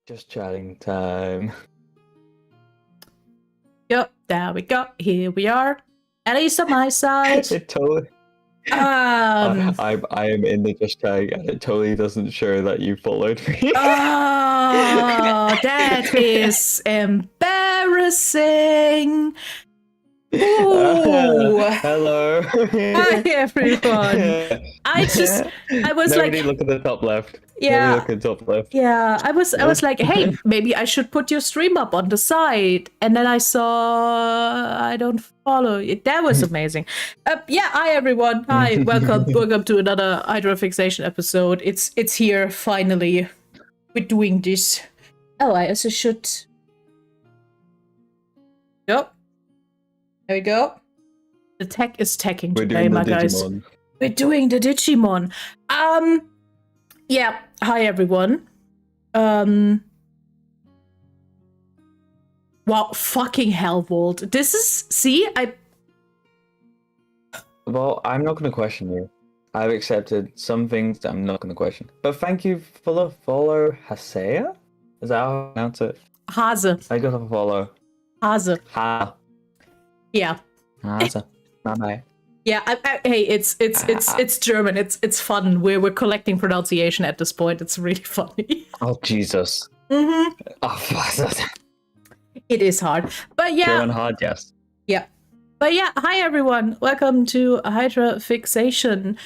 Just chatting time. Yep, there we go. Here we are. At least on my side. It totally. I am in the just chatting, and it totally doesn't show that you followed me. Oh, that is embarrassing. Ooh. Hello. Hi everyone. I was Nobody like, look at the top left. Yeah. Nobody look at the top left. Yeah, I was like, hey, maybe I should put your stream up on the side. And then I saw I don't follow it. That was amazing. Yeah, hi everyone. Hi, welcome to another Hydrafixation episode. It's here finally. We're doing this. Oh, I also should. Yep. There we go. The tech is teching today, my guys. We're doing the Digimon. Yeah. Hi everyone. Wow, fucking hell, Walt. This is Well, I'm not going to question you. I've accepted some things that I'm not going to question. But thank you for the follow, Hasea? Is that how I pronounce it? Hase. I got a follow. Hase. Ha. Yeah. Hase. Bye-bye. Yeah, hey, it's German. It's fun. We're collecting pronunciation at this point. It's really funny. Oh, Jesus. Mm-hmm. Oh, It is hard. But yeah. German hard, yes. Yeah. But yeah, hi everyone. Welcome to Hydrafixation.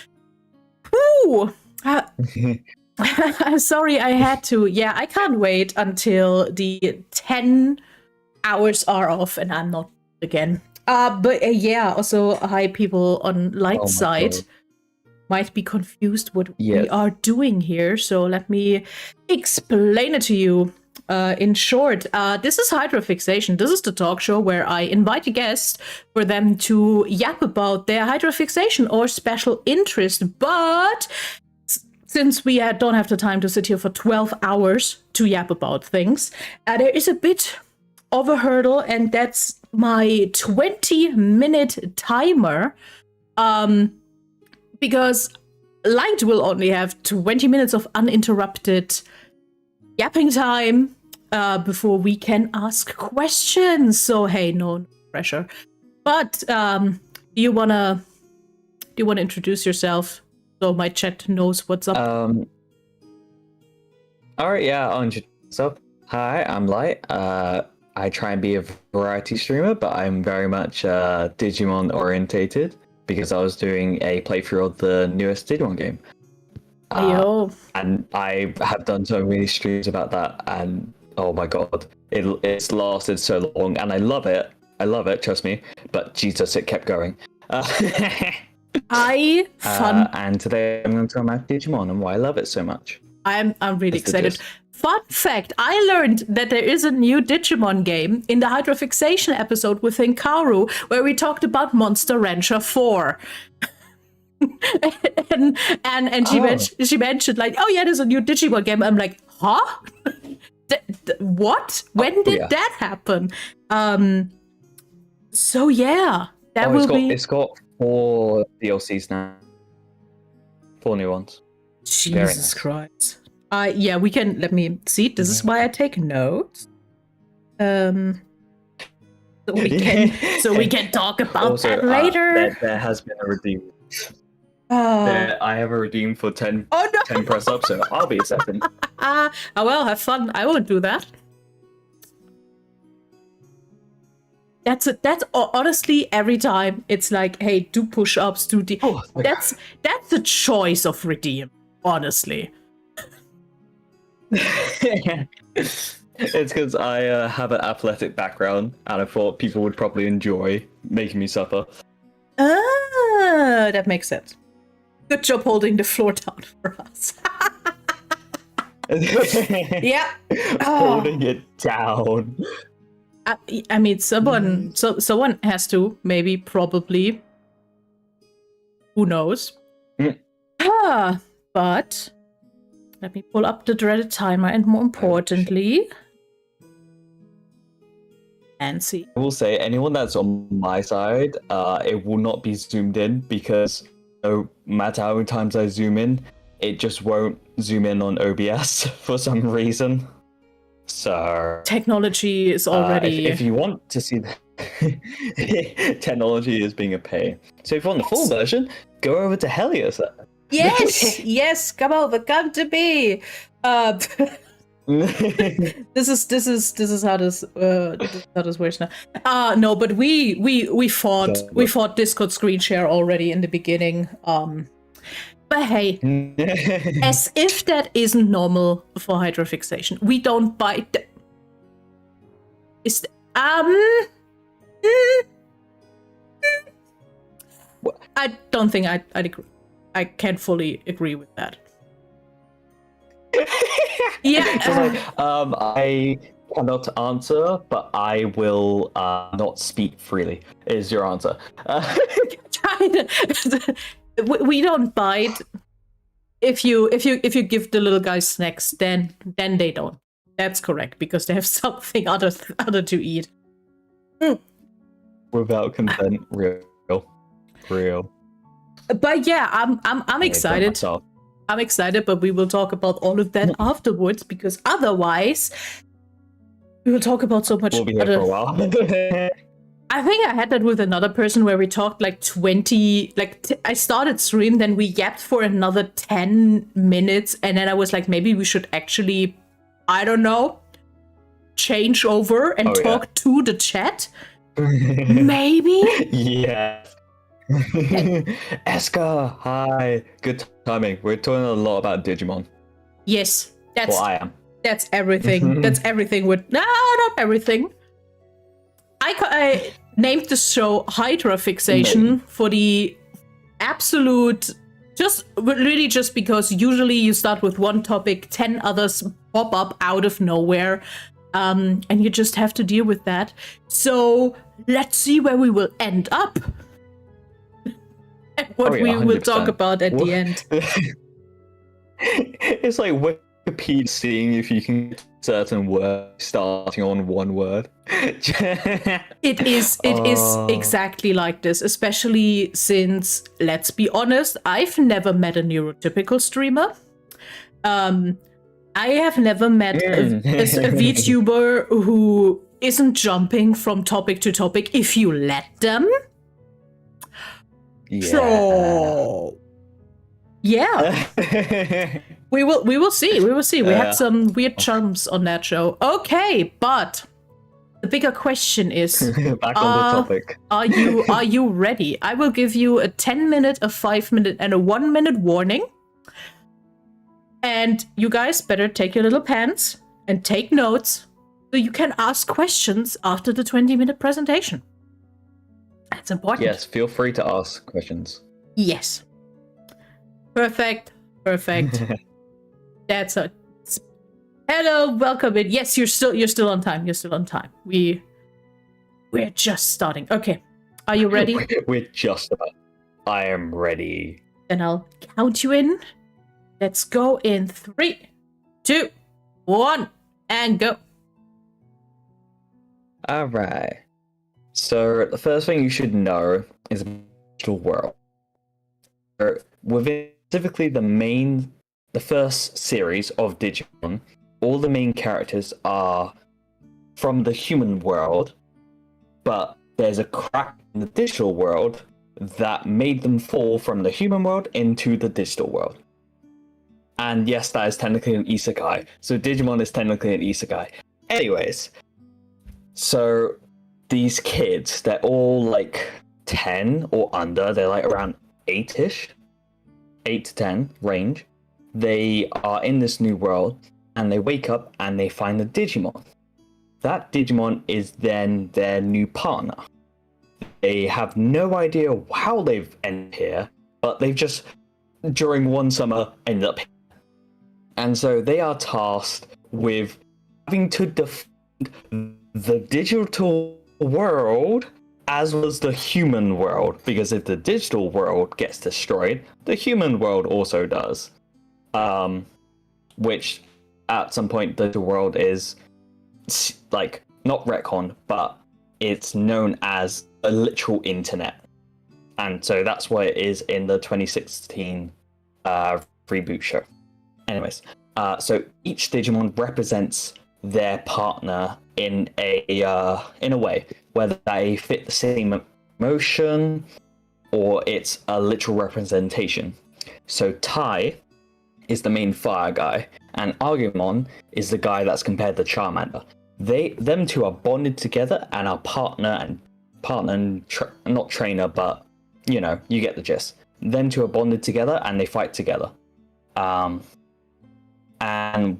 Woo! I'm sorry I had to. Yeah, I can't wait until the 10 hours are off and I'm not again. But yeah, also hi people on light side. God. Might be confused what we are doing here, so let me explain it to you. In short, this is Hydrafixation. This is the talk show where I invite a guest for them to yap about their hydrafixation or special interest. But since we don't have the time to sit here for 12 hours to yap about things, there is a bit of a hurdle, and that's my 20-minute timer. Because Light will only have 20 minutes of uninterrupted yapping time before we can ask questions. So hey, no pressure. But do you wanna introduce yourself so my chat knows what's up? Alright, yeah, I'll introduce myself. Hi, I'm Light. I try and be a variety streamer, but I'm very much Digimon orientated because I was doing a playthrough of the newest Digimon game. And I have done so many streams about that, and oh my god, it's lasted so long, and I love it. Trust me. But Jesus, it kept going. And today I'm going to talk about Digimon and why I love it so much. I'm really excited. Fun fact, I learned that there is a new Digimon game in the Hydrafixation episode with Hikaru, where we talked about Monster Rancher 4. and she mentioned like, oh yeah, there's a new Digimon game. I'm like, huh? What? When did that happen? So yeah, that will be. It's got 4 DLCs now. 4 new ones. Jesus Christ. Yeah, we can. Let me see. This is why I take notes. So we can talk about also, that later. There has been a redeem. I have a redeem for 10 press up, so I'll be a second. Oh well, have fun. I won't do that. That's honestly every time it's like, hey, do push-ups, do that's a choice of redeem, honestly. It's because I have an athletic background, and I thought people would probably enjoy making me suffer. That makes sense. Good job holding the floor down for us. Yeah. Holding it down. I mean, someone has to, maybe, probably. Who knows? But let me pull up the dreaded timer, and more importantly, and see. I will say, anyone that's on my side, it will not be zoomed in because no matter how many times I zoom in, it just won't zoom in on OBS for some reason. So technology is already. If you want to see the technology is being a pain. So if you want the full version, go over to Helios. Yes, come over, come to me. This is how this works now. No, but we fought Discord screen share already in the beginning. But hey, as if that isn't normal for hydrafixation, we don't bite. I don't think I'd agree. I can't fully agree with that. Yeah. I cannot answer, but I will not speak freely. Is your answer? We don't bite. If you give the little guys snacks, then they don't. That's correct, because they have something other to eat. Without consent, real. But yeah, I'm excited. I'm excited, but we will talk about all of that afterwards, because otherwise we will talk about so much. We'll be here for a while. I think I had that with another person where we talked like 20, I started stream, then we yapped for another 10 minutes, and then I was like, maybe we should actually, I don't know, change over and talk to the chat. Maybe? Yeah. Eska, hi. Good timing. We're talking a lot about Digimon. Yes, that's. Well, I am. That's everything. That's everything. Not everything. I named the show Hydrafixation for the absolute, just because usually you start with one topic, 10 others pop up out of nowhere, and you just have to deal with that. So let's see where we will end up. And what we will talk about at the end. It's like Wikipedia seeing if you can get certain words starting on one word. It is exactly like this, especially since, let's be honest, I've never met a neurotypical streamer. I have never met a VTuber who isn't jumping from topic to topic if you let them. Yeah. So yeah. we will see. We had some weird chums on that show. Okay, but the bigger question is, back on the topic. Are you ready? I will give you a 10-minute, a 5-minute, and a 1-minute warning. And you guys better take your little pens and take notes so you can ask questions after the 20-minute presentation. That's important. Yes, feel free to ask questions. Yes. Perfect. That's it. Hello, welcome in. Yes, you're still on time. We're just starting. Okay. Are you ready? We're just about. I am ready. Then I'll count you in. Let's go in 3, 2, 1, and go. All right. So the first thing you should know is the digital world. Within specifically the first series of Digimon, all the main characters are from the human world, but there's a crack in the digital world that made them fall from the human world into the digital world. And yes, that is technically an isekai. So Digimon is technically an isekai. Anyways, so these kids, they're all like 10 or under. They're like around 8-ish, 8 to 10 range. They are in this new world, and they wake up and they find a Digimon. That Digimon is then their new partner. They have no idea how they've ended here, but they've just, during one summer, ended up here. And so they are tasked with having to defend the digital world as well as the human world, because if the digital world gets destroyed, the human world also does. Which at some point the world is like not retconned, but it's known as a literal internet, and so that's what it is in the 2016 reboot show. Anyways, so each Digimon represents their partner in a way, whether they fit the same emotion or it's a literal representation. So Tai is the main fire guy, and Agumon is the guy that's compared to Charmander. Them two are bonded together and are partner and not trainer, but you know, you get the gist. Them two are bonded together and they fight together. And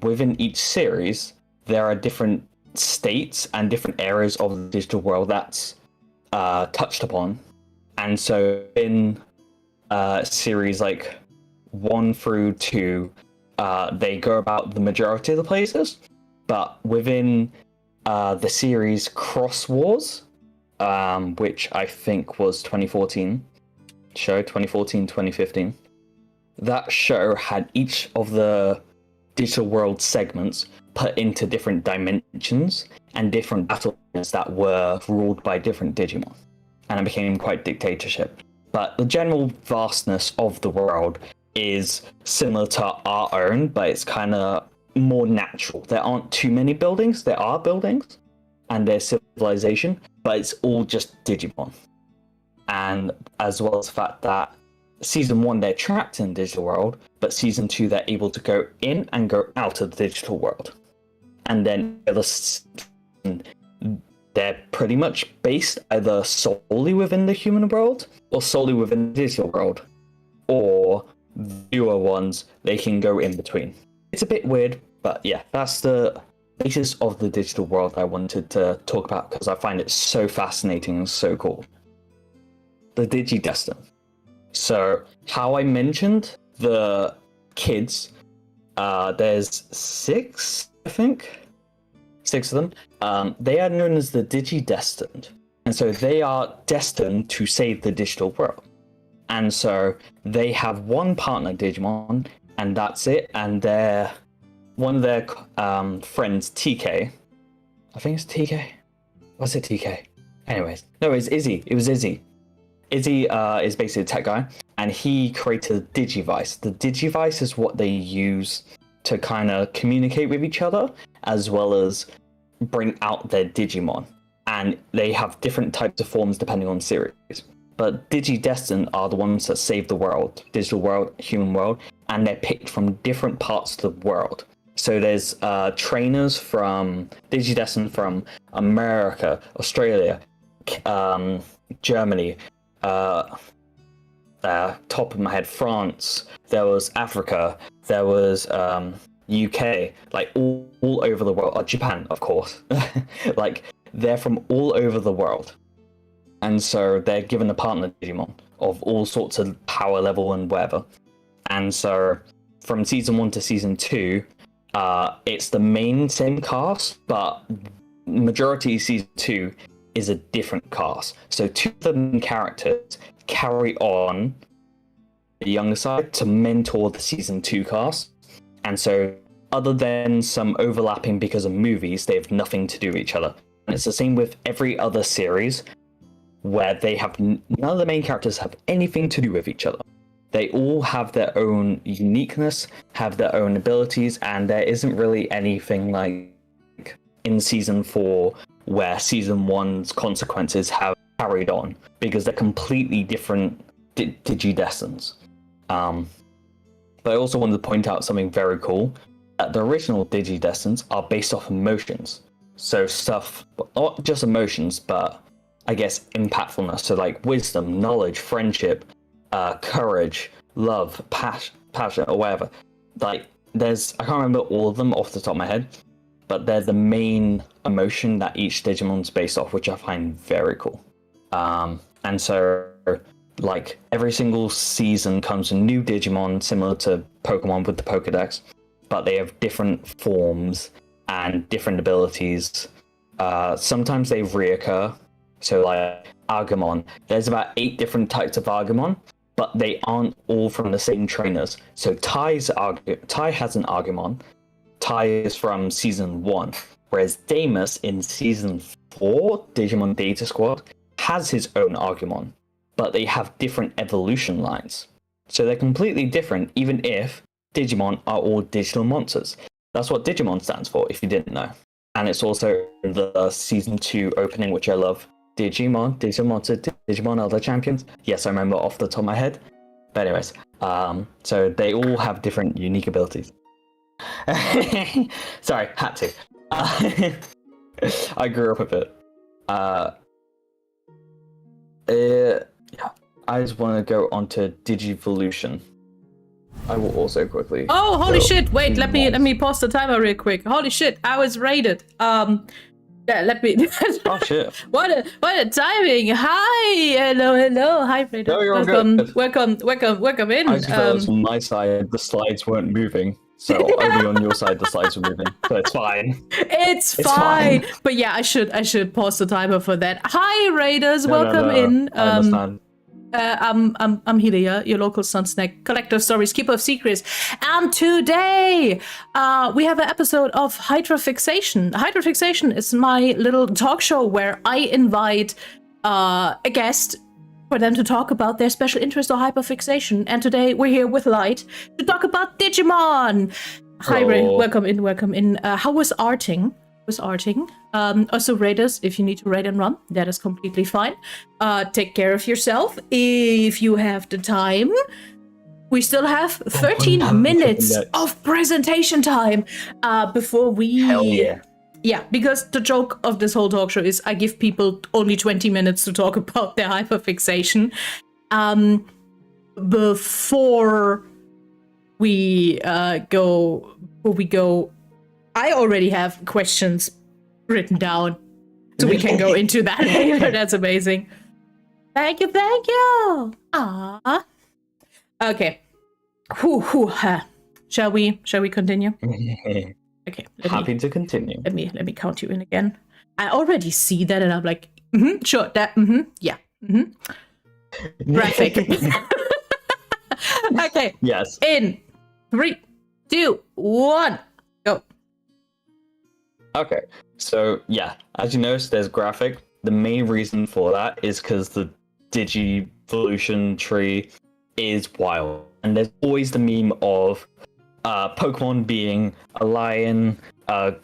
within each series, there are different states and different areas of the digital world that's touched upon. And so in series like 1 through 2, they go about the majority of the places. But within the series Cross Wars, which I think was 2014, 2015, that show had each of the digital world segments put into different dimensions and different battles that were ruled by different Digimon. And it became quite dictatorship. But the general vastness of the world is similar to our own, but it's kind of more natural. There aren't too many buildings. There are buildings and there's civilization, but it's all just Digimon. And as well as the fact that Season 1, they're trapped in the digital world, but Season 2, they're able to go in and go out of the digital world. And then they're pretty much based either solely within the human world or solely within the digital world. Or newer ones, they can go in between. It's a bit weird, but yeah, that's the basis of the digital world I wanted to talk about because I find it so fascinating and so cool. The Digidestin. So, how I mentioned the kids, there's 6, I think? 6 of them. They are known as the Digidestined. And so they are destined to save the digital world. And so they have one partner Digimon, and that's it. And one of their friends, TK. I think it's TK. Was it TK? Anyways, no, it's Izzy. It was Izzy. Izzy is basically a tech guy, and he created a Digivice. The Digivice is what they use to kind of communicate with each other, as well as bring out their Digimon. And they have different types of forms depending on series. But Digidestined are the ones that save the world, digital world, human world, and they're picked from different parts of the world. So there's trainers from Digidestined from America, Australia, Germany, top of my head, France, there was Africa, there was UK, like all over the world, Japan, of course. Like, they're from all over the world. And so they're given a partner Digimon of all sorts of power level and whatever. And so from season 1 to season 2, it's the same cast, but majority of season 2 is a different cast. So 2 of the main characters carry on the younger side to mentor the season 2 cast. And so other than some overlapping because of movies, they have nothing to do with each other. And it's the same with every other series where they have none of the main characters have anything to do with each other. They all have their own uniqueness, have their own abilities, and there isn't really anything like in season 4 where season 1's consequences have carried on, because they're completely different Digidestins. But I also wanted to point out something very cool, that the original Digidestins are based off emotions. So stuff, not just emotions, but I guess impactfulness. So like wisdom, knowledge, friendship, courage, love, passion, or whatever. Like I can't remember all of them off the top of my head, but they're the main emotion that each Digimon's based off, which I find very cool. And so like every single season comes a new Digimon, similar to Pokemon with the Pokedex, but they have different forms and different abilities. Sometimes they reoccur. So like Agumon, there's about 8 different types of Agumon, but they aren't all from the same trainers. So Tai has an Agumon. Tai is from season 1, whereas Damus in season 4, Digimon Data Squad, has his own Agumon, but they have different evolution lines. So they're completely different, even if Digimon are all digital monsters. That's what Digimon stands for, if you didn't know. and it's also the season 2 opening, which I love. Digimon, Digimon Elder Champions. Yes, I remember off the top of my head. But anyways, so they all have different unique abilities. Sorry, had to. I grew up with it. Yeah, I just want to go on to Digivolution. I will also quickly. Oh, holy shit! Wait, let me pause the timer real quick. Holy shit, I was raided. Yeah, let me. Oh shit! What a timing! Hi, hello, hi, raided. No, you're welcome in. I just realized on my side the slides weren't moving, so only on your side the slides were moving. So it's fine. It's fine. But yeah, I should pause the timer for that. Hi, raiders, welcome in. I understand. I'm Helia, your local Sun Snack, collector of stories, keeper of secrets, and today we have an episode of Hydrafixation. Hydrafixation is my little talk show where I invite a guest for them to talk about their special interest or hyperfixation. And today we're here with Light to talk about Digimon. Hi, Ray. Welcome in. How was arting? Also, raiders, if you need to raid and run, that is completely fine. Take care of yourself if you have the time. We still have 13 minutes of presentation time before we... Hell yeah. Yeah, because the joke of this whole talk show is I give people only 20 minutes to talk about their hyperfixation. Before we go, I already have questions written down, so we can go into that later. That's amazing. Thank you. Ah. Okay. Shall we continue? Okay. Happy to continue. Let me count you in again. I already see that, and I'm like, sure, that, yeah, graphic. Okay. Yes. In 3, 2, 1, go. Okay, so yeah, as you notice, there's graphic. The main reason for that is because the Digivolution tree is wild, and there's always the meme of Pokemon being a lion, lion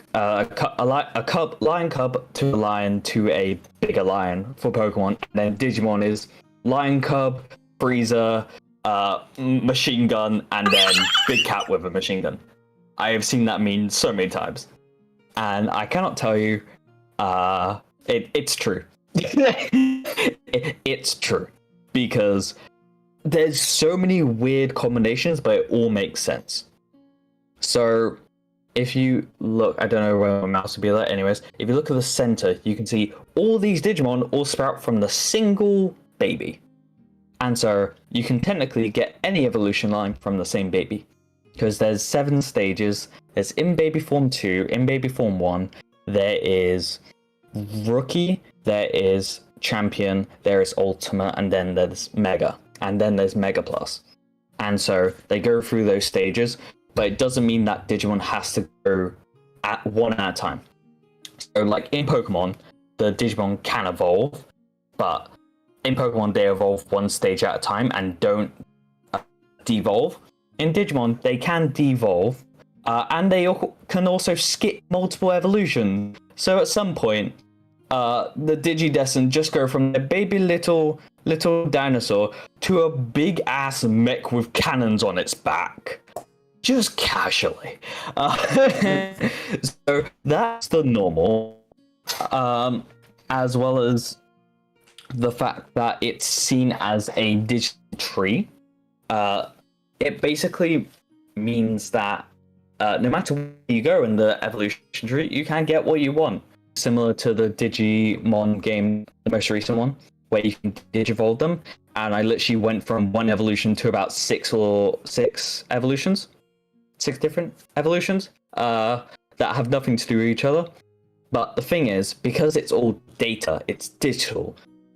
cub to a lion to a bigger lion for Pokemon, and then Digimon is lion cub, Frieza, machine gun, and then big cat with a machine gun. I have seen that meme so many times. And I cannot tell you, it's true. It's true. Because there's so many weird combinations, but it all makes sense. So, if you look, I don't know where my mouse would be like, anyways, if you look at the center, you can see all these Digimon all sprout from the single baby. And so, you can technically get any evolution line from the same baby. Because there's 7 stages. There's in baby form 2, in baby form 1. There is rookie, there is champion, there is ultimate, and then there's mega. And then there's mega plus. And so they go through those stages, but it doesn't mean that Digimon has to go one at a time. So like in Pokemon, the Digimon can evolve, but in Pokemon they evolve one stage at a time and don't devolve. In Digimon, they can devolve, and they can also skip multiple evolutions. So at some point, the Digidescent just go from a baby little dinosaur to a big ass mech with cannons on its back, just casually. So that's the normal, as well as the fact that it's seen as a digital tree. It basically means that no matter where you go in the evolution tree, you can get what you want. Similar to the Digimon game, the most recent one, where you can digivolve them. And I literally went from 1 evolution to about 6 evolutions. 6 different evolutions that have nothing to do with each other. But the thing is, because it's all data, it's digital,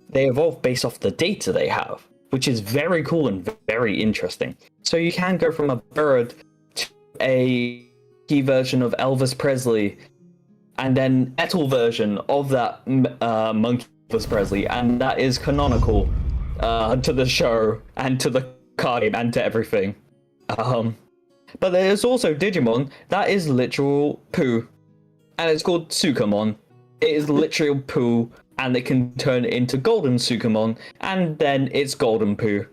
they evolve based off the data they have, which is very cool and very interesting. So you can go from a bird to a key version of Elvis Presley, and then metal version of that monkey Elvis Presley, and that is canonical to the show and to the card game and to everything. But there's also Digimon that is literal poo, and it's called Sukamon. It is literally poo, and it can turn into golden Sukamon, and then it's golden poo.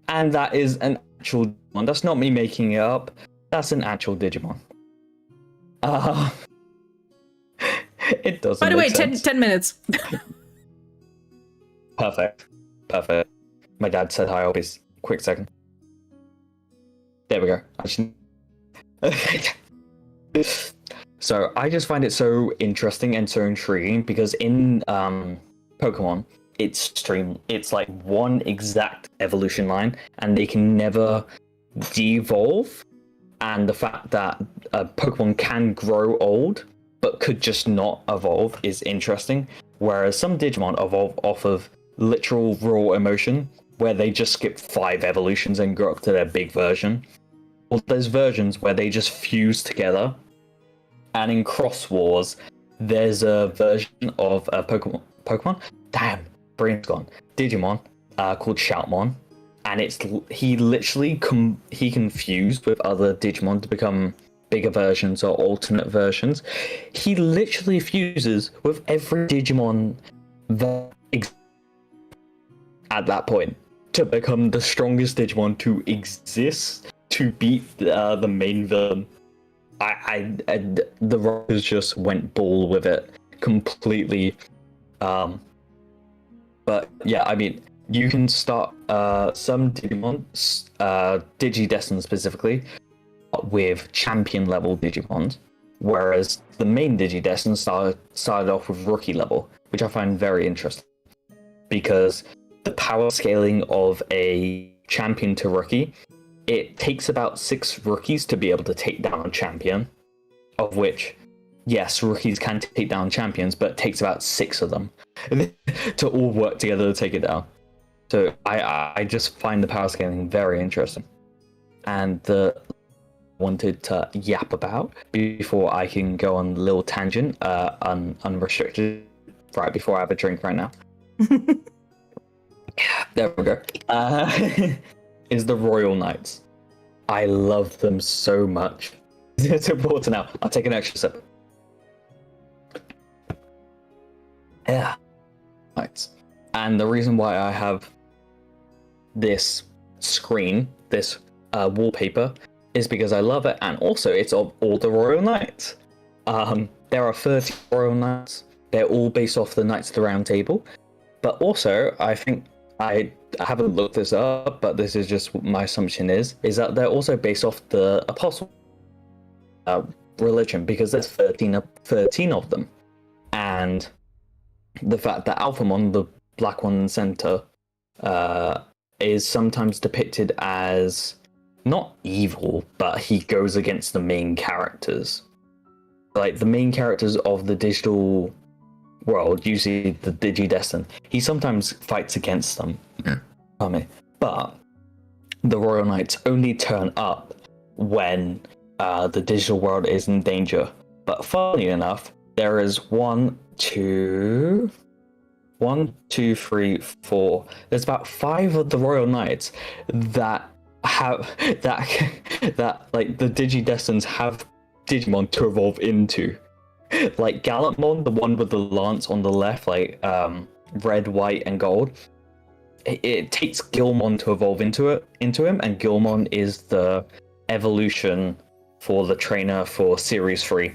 And that is an actual Digimon. That's not me making it up. That's an actual Digimon. It doesn't. By the way, make sense. 10 minutes. Perfect. My dad said hi always. Quick second. There we go. So I just find it so interesting and so intriguing because in Pokemon, it's like one exact evolution line, and they can never de-evolve. And the fact that Pokemon can grow old but could just not evolve is interesting. Whereas some Digimon evolve off of literal raw emotion, where they just skip 5 evolutions and grow up to their big version. Or there's versions where they just fuse together. And in Cross Wars, there's a version of a Pokemon? Damn, brain's gone. Digimon, called Shoutmon. And he literally he can fuse with other Digimon to become bigger versions or alternate versions. He literally fuses with every Digimon that exists at that point to become the strongest Digimon to exist to beat the main villain. The writers just went ball with it completely. But yeah, I mean, you can start some Digimon, Digidestin specifically, with champion level Digimons, whereas the main Digidestin started off with rookie level, which I find very interesting because the power scaling of a champion to rookie, it takes about 6 rookies to be able to take down a champion, of which, yes, rookies can take down champions, but it takes about 6 of them to all work together to take it down. So I just find the power scaling very interesting. And the wanted to yap about before I can go on a little tangent, unrestricted, right before I have a drink right now. There we go. Is the Royal Knights. I love them so much. It's important now. I'll take an extra sip. Yeah. Knights. And the reason why I have this screen, this wallpaper, is because I love it, and also it's of all the Royal Knights. There are 30 Royal Knights. They're all based off the Knights of the Round Table. But also, I think, I haven't looked this up, but this is just what my assumption is that they're also based off the Apostle religion, because there's 13 of them. And the fact that Alphamon, the black one in the center, is sometimes depicted as not evil, but he goes against the main characters. Like the main characters of the digital world, usually the Digidestin, he sometimes fights against them. But the Royal Knights only turn up when the digital world is in danger. But funny enough, there is 1, 2, 3, 4. There's about 5 of the Royal Knights that have that like the Digidestins have Digimon to evolve into. Like Gallantmon, the one with the lance on the left, like red, white, and gold. It takes Gilmon to evolve into him, and Gilmon is the evolution for the trainer for Series 3.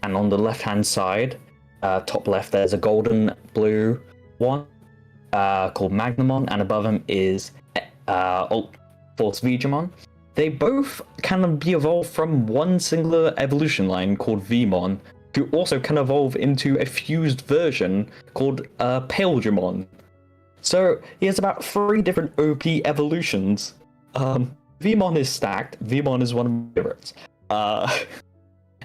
And on the left-hand side, top left, there's a golden blue one called Magnamon, and above him is Force Vegemon. They both can be evolved from one singular evolution line called Vmon, who also can evolve into a fused version called Paledramon. So he has about 3 different OP evolutions. Vmon is stacked. Vmon is one of my favorites.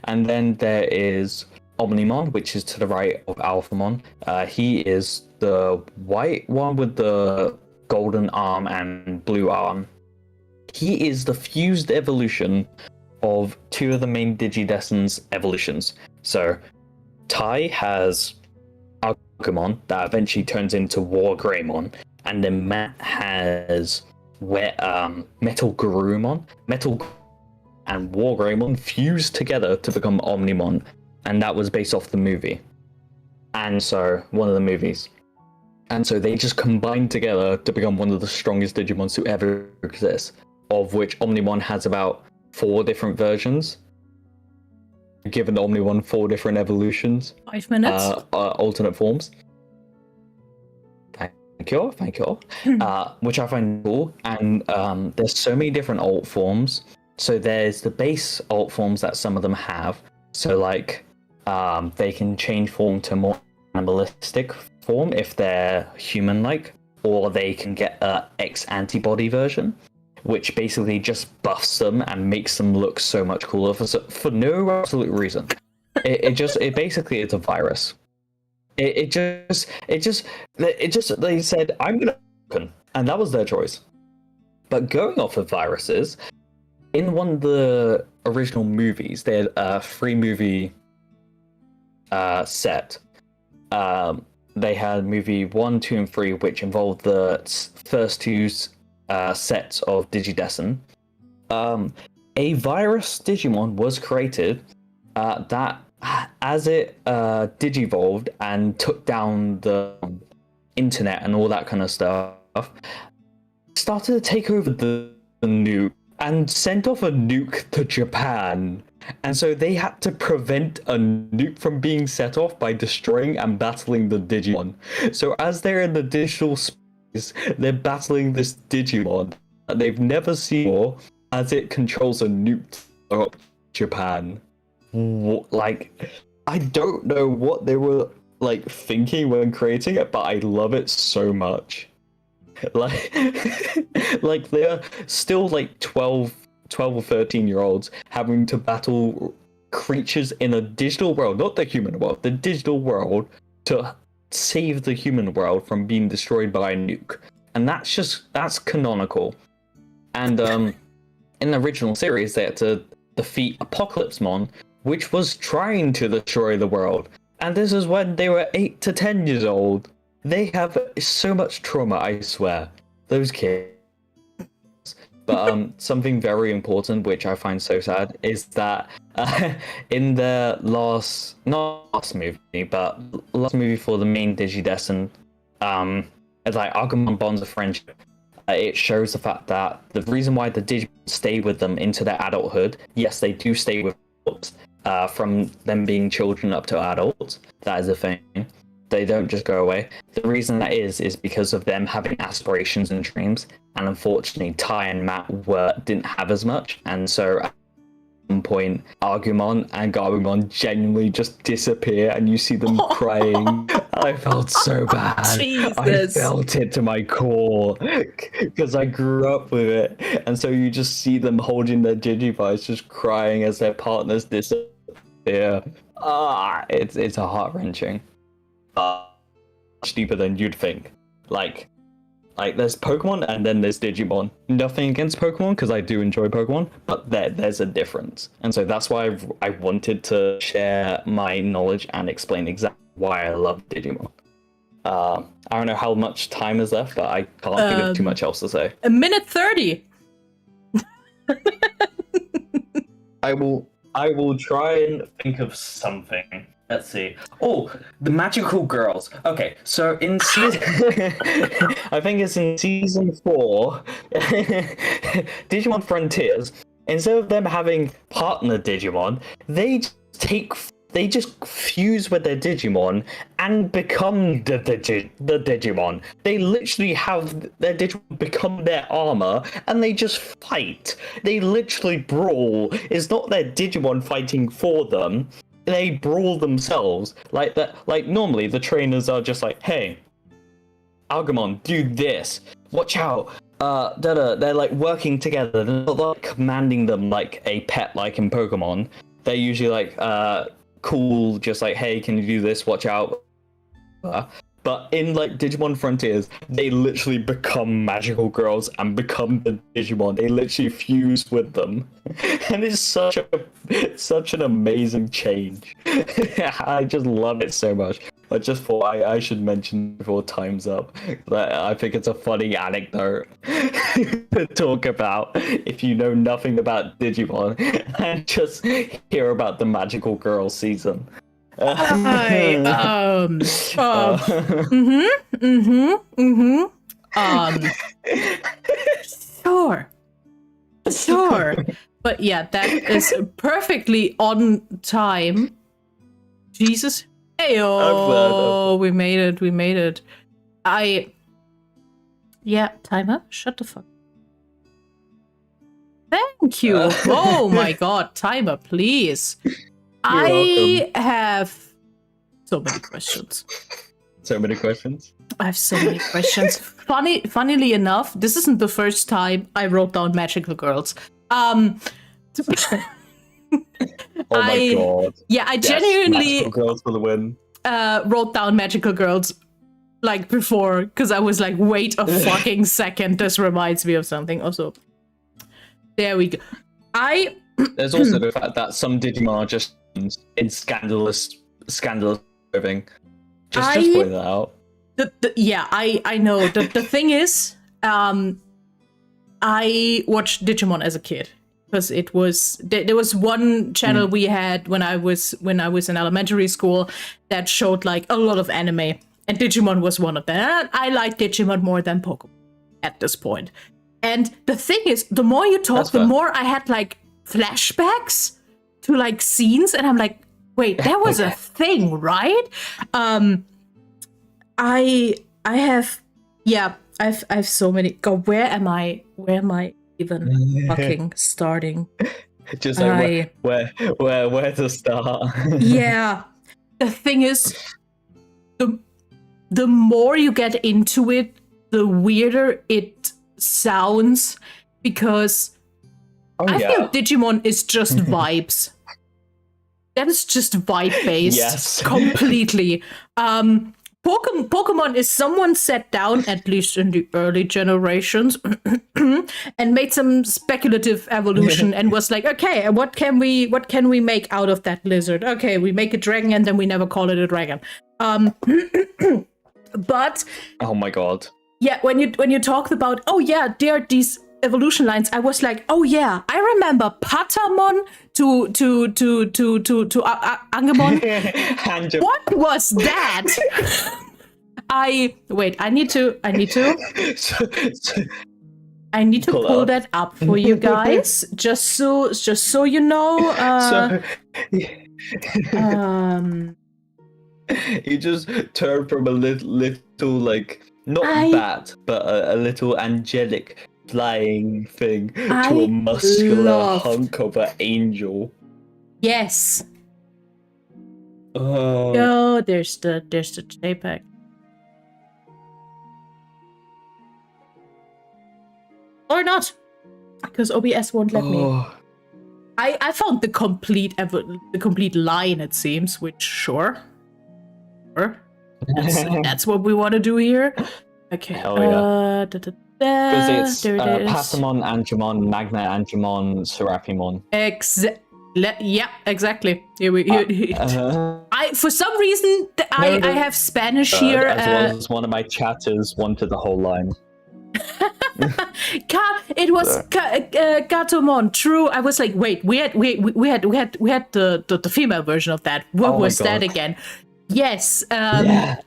And then there is Omnimon, which is to the right of Alphamon. He is the white one with the golden arm and blue arm. He is the fused evolution of 2 of the main Digidestin's evolutions. So Tai has Agumon that eventually turns into War Greymon, and then Matt has Metal Garurumon. Metal and War Greymon fused together to become Omnimon. and that was based off the movie. And so, one of the movies. And so they just combined together to become one of the strongest Digimons to ever exist, of which Omnimon has about 4 different versions. Given Omnimon 4 different evolutions. 5 minutes. Alternate forms. Thank you. Which I find cool. And there's so many different alt forms. So there's the base alt forms that some of them have. So like they can change form to more animalistic form if they're human-like, or they can get a X-antibody version, which basically just buffs them and makes them look so much cooler for no absolute reason. It basically it's a virus. It just they said I'm gonna open, and that was their choice. But going off of viruses, in one of the original movies, they had a 3-movie set. They had movie 1, 2, and 3, which involved the first 2 sets of Digidestin. A virus Digimon was created that, as it digivolved and took down the internet and all that kind of stuff, started to take over the nuke and sent off a nuke to Japan. And so they had to prevent a nuke from being set off by destroying and battling the Digimon. So as they're in the digital space, they're battling this Digimon that they've never seen before, as it controls a nuke to Japan. Like, I don't know what they were like thinking when creating it, but I love it so much. Like, like they're still like 12 or 13-year-olds having to battle creatures in a digital world, not the human world, the digital world, to save the human world from being destroyed by a nuke. And that's canonical. And in the original series, they had to defeat Apocalypsemon, which was trying to destroy the world. And this is when they were 8 to 10 years old. They have so much trauma, I swear. Those kids. But something very important, which I find so sad, is that in the last movie for the main Digidestin, it's like Agumon bonds of friendship. It shows the fact that the reason why the Digimon stay with them into their adulthood, yes, they do stay with adults, from them being children up to adults. That is a thing. They don't just go away. The reason that is because of them having aspirations and dreams, and unfortunately Tai and Matt didn't have as much, and so at one point Agumon and Gabumon genuinely just disappear and you see them crying. I felt so bad. Jesus. I felt it to my core because I grew up with it, and so you just see them holding their Digivice just crying as their partners disappear. It's a heart-wrenching. Much deeper than you'd think. Like there's Pokemon and then there's Digimon. Nothing against Pokemon, because I do enjoy Pokemon, but there's a difference. And so that's why I wanted to share my knowledge and explain exactly why I love Digimon. I don't know how much time is left, but I can't think of too much else to say. 1:30. I will try and think of something. Let's see. Oh, the magical girls. Okay, so in season, I think it's in season 4, Digimon Frontiers. Instead of them having partner Digimon, they just fuse with their Digimon and become the Digimon. They literally have their Digimon become their armor and they just fight. They literally brawl. It's not their Digimon fighting for them. They brawl themselves. Like that. Like normally the trainers are just like, hey, Agumon, do this. Watch out. They're like working together. They're not like commanding them like a pet, like in Pokemon. They're usually like cool, just like, hey, can you do this? Watch out. But in like Digimon Frontiers, they literally become magical girls and become the Digimon. They literally fuse with them, and it's such an amazing change. I just love it so much. I just thought I should mention before time's up that I think it's a funny anecdote to talk about if you know nothing about Digimon and just hear about the magical girl season. I Sure. But yeah, that is perfectly on time. Jesus. Heyo, we made it. Yeah, timer, shut the fuck. Thank you. Oh my god, timer, please. I have so many questions. So many questions? I have so many questions. Funnily enough, this isn't the first time I wrote down magical girls. Oh my god. Yeah, I genuinely magical girls for the win. Wrote down magical girls like before, because I was like, wait a fucking second, this reminds me of something. Also, there we go. There's also the fact that some Digimon are just in scandalous living. Just point that out. Yeah, I know. The thing is, I watched Digimon as a kid because there was one channel we had when I was in elementary school that showed like a lot of anime, and Digimon was one of them. And I like Digimon more than Pokemon at this point. And the thing is, the more you talk, the more I had like flashbacks to like scenes, and I'm like, wait, that was a thing, right? I have so many. God, where am I even fucking starting? Just like where to start? Yeah, the thing is, the more you get into it, the weirder it sounds, because I feel Digimon is just vibes. That is just vibe based. Yes. Completely. Pokemon is someone sat down, at least in the early generations, and made some speculative evolution and was like, okay, what can we make out of that lizard? Okay, we make a dragon and then we never call it a dragon. But oh my god. Yeah, when you talked about, oh yeah, there are these evolution lines, I was like, oh yeah, I remember Patamon to Angemon. What was that? I need to pull that up for you guys, just so you know. You just turned from a little like not bat, but a little angelic flying thing to a muscular hunk of an angel. Yes. Oh, there's the JPEG. Or not, because OBS won't let me. I found the complete line, it seems, which sure. That's what we want to do here. Okay. Hell yeah. Because it's Patamon, Angemon, Magnet Angemon, Serapimon. Yeah, exactly. For some reason I have Spanish here. As well as one of my chatters wanted the whole line. It was Gatomon. True. I was like, wait, we had the female version of that. What was that again? Yes. Yeah.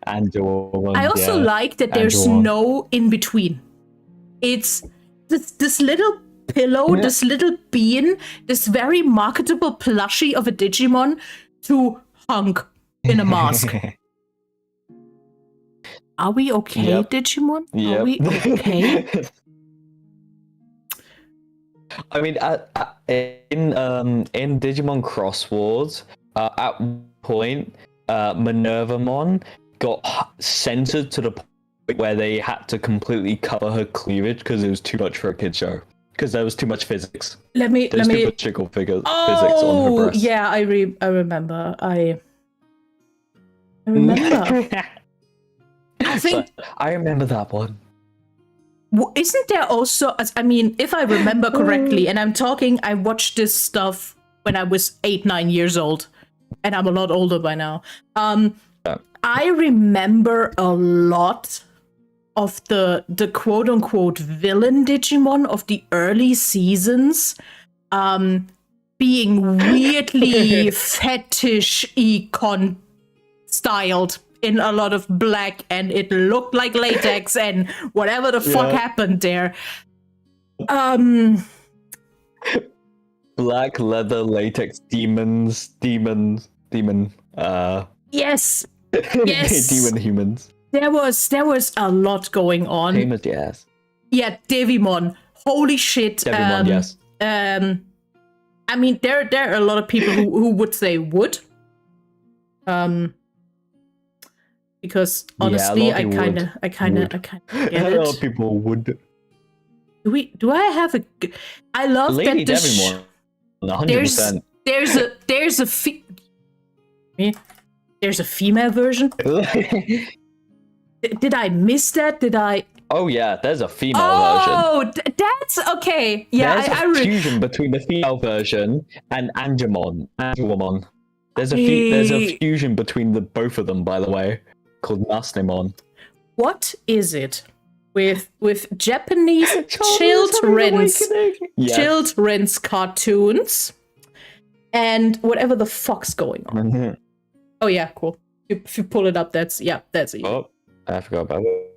I also like that there's no in between. It's this little pillow, this little bean, this very marketable plushie of a Digimon to hunk in a mask. Are we okay, Digimon? Yep. Are we okay? I mean, in Digimon Cross Worlds, at one point, Minervamon got centered to the point where they had to completely cover her cleavage because it was too much for a kid show. Because there was too much physics. Let me. Too much jiggle physics on her breast. Yeah, I remember. I remember. I think I remember that one. Isn't there also? I mean, if I remember correctly, and I watched this stuff when I was 8-9 years old, and I'm a lot older by now. I remember a lot of the quote unquote villain Digimon of the early seasons. being weirdly fetish-y styled in a lot of black, and it looked like latex and whatever the fuck happened there. Black leather latex demon. Yes. Demon humans. There was a lot going on. Famous, yes. Yeah, Devimon. Holy shit. Devimon, yes. I mean, there are a lot of people who would say would. Because honestly, I kind of get it. A lot of people would. Do I have a? I love Lady that Devimon. 100%. There's a female version. Did I miss that? Did I? Oh yeah, there's a female version. Oh, that's okay. Yeah, there's a fusion between the female version and Angemon. There's a fusion between the both of them, by the way, called Nasnemon. What is it with Japanese children's cartoons and whatever the fuck's going on? Mm-hmm. Oh yeah, cool. If you pull it up, that's it. Oh, I forgot about it.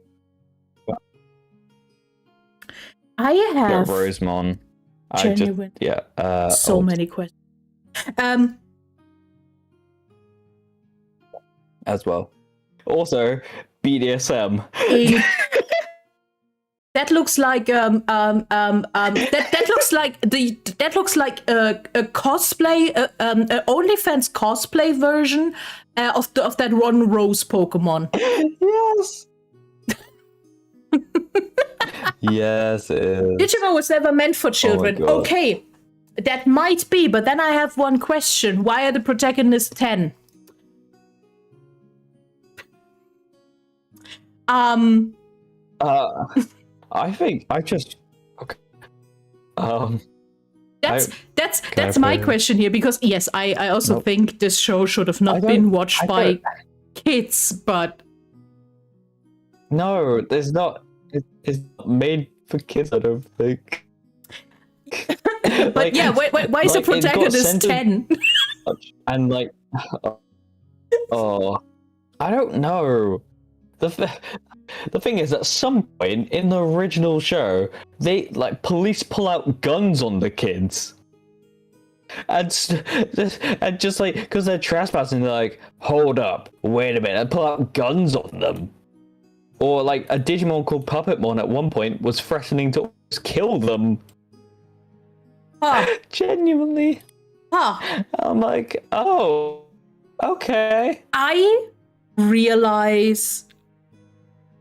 I have Rosemon. Genuine. So many questions. As well. Also, BDSM. That looks like that looks like a cosplay, OnlyFans cosplay version of that Ron Rose Pokemon. Yes. Yes, it is. Digimon was never meant for children. Okay, that might be, but then I have one question. Why are the protagonists 10? I think I just okay. That's my question here, because yes, I also think this show should have not been watched by kids, but no, there's not. It's not made for kids, I don't think. But like, yeah, why is the protagonist 10? And like, I don't know. The thing is, at some point in the original show, they like police pull out guns on the kids, and just like because they're trespassing, they're like, hold up, wait a minute, and pull out guns on them. Or like a Digimon called Puppetmon at one point was threatening to kill them. Genuinely. I'm like, oh, okay. I realize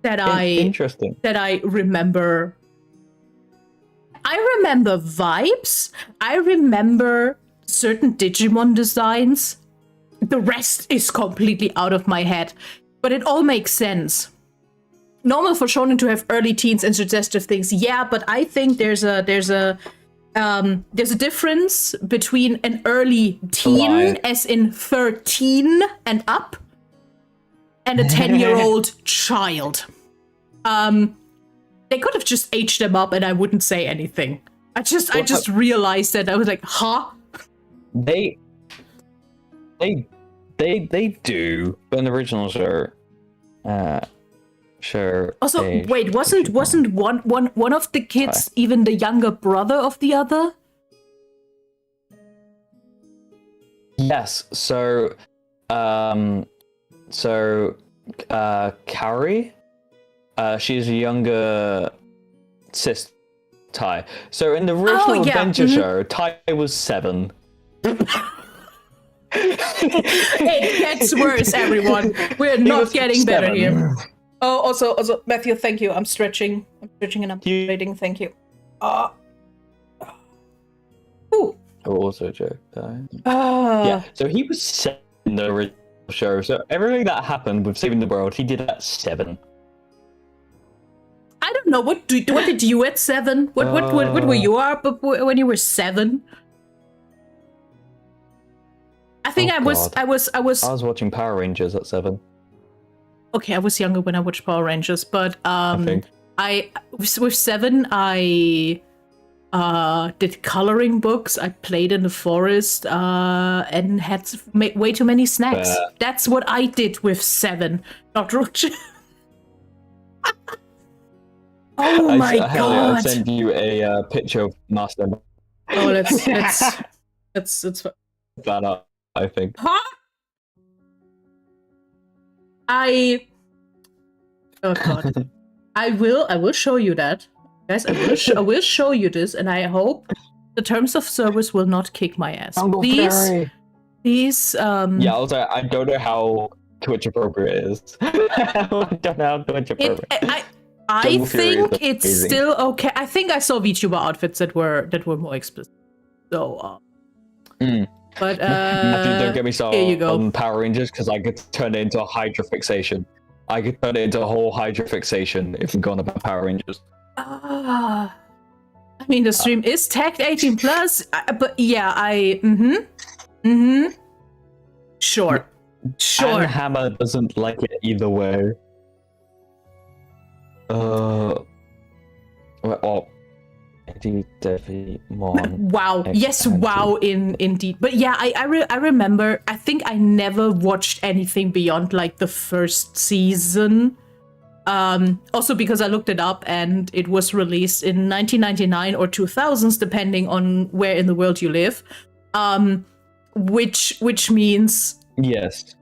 that interesting. That I remember vibes. I remember certain Digimon designs. The rest is completely out of my head, but it all makes sense. Normal for shonen to have early teens and suggestive things, yeah, but I think there's a difference between an early teen, as in 13 and up, and a 10-year-old child. They could have just aged them up, and I wouldn't say anything. I just realized that. I was like, huh? They do, but in the original show, sure. Also, wait, wasn't one of the kids even the younger brother of the other? Yes. So Kaori, she's a younger sister, Tai. So in the original adventure show, Tai was 7. It gets worse, everyone. We're not getting 7. Better here. Oh, also, Matthew, thank you. I'm stretching and I'm waiting. Thank you. Ooh. Also, joke. Yeah. So he was 7 in the original show. So everything that happened with saving the world, he did at 7. I don't know. What did you at 7? What were you up when you were 7? I think I was watching Power Rangers at 7. Okay, I was younger when I watched Power Rangers, but I think. with 7 I did coloring books. I played in the forest and had way too many snacks. That's what I did with 7. Not Roach. Oh my god! I'll send you a picture of Master. Oh, let's that up, I think. Huh? Oh god. I will show you that. Guys, I will show you this, and I hope the terms of service will not kick my ass. These Yeah, also I don't know how Twitch appropriate is. I don't know how Twitch appropriate. I think it's still okay. I think I saw VTuber outfits that were more explicit. So but Matthew, don't get me started here you go. on Power Rangers, because I could turn it into a Hydrafixation. I could turn it into a whole Hydrafixation if we're going about Power Rangers. I mean, the stream is tagged 18 plus, but yeah, Sure. And Hammer doesn't like it either way. Well, wow. Yes, wow, indeed. But yeah, I remember, I think I never watched anything beyond like the first season. Also because I looked it up and it was released in 1999 or 2000s, depending on where in the world you live. Which means yes,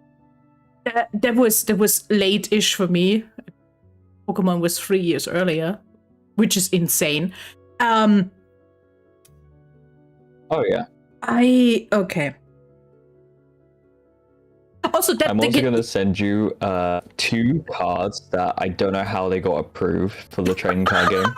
that was late-ish for me. Pokemon was 3 years earlier, which is insane. Oh yeah. Okay. Also, I'm also going to send you 2 cards that I don't know how they got approved for the trading card game.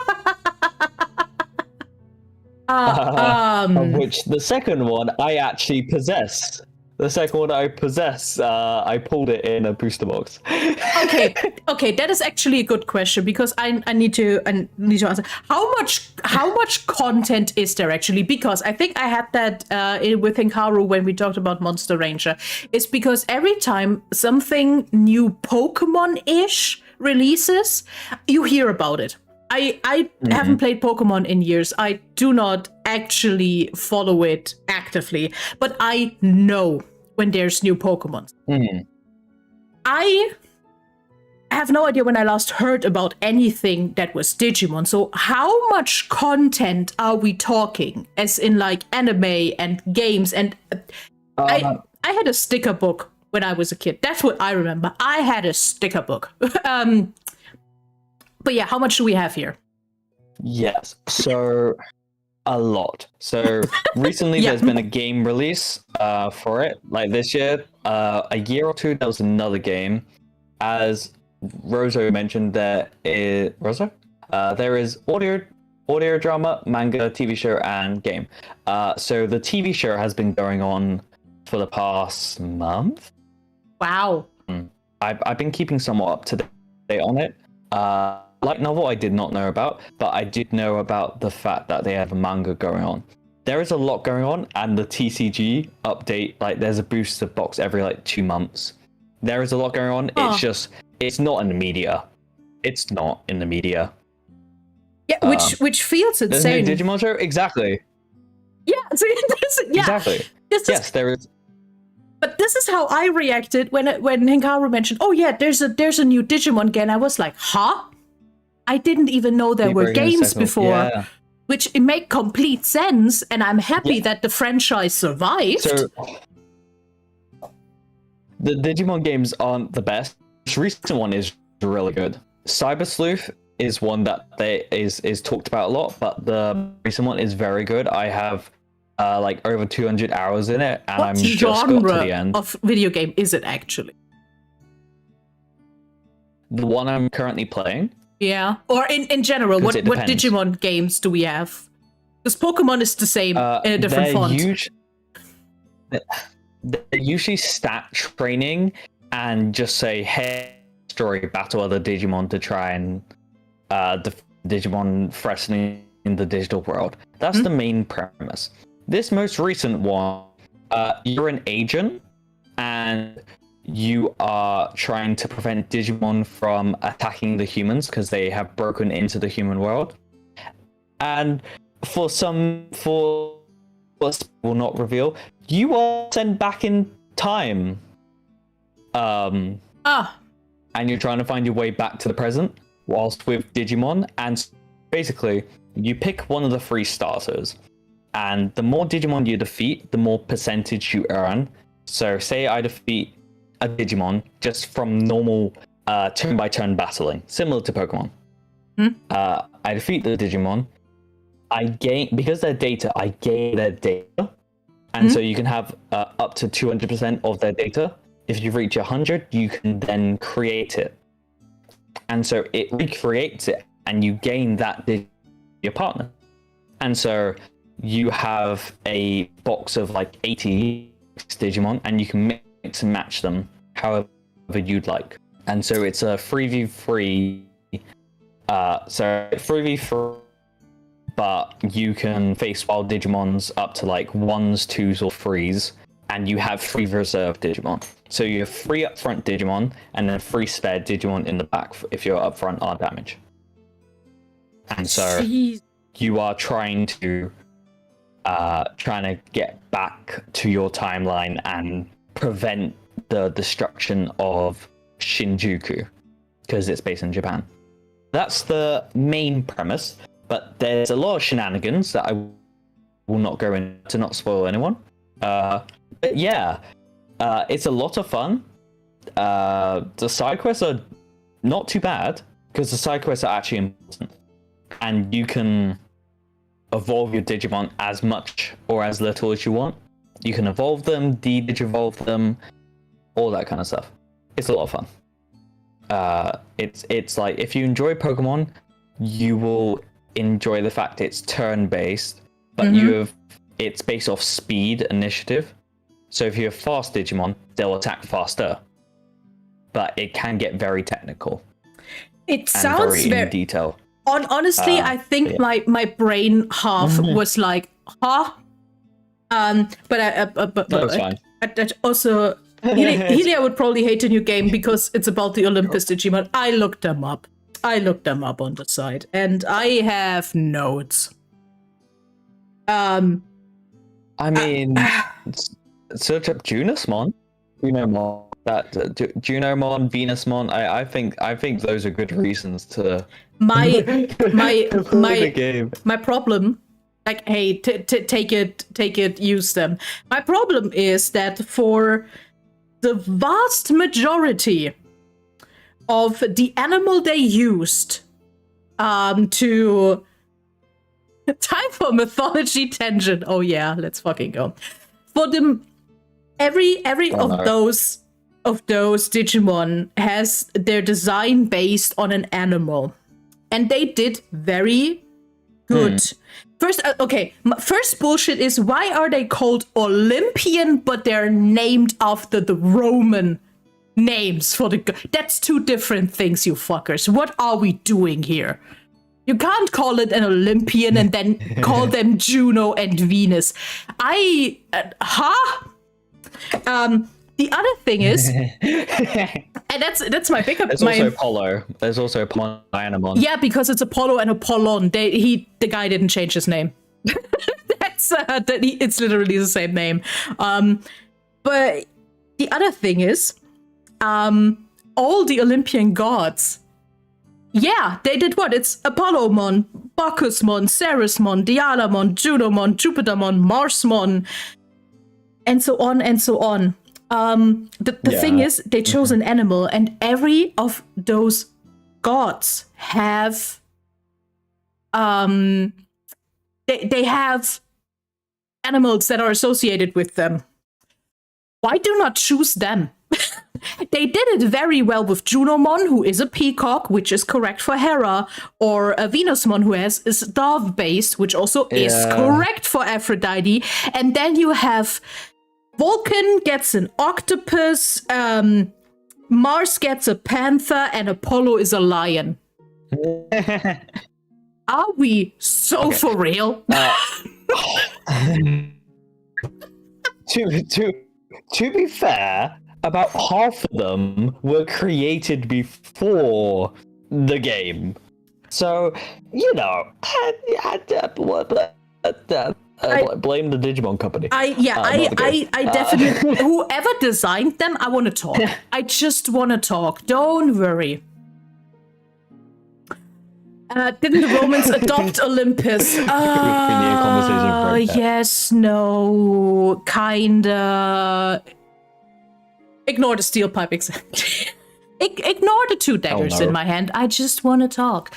Of which the second one I actually possess. The second one I possess, I pulled it in a booster box. Okay, that is actually a good question, because I need to answer. How much content is there actually? Because I think I had that with Hikaru when we talked about Monster Ranger. It's because every time something new Pokemon-ish releases, you hear about it. I haven't played Pokemon in years. I do not actually follow it actively, but I know when there's new Pokemon. I have no idea when I last heard about anything that was Digimon. So how much content are we talking? As in like anime and games and... I had a sticker book when I was a kid. That's what I remember. I had a sticker book. But yeah, how much do we have here? Yes, so a lot. So recently there's been a game release for it. Like this year, a year or two, there was another game. As Rosa mentioned, there is audio drama, manga, TV show, and game. So the TV show has been going on for the past month. Wow. I've been keeping somewhat up to date on it. Light novel I did not know about, but I did know about the fact that they have a manga going on. There is a lot going on, and the TCG update, like there's a booster box every like 2 months. There is a lot going on. It's not in the media. It's not in the media. Yeah, which feels insane. There's no Digimon show? Exactly. Yeah, yeah. Exactly. Yes, there is. But this is how I reacted when Hikaru mentioned, "Oh yeah, there's a new Digimon game." I was like, "Huh? I didn't even know there were games before." Yeah. Which it made complete sense, and I'm happy that the franchise survived. So, the Digimon games aren't the best. This recent one is really good. Cyber Sleuth is one that is talked about a lot, but the recent one is very good. I have like over 200 hours in it, and I'm just got to the end. What genre of video game is it actually? The one I'm currently playing? Yeah. Or in general, what Digimon games do we have? Because Pokemon is the same in a different font. They're usually stat training and just say, hey, story, battle other Digimon to try and Digimon threatening in the digital world. That's the main premise. This most recent one, you're an agent and you are trying to prevent Digimon from attacking the humans because they have broken into the human world. And what will not reveal, you are sent back in time. And you're trying to find your way back to the present whilst with Digimon, and basically you pick one of the 3 starters, and the more Digimon you defeat, the more percentage you earn. So say I defeat a Digimon just from normal turn-by-turn battling, similar to Pokemon. I defeat the Digimon, I gain, because they're data, I gain their data, and so you can have up to 200% of their data. If you reach 100, you can then create it, and so it recreates it, and you gain that your partner. And so you have a box of like 80 Digimon, and you can mix and match them however you'd like. And so it's a 3v3. So 3v3. But you can face wild Digimons up to like 1s, 2s, or 3s, and you have 3 reserve Digimon. So you have 3 upfront Digimon, and then 3 spare Digimon in the back if your upfront are damaged. And so you are trying to get back to your timeline and prevent the destruction of Shinjuku, because it's based in Japan. That's the main premise. But there's a lot of shenanigans that I will not go into to not spoil anyone. But yeah, it's a lot of fun. The side quests are not too bad, because the side quests are actually important. And you can evolve your Digimon as much or as little as you want. You can evolve them, de-digivolve them, all that kind of stuff. It's a lot of fun. It's like, if you enjoy Pokemon, you will enjoy the fact it's turn-based, but it's based off speed initiative. So if you have fast Digimon, they'll attack faster. But it can get very technical. It sounds very in detail. Honestly, I think my brain half was like, huh? But I also Helia would probably hate the new game because it's about the Olympus Digimon. I looked them up on the side, and I have notes. I mean, search up Junusmon, Junomon, Venusmon. I think those are good reasons to my the game. My problem, like, hey, take it, use them. My problem is that for the vast majority of the animal they used to time for mythology tangent. Oh yeah, let's fucking go. For them, every those Digimon has their design based on an animal, and they did very good. First, first bullshit is, why are they called Olympian but they're named after the Roman names for the... That's 2 different things, you fuckers. What are we doing here? You can't call it an Olympian and then call them Juno and Venus. The other thing is, and that's my pickup. There's also Apollo. There's also Apollon. Yeah, because it's Apollo and Apollon. The guy didn't change his name. It's literally the same name. But the other thing is, all the Olympian gods, yeah, they did what? It's Apollomon, Bacchusmon, Ceresmon, Dianamon, Junomon, Jupitermon, Marsmon, and so on and so on. The thing is, they chose an animal, and every of those gods have they have animals that are associated with them. Why do not choose them? They did it very well with Junomon, who is a peacock, which is correct for Hera, or a Venusmon, who is dove-based, which also is correct for Aphrodite. And then you have Vulcan gets an octopus, Mars gets a panther, and Apollo is a lion. Are we so for real? To be fair, about half of them were created before the game. So, you know, Blame the Digimon company. I definitely, whoever designed them, I want to talk. I just want to talk. Don't worry. Didn't the Romans adopt Olympus? Yes, no, kinda. Ignore the steel pipe example. Ignore the 2 daggers in my hand. I just want to talk.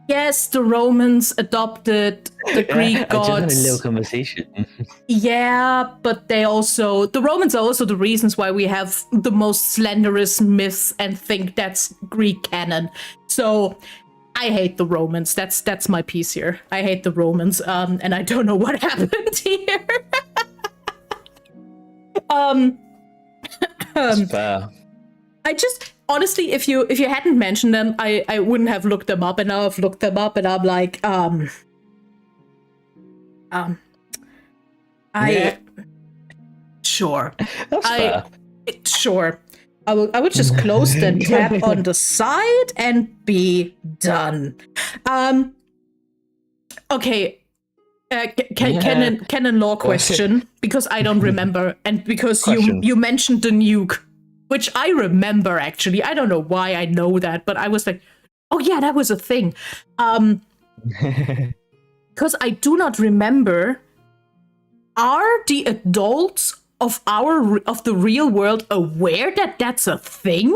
Yes, the Romans adopted the Greek gods. I just had a little conversation. Yeah, but the Romans are also the reasons why we have the most slenderest myths and think that's Greek canon. So I hate the Romans. That's my piece here. I hate the Romans, and I don't know what happened here. That's fair. I just honestly, if you hadn't mentioned them, I wouldn't have looked them up, and now I've looked them up, and I'm like, sure. That's fair. Sure. I would just close the tab on the side and be done. Okay. Canon law question, because I don't remember, and because you mentioned the nuke, which I remember actually. I don't know why I know that, but I was like, oh yeah, that was a thing. Because I do not remember. Are the adults of the real world aware that that's a thing?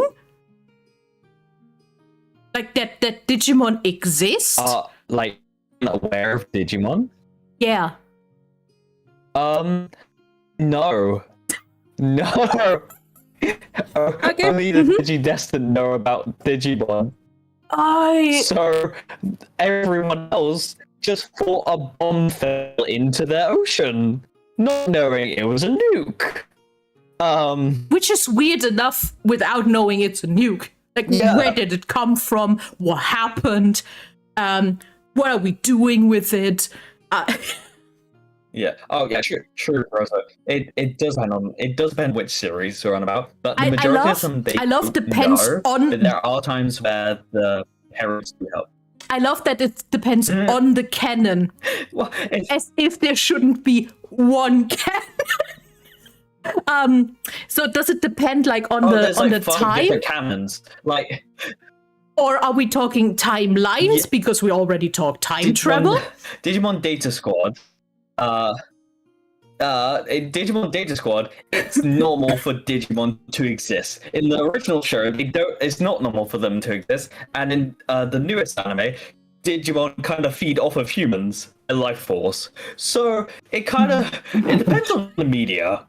Like that Digimon exist? Like aware of Digimon? Yeah. No. Okay. Only the Digidestined know about Digimon. So everyone else just thought a bomb fell into their ocean, not knowing it was a nuke. Which is weird enough without knowing it's a nuke. Like, where did it come from? What happened? What are we doing with it? Yeah. Oh, yeah. True, Rosa. It does depend which series you're on about, but the majority of them depends on. But there are times where the parents do help. I love that it depends on the canon, well, as if there shouldn't be one canon. So does it depend like on the time? Different canons, like. Or are we talking timelines? Yeah. Because we already talked time travel. Digimon Data Squad. In Digimon Data Squad, it's normal for Digimon to exist. In the original show, it's not normal for them to exist. And in the newest anime, Digimon kind of feed off of humans, a life force. So it kind of it depends on the media.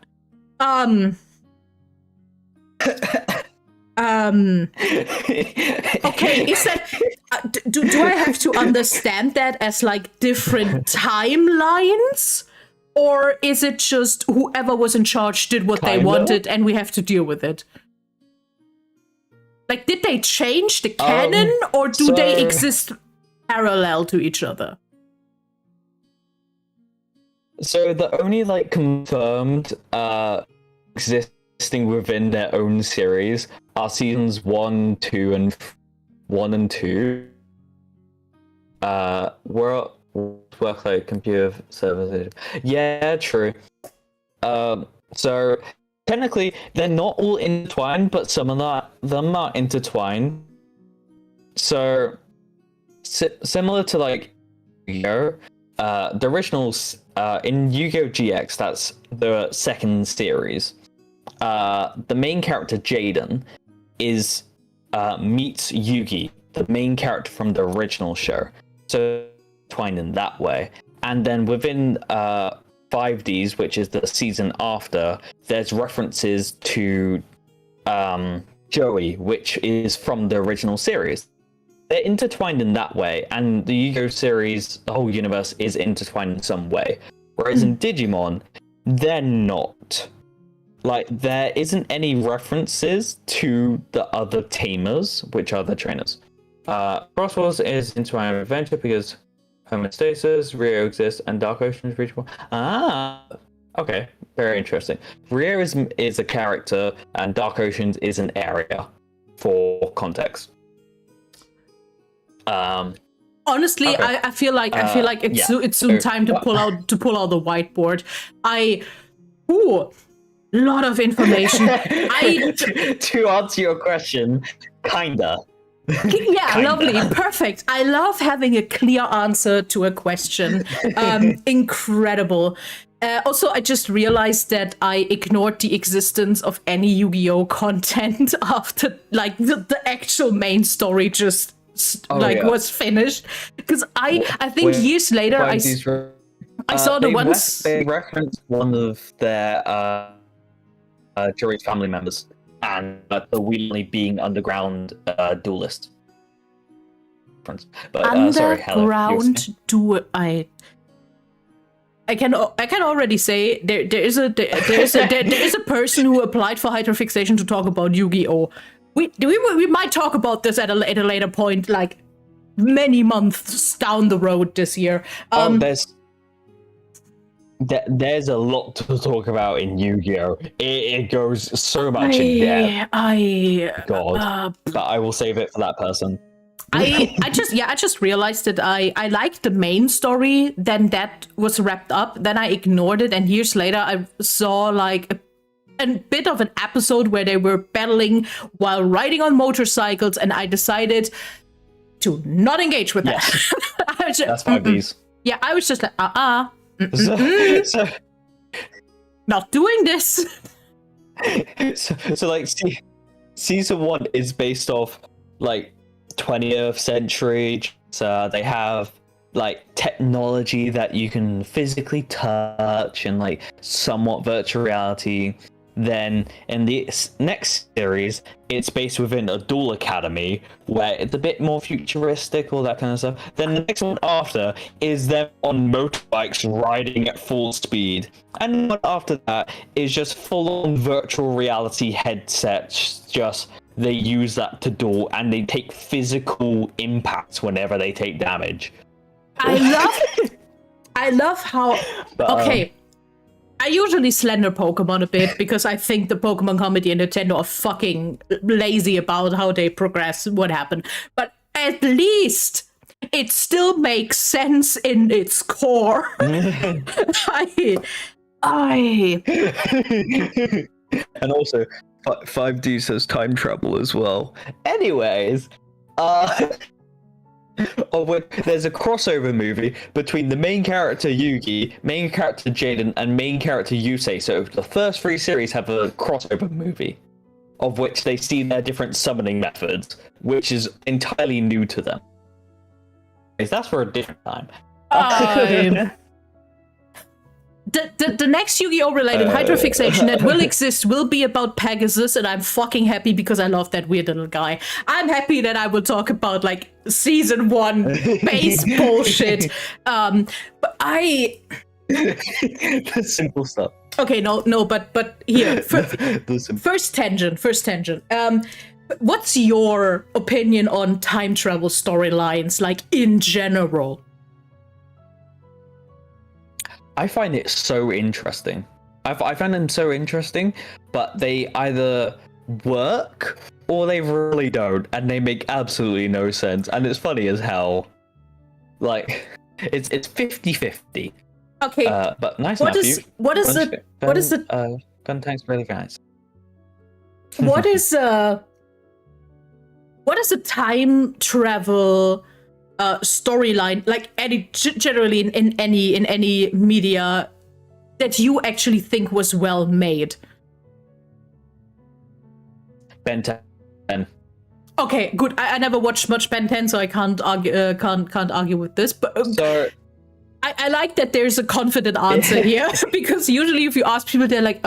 Okay, is that do I have to understand that as like different timelines, or is it just whoever was in charge did what they wanted and we have to deal with it? Like, did they change the canon, or do they exist parallel to each other? So the only like confirmed existing within their own series are seasons 1, 2, and 2. Work like computer services. Yeah, true. So technically they're not all intertwined, but some of them are intertwined. So similar to like Yu-Gi-Oh! The originals in Yu-Gi-Oh! GX, that's the second series. The main character Jaden meets Yugi, the main character from the original show. So twined in that way. And then within 5Ds, which is the season after, there's references to Joey, which is from the original series. They're intertwined in that way, and the Yu-Gi-Oh! Series, the whole universe, is intertwined in some way. Whereas in Digimon, they're not. Like, there isn't any references to the other tamers, which are the trainers. Crossworlds is intertwined with Adventure because homeostasis, Rio exists, and Dark Ocean is reachable. Okay, very interesting. Rio is a character, and Dark Oceans is an area, for context. Honestly, Okay. I feel like it's soon time to pull out the whiteboard. Lot of information. To answer your question, kinda. Yeah, Kinda. lovely, perfect. I love having a clear answer to a question. Incredible. Also, I just realized that I ignored the existence of any Yu-Gi-Oh content after like the actual main story just was finished, because I think years later I saw the ones they referenced one of their Jory's family members and the Wheatley being underground duelist. But sorry, underground I can already say there is a person who applied for Hydrafixation to talk about Yu-Gi-Oh. We might talk about this at a later point, like many months down the road this year. There's a lot to talk about in Yu-Gi-Oh. It goes so much in depth. But I will save it for that person. I just realized that I liked the main story. Then that was wrapped up. Then I ignored it, and years later I saw like a bit of an episode where they were battling while riding on motorcycles, and I decided to not engage with that. That's 5Ds. Yeah, I was just like, so, not doing this. So like, season 1 is based off like 20th century. So they have like technology that you can physically touch and like somewhat virtual reality. Then in the next series, it's based within a duel academy where it's a bit more futuristic, all that kind of stuff. Then the next one after is them on motorbikes riding at full speed. And one after that is just full-on virtual reality headsets. Just they use that to duel, and they take physical impacts whenever they take damage. I love how... Okay. I usually slander Pokemon a bit because I think the Pokemon Company and Nintendo are fucking lazy about how they progress, what happened. But at least it still makes sense in its core. And also, 5D says time travel as well. Anyways, there's a crossover movie between the main character Yugi, main character Jaden, and main character Yusei. So the first 3 series have a crossover movie, of which they see their different summoning methods, which is entirely new to them. That's for a different time. The next Yu-Gi-Oh! Related Hydrafixation that will exist will be about Pegasus, and I'm fucking happy because I love that weird little guy. I'm happy that I will talk about like season 1 base bullshit. But the simple stuff. Okay, no, but here, first tangent. What's your opinion on time travel storylines, like in general? I find it so interesting. I find them so interesting, but they either work or they really don't, and they make absolutely no sense. And it's funny as hell. Like, it's 50-50. Okay. But nice what enough. Is the Contact really guys. what is a time travel storyline, like generally in any media, that you actually think was well made? Ben 10. Okay, good. I never watched much Ben 10, so I can't argue with this. But So I like that there's a confident answer here, because usually if you ask people, they're like,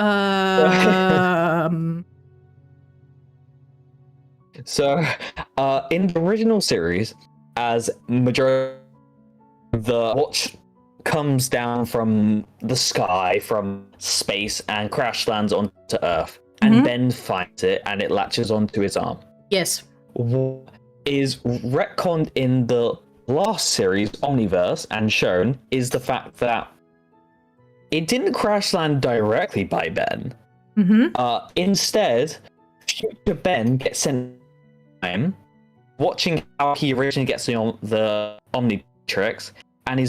So, in the original series, as majority of the watch comes down from the sky, from space, and crash lands onto Earth, and Ben finds it, and it latches onto his arm. Yes. What is retconned in the last series, Omniverse, and shown is the fact that it didn't crash land directly by Ben. Mm-hmm. Instead, future Ben gets sent time watching how he originally gets the Omnitrix, and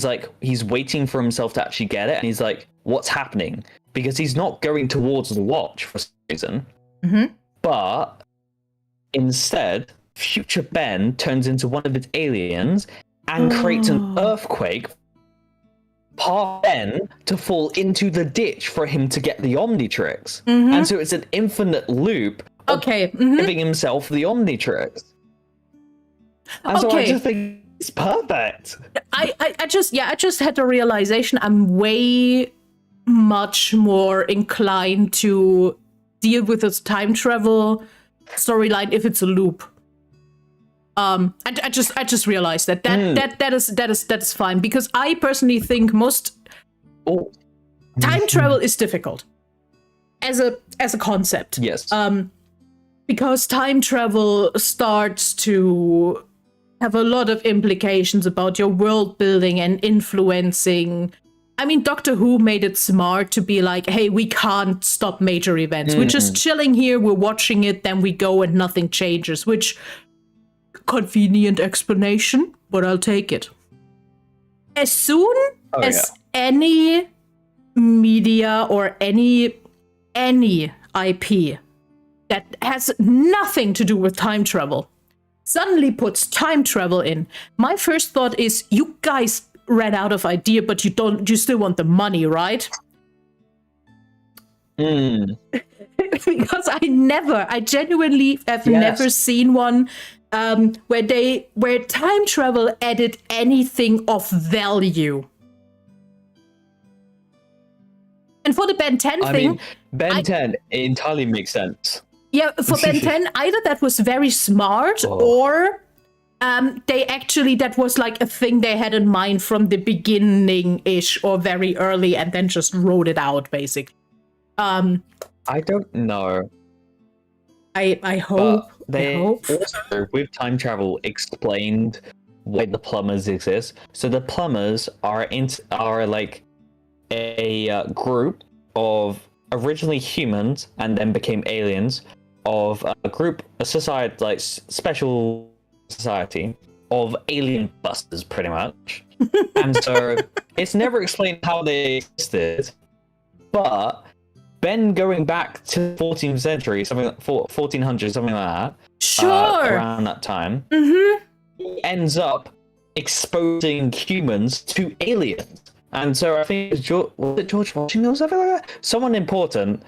he's waiting for himself to actually get it, and he's like, what's happening? Because he's not going towards the watch for some reason. Mm-hmm. But instead, future Ben turns into one of its aliens and creates an earthquake, past Ben to fall into the ditch for him to get the Omnitrix. Mm-hmm. And so it's an infinite loop of giving himself the Omnitrix. And so I just think it's perfect. I just had the realization I'm way much more inclined to deal with this time travel storyline if it's a loop. I just realized that is fine, because I personally think most time travel is difficult as a concept. Yes. Because time travel starts to have a lot of implications about your world building and influencing. I mean, Doctor Who made it smart to be like, hey, we can't stop major events. We're just chilling here, we're watching it, then we go and nothing changes, which convenient explanation, but I'll take it. As soon as any media or any IP that has nothing to do with time travel suddenly puts time travel in, my first thought is, you guys ran out of idea, but you still want the money, right? Because I genuinely have never seen one where time travel added anything of value. And for the Ben 10 thing, mean, Ben 10 entirely makes sense. Yeah, for Ben 10, either that was very smart or that was like a thing they had in mind from the beginning-ish or very early and then just wrote it out, basically. I don't know. I hope. They also, with time travel, explained why the plumbers exist. So the plumbers are like a group of originally humans and then became aliens, of a society, like special society of alien busters, pretty much. And so it's never explained how they existed, but Ben going back to 14th century, something like 1400, something like that. Sure. Around that time, he ends up exposing humans to aliens. And so I think was it George Washington or something like that? Someone important.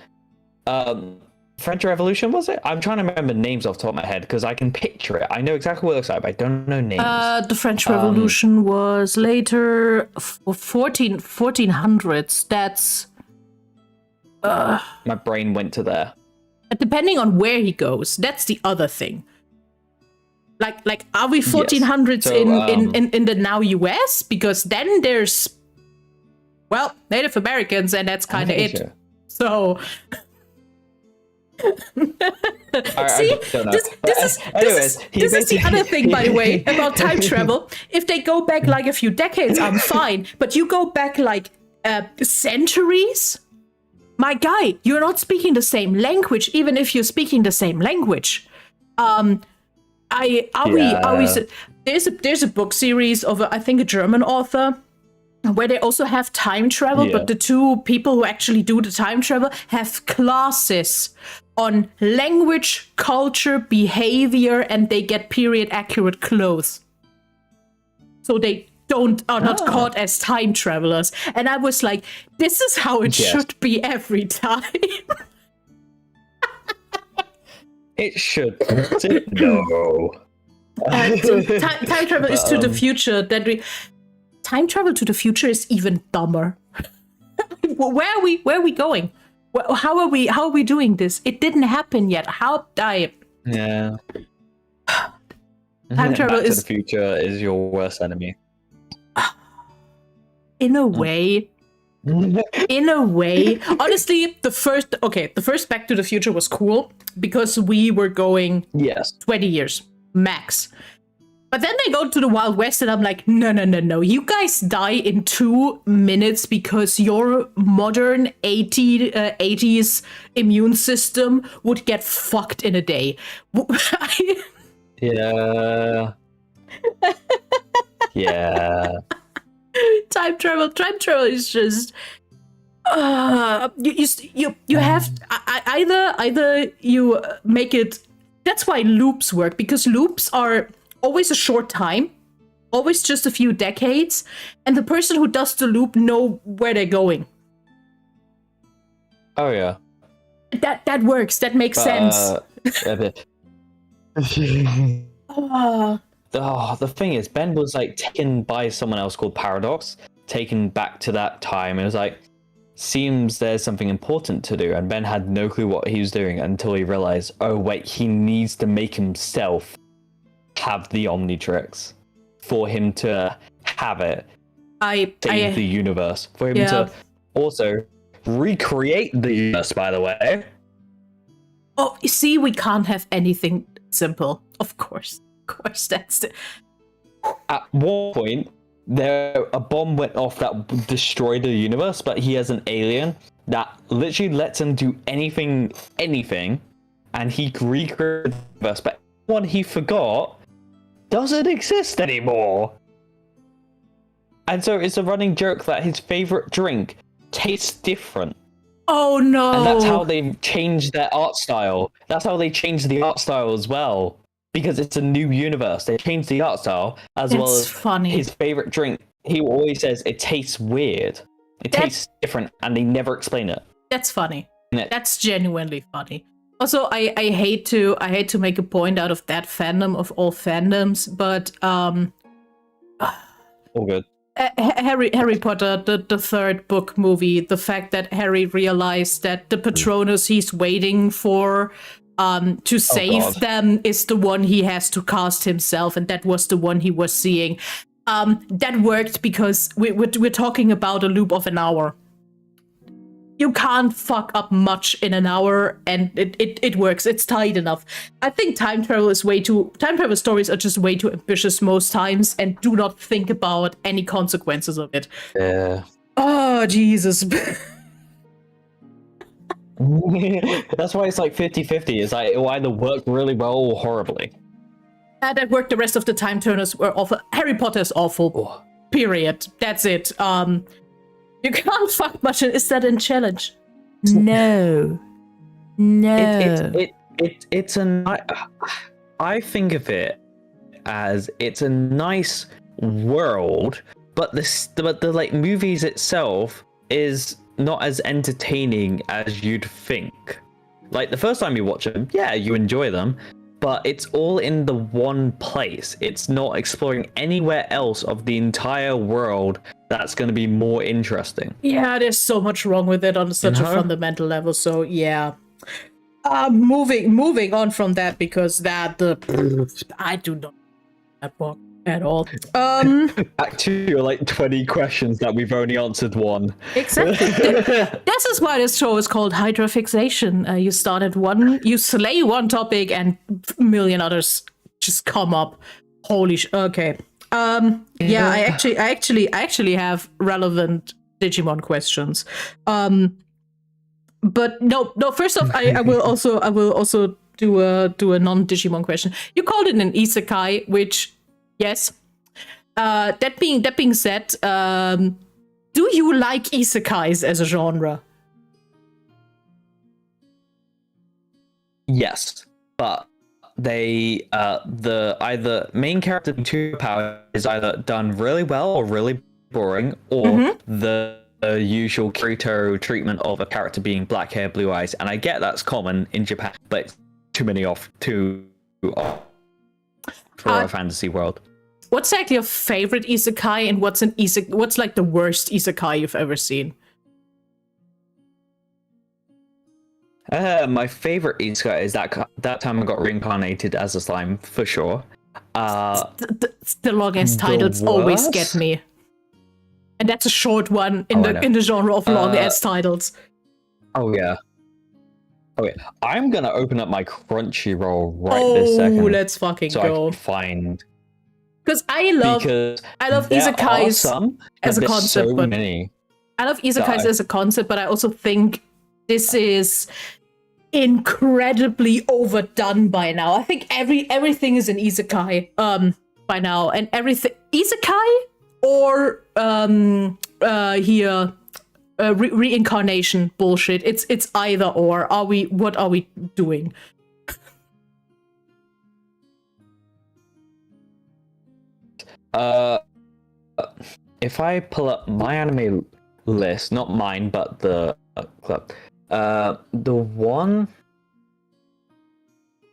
French Revolution, was it? I'm trying to remember names off the top of my head because I can picture it. I know exactly what it looks like, but I don't know names. The French Revolution was later, 1400s. That's... my brain went to there. Depending on where he goes, that's the other thing. Like are we 1400s in the now US? Because then there's, well, Native Americans, and that's kind of it. Sure. So... See, this is the other thing, by the way, about time travel. If they go back like a few decades, I'm fine. But you go back like centuries, my guy, you're not speaking the same language, even if you're speaking the same language. There's a book series of I think a German author, where they also have time travel, but the two people who actually do the time travel have classes on language, culture, behavior, and they get period accurate clothes. So they are not caught as time travelers. And I was like, this is how it should be every time. It should. No. So time travel is to the future. Time travel to the future is even dumber. Where are we going? How are we doing this? It didn't happen yet. Yeah. Time travel Back to the future is your worst enemy. In a way. Honestly, the first Back to the Future was cool because we were going 20 years max. But then they go to the Wild West and I'm like, no. You guys die in 2 minutes because your modern 80s immune system would get fucked in a day. Yeah. Yeah. Time travel is just you have either you make it. That's why loops work, because loops are always a short time, always just a few decades, and the person who does the loop know where they're going. Oh yeah. That works. That makes sense. The thing is, Ben was like taken by someone else called Paradox, taken back to that time. It was like, seems there's something important to do, and Ben had no clue what he was doing until he realized, oh wait, he needs to make himself have the Omnitrix for him to have it. Save the universe. For him to also recreate the universe, by the way. Oh, you see, we can't have anything simple. Of course, that's it. At one point, a bomb went off that destroyed the universe, but he has an alien that literally lets him do anything, and he recreated the universe. But one he forgot doesn't exist anymore. And so it's a running joke that his favorite drink tastes different. Oh no! And that's how they've changed their art style. That's how they changed the art style as well. Because it's a new universe. They changed the art style as well as his favorite drink. He always says it tastes weird. It tastes different, and they never explain it. That's funny. That's genuinely funny. Also, I hate to make a point out of that fandom of all fandoms, but all good. Harry Potter, the third book movie, the fact that Harry realized that the Patronus he's waiting for to save them is the one he has to cast himself, and that was the one he was seeing. That worked because we're talking about a loop of an hour. You can't fuck up much in an hour, and it works. It's tight enough. I think time travel stories are just way too ambitious most times and do not think about any consequences of it. Yeah. Oh, Jesus. That's why it's like 50-50. It's like it'll either work really well or horribly. That worked. The rest of the time turners were awful. Harry Potter is awful. Oh. Period. That's it. You can't fuck much. Is that a challenge? No. It's I think of it as it's a nice world, but the like movies itself is not as entertaining as you'd think. Like the first time you watch them, yeah, you enjoy them, but it's all in the one place. It's not exploring anywhere else of the entire world that's going to be more interesting. Yeah, there's so much wrong with it on such a fundamental level. So yeah, moving on from that, because I do not that book at all. Back to your like 20 questions that we've only answered one. Exactly. This is why this show is called Hydrafixation. You start one, you slay one topic, and a million others just come up. Holy okay. Yeah, I actually have relevant Digimon questions. But no. First off, I will also do a non-Digimon question. You called it an isekai, which yes. That being said, do you like isekais as a genre? Yes, but they the either main character to power is either done really well or really boring, or the usual Kirito treatment of a character being black hair, blue eyes. And I get that's common in Japan, but it's too many for a fantasy world. What's like your favorite isekai, and what's like the worst isekai you've ever seen? My favorite isekai is that time I got reincarnated as a slime, for sure. The longest titles always get me, and that's a short one in the genre of long ass titles. Oh yeah. I'm gonna open up my Crunchyroll this second. Oh, let's fucking go. I can find. Because I love isekais as a concept, so but many I love isekais as a concept, but I also think this is incredibly overdone by now. I think everything is an isekai by now, and everything isekai or reincarnation bullshit. It's either or. What are we doing? If I pull up my anime list, not mine, but the club, the one.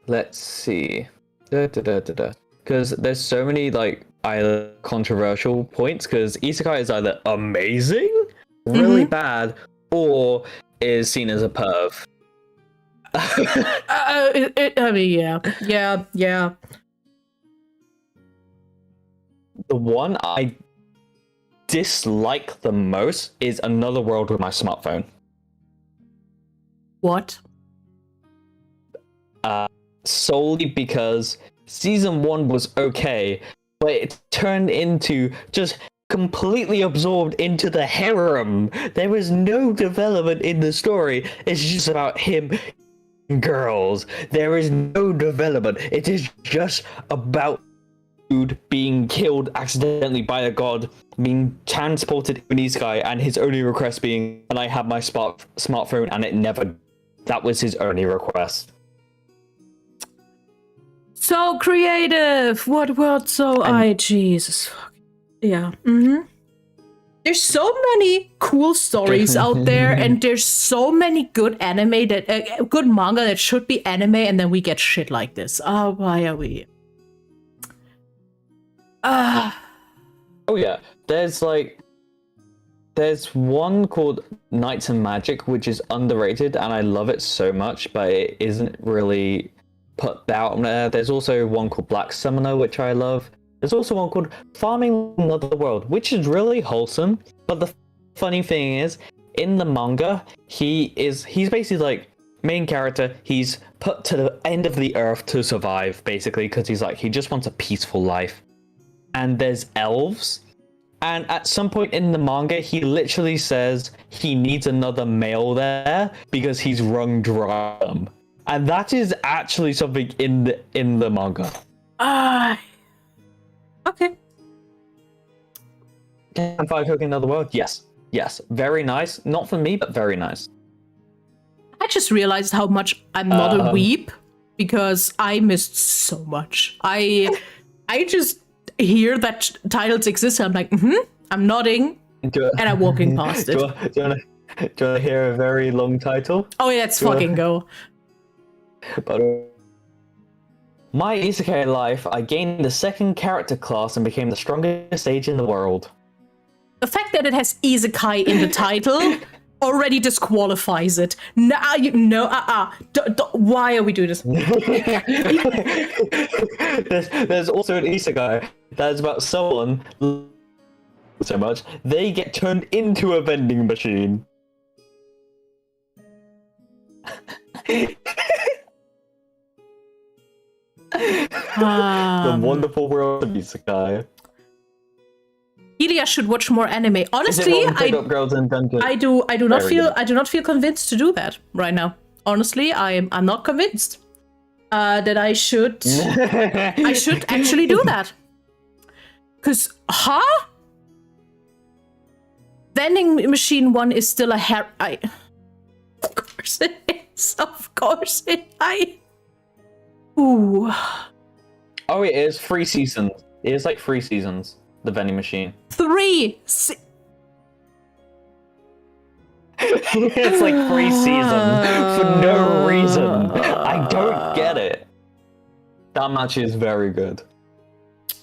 Let's see, because there's so many like either controversial points. Because isekai is either amazing, really bad, or is seen as a perv. I mean, yeah. The one I dislike the most is Another World with My Smartphone. What? Solely because season 1 was okay, but it turned into just completely absorbed into the harem. There was no development in the story. It's just about him and girls. There is no development. It is just about dude being killed accidentally by a god, being transported to an isekai, and his only request being, "Can I have my smartphone?" And it never. That was his only request. So creative. What? Jesus. Yeah. There's so many cool stories out there, and there's so many good anime good manga that should be anime, and then we get shit like this. Oh, why are we? Oh yeah, there's one called Knights and Magic, which is underrated, and I love it so much, but it isn't really put out there. There's also one called Black Summoner, which I love. There's also one called Farming Another World, which is really wholesome. But the funny thing is, in the manga, he's basically like main character. He's put to the end of the earth to survive, basically, because he just wants a peaceful life. And there's elves. And at some point in the manga, he literally says he needs another male there because he's wrung dry. And that is actually something in the manga. Okay. Can Fire Cook in Another World? Yes. Very nice. Not for me, but very nice. I just realized how much I'm not a weep because I missed so much. I just hear that titles exist. And I'm like, I'm nodding, and I'm walking past it. Do you want to hear a very long title? Oh yeah, let's fucking go. But my isekai life, I gained the second character class and became the strongest sage in the world. The fact that it has isekai in the title already disqualifies it. Why are we doing this? There's also an isekai that's about someone so much they get turned into a vending machine. The wonderful world of isekai. Ilya should watch more anime. Honestly, I do not feel convinced to do that right now. Honestly, I'm not convinced that I should actually do that. Cause vending machine 1 is still a of course it is. Of course it. Ooh. Oh, it is 3 seasons. It is like 3 seasons. The vending machine. 3. It's like 3 seasons for no reason. I don't get it. Danmachi is very good.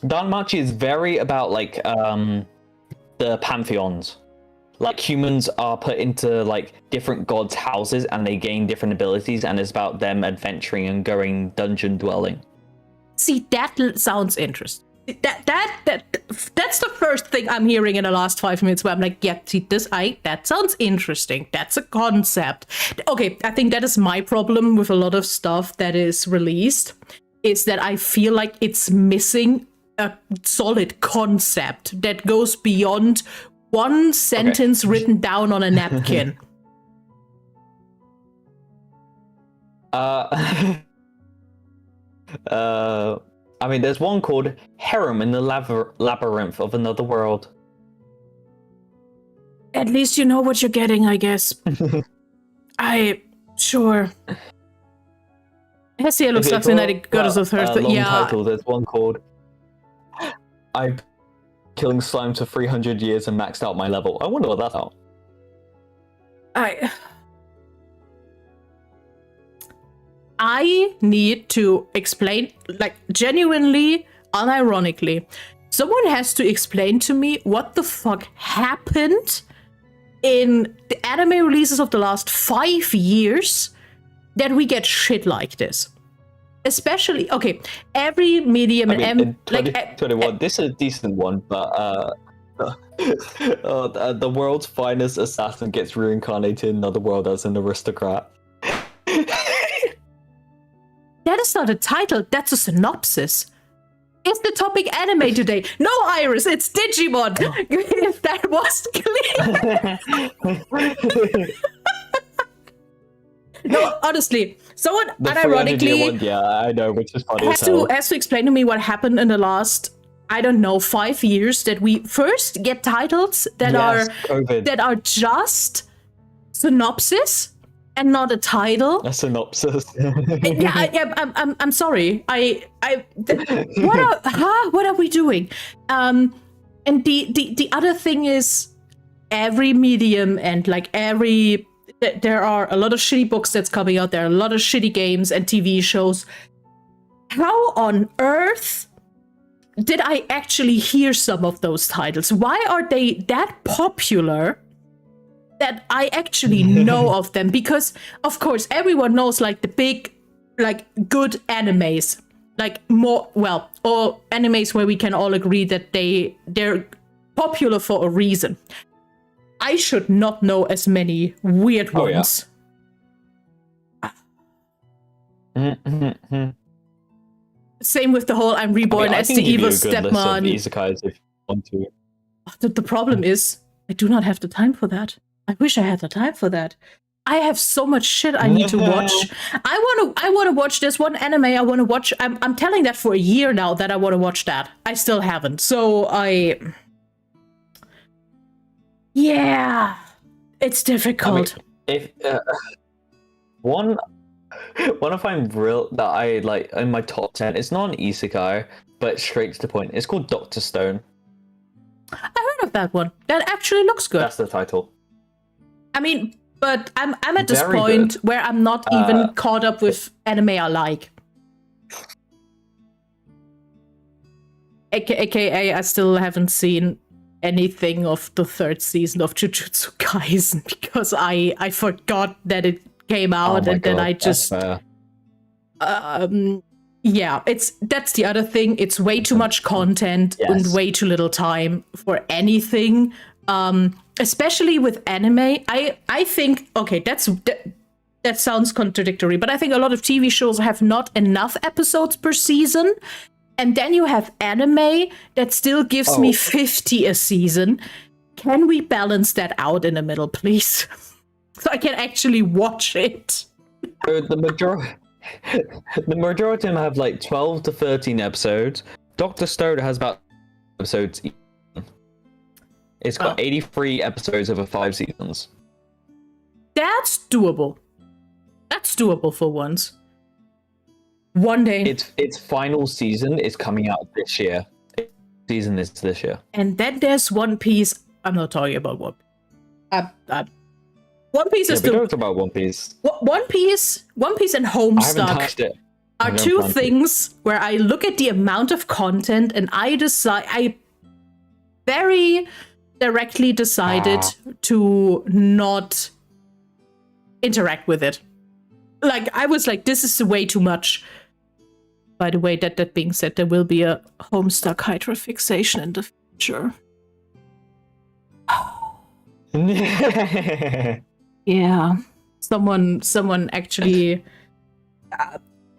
Danmachi is very about like the pantheons. Like humans are put into like different gods' houses and they gain different abilities, and it's about them adventuring and going dungeon dwelling. See, that sounds interesting. That's the first thing I'm hearing in the last 5 minutes where I'm like, yeah, see this, that sounds interesting. That's a concept. Okay, I think that is my problem with a lot of stuff that is released, is that I feel like it's missing a solid concept that goes beyond one sentence written down on a napkin. I mean, there's one called Harem in the Labyrinth of Another World. At least you know what you're getting, I guess. Sure. Hestia looks like the goddess of Earth. Long title, there's one called I'm killing slimes for 300 years and maxed out my level. I wonder what that's about. I need to explain, like, genuinely, unironically, someone has to explain to me what the fuck happened in the anime releases of the last 5 years that we get shit like this. Especially, okay, every medium in 2021, this is a decent one, but the world's finest assassin gets reincarnated in another world as an aristocrat. That is not a title, that's a synopsis. Is the topic anime today? No, Iris, it's Digimon! If that was clear. No, honestly, someone unironically one, yeah, I know, which is funny has to explain to me what happened in the last, I don't know, 5 years that we first get titles that are just synopsis and not a title. A synopsis. I'm sorry. What are we doing? And the other thing is, every medium and like there are a lot of shitty books that's coming out. There are a lot of shitty games and TV shows. How on earth did I actually hear some of those titles? Why are they that popular that I actually know of them? Because, of course, everyone knows, like, the big, like, good animes. Like, or animes where we can all agree that they're popular for a reason. I should not know as many weird ones. Same with the whole I'm reborn as the evil stepmom. Isekais if you want to. The problem is, I do not have the time for that. I wish I had the time for that. I have so much shit I need to watch. I want to watch this one anime I want to watch. I'm telling that for a year now that I want to watch that. I still haven't. So yeah, it's difficult. I mean, if one I find real that I like in my top 10, it's not an isekai, but straight to the point. It's called Dr. Stone. I heard of that one. That actually looks good. That's the title. I mean, but I'm at this point where I'm not even caught up with anime I like. AKA, I still haven't seen anything of the 3rd season of Jujutsu Kaisen because I forgot that it came out and then I just yeah, that's the other thing. It's way too much content and way too little time for anything. Especially with anime, I think, okay, that sounds contradictory, but I think a lot of TV shows have not enough episodes per season. And then you have anime that still gives me 50 a season. Can we balance that out in the middle, please? So I can actually watch it. The majority of them have like 12 to 13 episodes. Dr. Stone has about episodes. It's got 83 episodes over 5 seasons. That's doable. That's doable for once. One day. Its final season is coming out this year. Season is this year. And then there's One Piece. I'm not talking about One Piece. One Piece is we don't talk about One Piece. One Piece and Homestuck are two things where I look at the amount of content and I very directly decided to not interact with it. Like, I was like, this is way too much. By the way, that being said, there will be a Homestuck Hydrafixation in the future. Yeah. Someone actually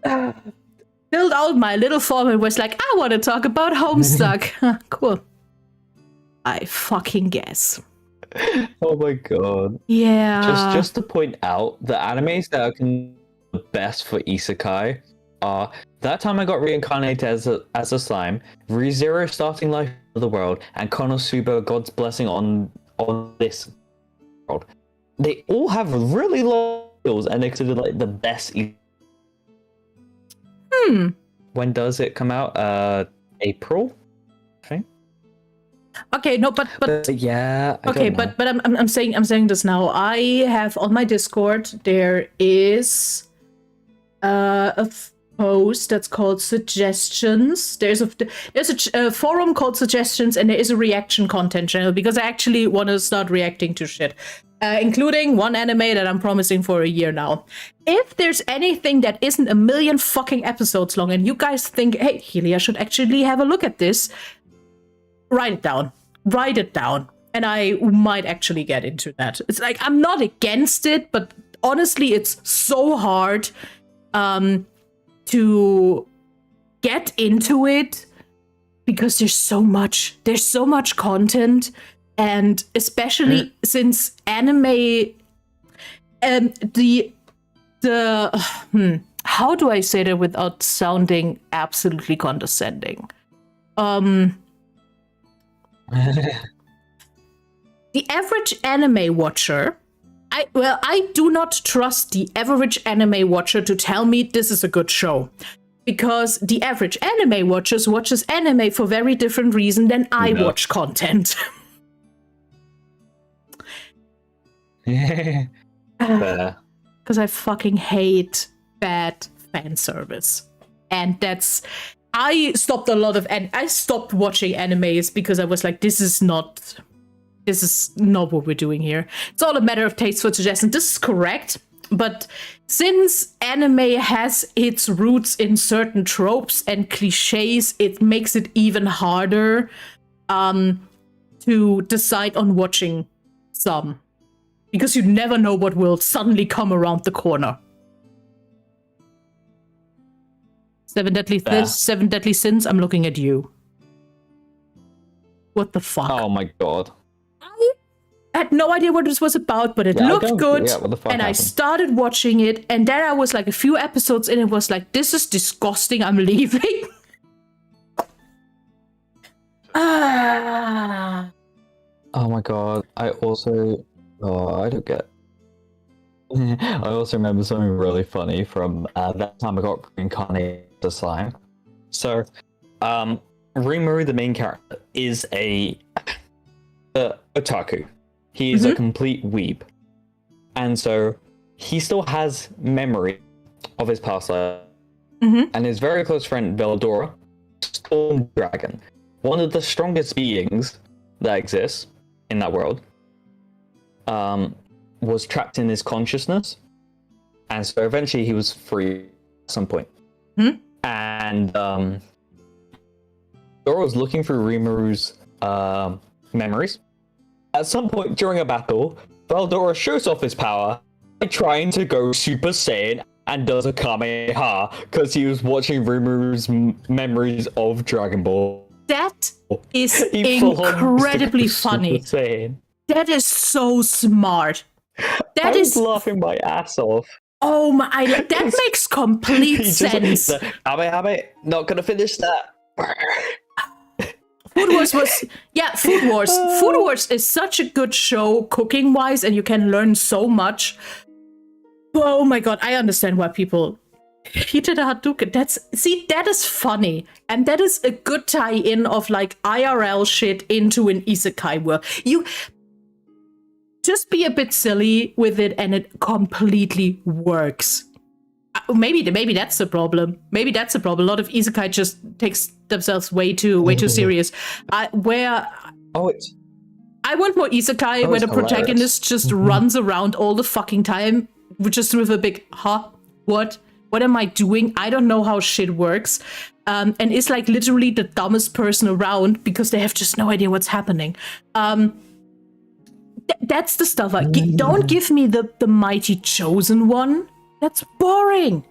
filled out my little form and was like, I want to talk about Homestuck. Cool. I fucking guess. Oh my god. Yeah. Just to point out, the animes that are the best for isekai are that time I got reincarnated as a slime, ReZero starting life of the world, and Konosuba God's blessing on this world. They all have really low skills and they're considered like the best. When does it come out? April, I think. Okay, no, but yeah. Okay, but I'm saying this now. I have on my Discord there is a post that's called suggestions. There's a forum called suggestions, and there is a reaction content channel because I actually want to start reacting to shit, including one anime that I'm promising for a year now. If there's anything that isn't a million fucking episodes long, and you guys think, hey, Helia should actually have a look at this, write it down, and I might actually get into that. It's like, I'm not against it, but honestly, it's so hard to get into it because there's so much content, and especially since anime how do I say that without sounding absolutely condescending? The average anime watcher, I do not trust the average anime watcher to tell me this is a good show, because the average anime watches anime for very different reasons than I watch content. Because I fucking hate bad fan service, and I stopped I stopped watching animes because I was like, this is not what we're doing here. It's all a matter of taste for suggestion. This is correct, but since anime has its roots in certain tropes and cliches, it makes it even harder to decide on watching some, because you never know what will suddenly come around the corner. Seven Deadly Sins, I'm looking at you. What the fuck? Oh my god. I had no idea what this was about, but it looked good, and happened? I started watching it, and then I was like a few episodes in, it was like, this is disgusting, I'm leaving. Oh my god, I don't get. I also remember something really funny from that time I got reincarnated as slime. So, Rimuru, the main character, is a otaku. He is a complete weeb. And so, he still has memory of his past life. And his very close friend, Veldora, Storm Dragon, one of the strongest beings that exists in that world, was trapped in his consciousness. And so eventually he was free at some point. And Dora was looking through Rimuru's memories. At some point during a battle, Veldora shows off his power by trying to go Super Saiyan and does a Kamehameha because he was watching Rimuru's memories of Dragon Ball. That is incredibly funny. That is so smart. I was laughing my ass off. Oh my, that makes complete sense. Not gonna finish that. Food Wars Food Wars. Food Wars is such a good show cooking wise, and you can learn so much. Oh my god, I understand why people heated a Hadouken. That is funny, and that is a good tie-in of like IRL shit into an isekai world. You just be a bit silly with it, and it completely works. Maybe that's the problem. A lot of isekai just takes themselves way too serious. I want more isekai where the protagonist just runs around all the fucking time, just with a big what am I doing? I don't know how shit works. And is like literally the dumbest person around because they have just no idea what's happening. That's the stuff. Don't give me the mighty chosen one. That's boring.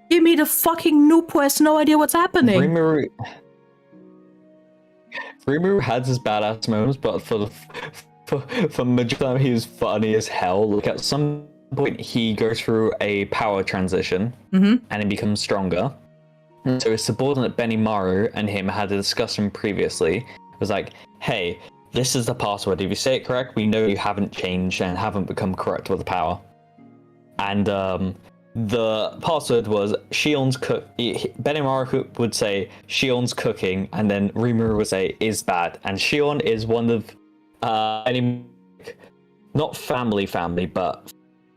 Give me the fucking noob who has no idea what's happening. Rimuru has his badass moments, but for majority of the time he was funny as hell. Look at some point he goes through a power transition Mm-hmm. and he becomes stronger. So his subordinate Benimaru and him had a discussion previously. It was like, hey, this is the password. If you say it correct, we know you haven't changed and haven't become corrupt with the power. And the password was Shion's cook. Benimaru would say Shion's cooking, and then Rimuru would say is bad. And Shion is one of not family, but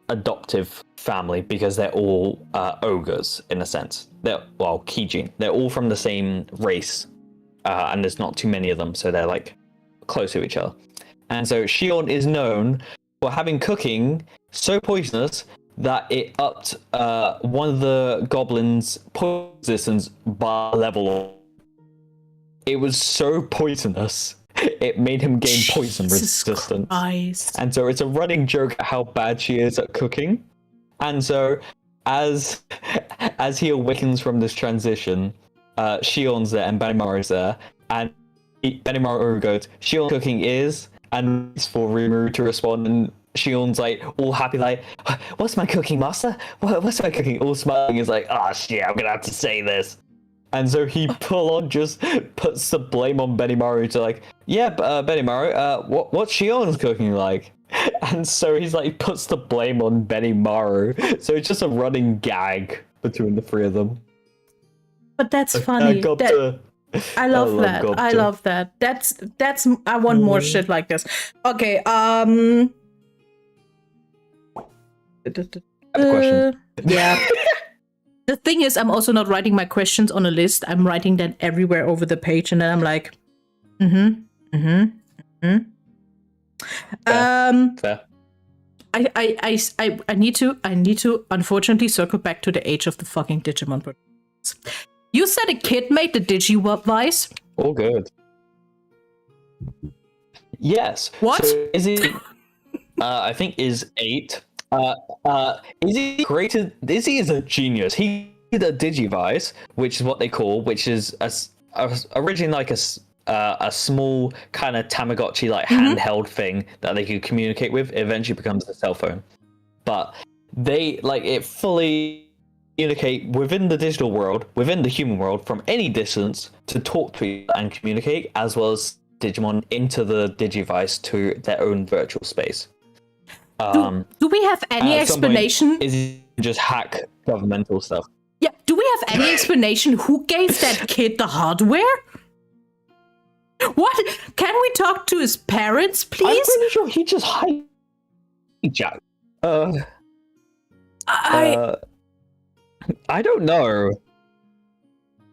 adoptive family, because they're all ogres in a sense. Kijin. They're all from the same race, and there's not too many of them, so they're like close to each other. And so Shion is known for having cooking so poisonous that it upped one of the goblins' poison resistance by a level. It was so poisonous, it made him gain poison resistance. Christ. And so it's a running joke how bad she is at cooking. And so as he awakens from this transition, Shion's there and Benimaru's there, and Benimaru goes, Shion cooking is, and waits for Rimuru to respond, and Shion's like all happy, like, what's my cooking, master? What's my cooking? All smiling, is like, oh shit, I'm gonna have to say this. And so he full on just puts the blame on Benimaru to like, yeah, Benimaru, what's Shion's cooking like? And so he's like, puts the blame on Benimaru. So it's just a running gag between the three of them. But that's funny. I love that. Gobta. I love that. That's I want more shit like this. Okay, I have a question. Yeah. The thing is, I'm also not writing my questions on a list. I'm writing them everywhere over the page, and then I'm like, Fair. I need to unfortunately circle back to the age of the fucking Digimon. You said a kid made the Digivice? All good. Yes. What? So Izzy, I think is 8. Izzy created. Izzy is a genius. He did a Digivice, which is what they call, which is originally like a small kind of Tamagotchi like handheld thing that they could communicate with. It eventually becomes a cell phone, but they like it fully communicate within the digital world, within the human world, from any distance to talk to you and communicate, as well as Digimon into the Digivice to their own virtual space. Do we have any explanation? Is just hack governmental stuff? Yeah. Do we have any explanation who gave that kid the hardware? What? Can we talk to his parents, please? I'm pretty sure he just hijacked. I don't know.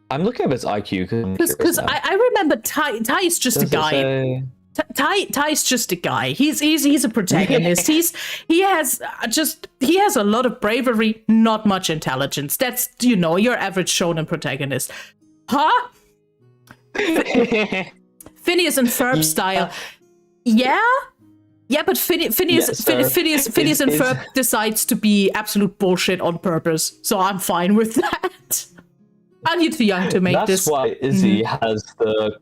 I'm looking up his IQ because I remember Tai is just a guy. Ty's just a guy. He's a protagonist. He has a lot of bravery, not much intelligence. That's your average shonen protagonist. Huh? Phineas and Ferb style. Yeah, but Phineas and Ferb decides to be absolute bullshit on purpose. So I'm fine with that. I'm too young to make this. That's why Izzy has the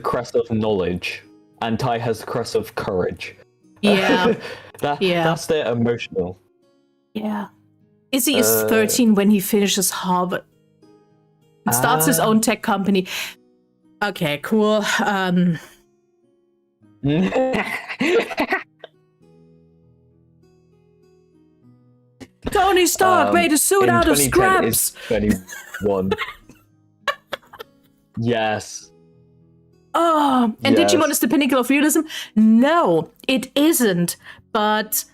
crest of knowledge. And Tai has the crest of courage. Yeah. That's their emotional. Yeah. Izzy is 13 when he finishes Harvard. And starts his own tech company. Okay, cool. Tony Stark made a suit out of scraps. 21. Yes. Oh, and yes. Digimon is the pinnacle of realism? No, it isn't. But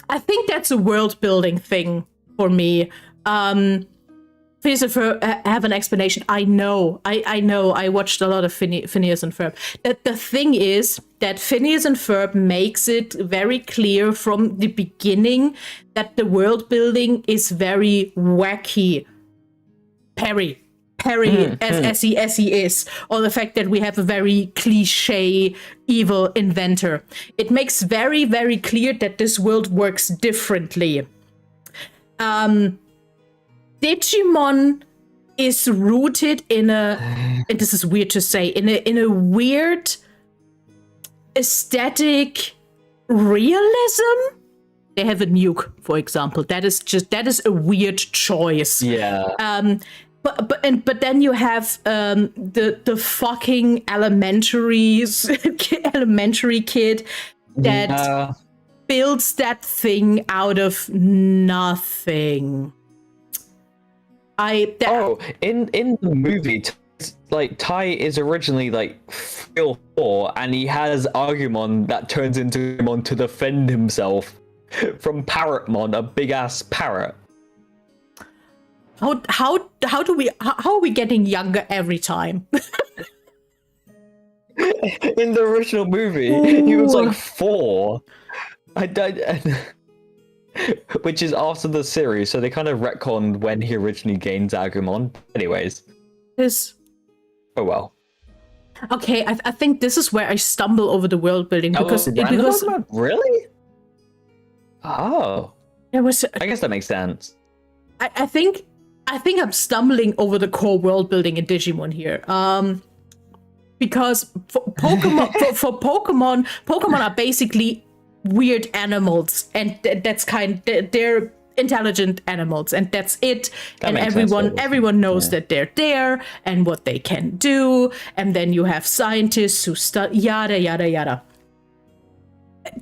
I think that's a world-building thing for me. Phineas and Ferb have an explanation. I know. I watched a lot of Phineas and Ferb. The thing is that Phineas and Ferb makes it very clear from the beginning that the world-building is very wacky. Perry as he is, or the fact that we have a very cliche evil inventor. It makes very, very clear that this world works differently. Digimon is rooted in and this is weird to say, in a weird aesthetic realism. they have a nuke, for example. That is a weird choice. Yeah. But then you have the fucking elementary kid that builds that thing out of nothing. In the movie, like Tai is originally like 3 or 4, and he has Agumon that turns into Agumon to defend himself from Parrotmon, a big ass parrot. How are we getting younger every time? In the original movie, he was like 4. Which is after the series, so they kind of retconned when he originally gained Agumon. Anyways. Oh well. Okay, I think this is where I stumble over the world building because really? Oh. I guess that makes sense. I think I'm stumbling over the core world building in Digimon here. Because for Pokemon, Pokemon are basically weird animals, and they're intelligent animals, and that's it. And everyone knows that they're there and what they can do. And then you have scientists who yada yada yada.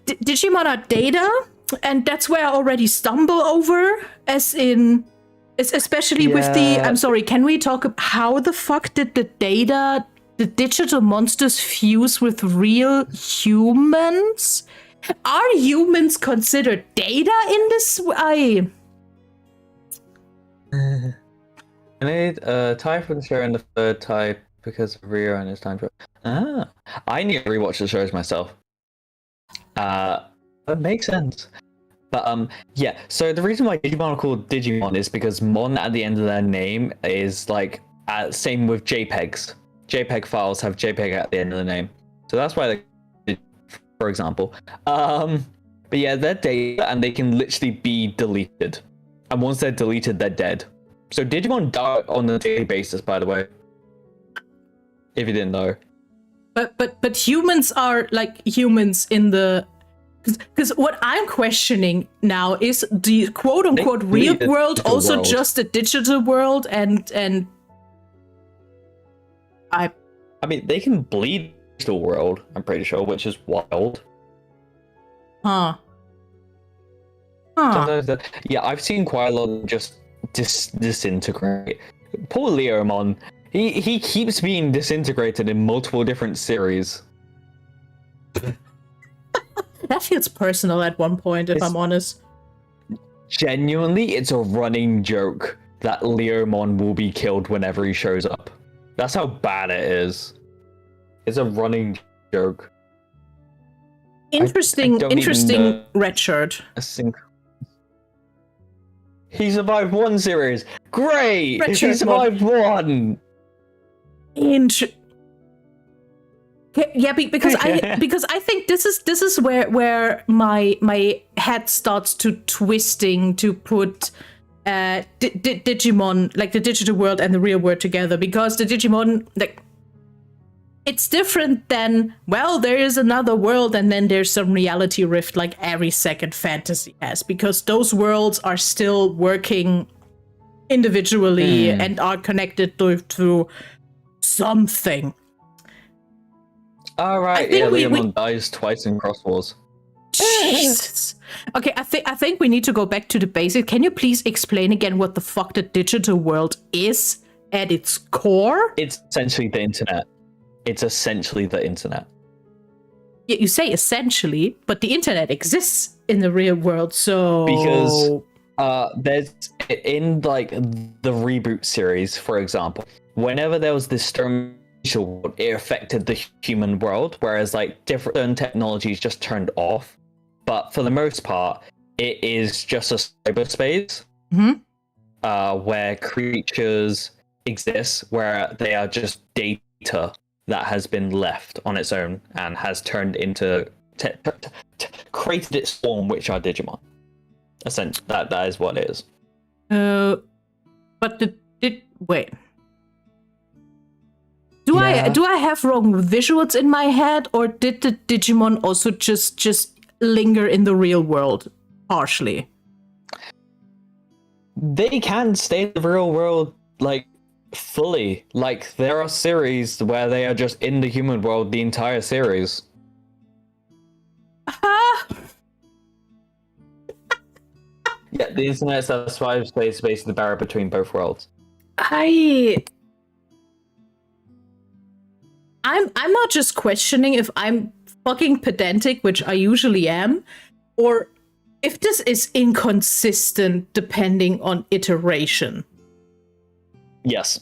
Digimon are data, and that's where I already stumble over, especially with the. I'm sorry. Can we talk about how the fuck did the digital monsters fuse with real humans? Are humans considered data in this way? I need Typhon show in the third type because of Rio and it's time for. I need to rewatch the shows myself. That makes sense. But yeah. So the reason why Digimon are called Digimon is because Mon at the end of their name is like same with JPEGs. JPEG files have JPEG at the end of the name, so that's why they, for example. But yeah, they're data and they can literally be deleted, and once they're deleted, they're dead. So Digimon die on a daily basis, by the way, if you didn't know. But humans are like humans in the. Because what I'm questioning now is the quote unquote real world also just a digital world, and I mean, they can bleed the digital world, I'm pretty sure, which is wild. Sometimes yeah, I've seen quite a lot of just disintegrate. Poor Leomon, he keeps being disintegrated in multiple different series. That feels personal at one point, if I'm honest. Genuinely, it's a running joke that Leomon will be killed whenever he shows up. That's how bad it is. It's a running joke. Interesting red shirt. He survived 1 series. Great! He survived 1! Yeah, because I think this is where my head starts to twisting to put Digimon, like the digital world and the real world together, because the Digimon, like, it's different than, well, there is another world and then there's some reality rift like every second fantasy has, because those worlds are still working individually and are connected to something. All right, Leomon dies twice in Cross Wars. Jesus. Okay, I think we need to go back to the basics. Can you please explain again what the fuck the digital world is at its core? It's essentially the internet. Yeah, you say essentially, but the internet exists in the real world, so... Because there's, in like the reboot series, for example, whenever there was this world, it affected the human world, whereas like different technologies just turned off. But for the most part, it is just a cyberspace where creatures exist, where they are just data that has been left on its own and has turned into created its form, which are Digimon. Essentially, that is what it is. But wait. Do I have wrong visuals in my head, or did the Digimon also just linger in the real world? partially. They can stay in the real world, like, fully. Like, there are series where they are just in the human world the entire series. Yeah, the internet satisfies space the barrier between both worlds. I'm not just questioning if I'm fucking pedantic, which I usually am, or if this is inconsistent depending on iteration. Yes.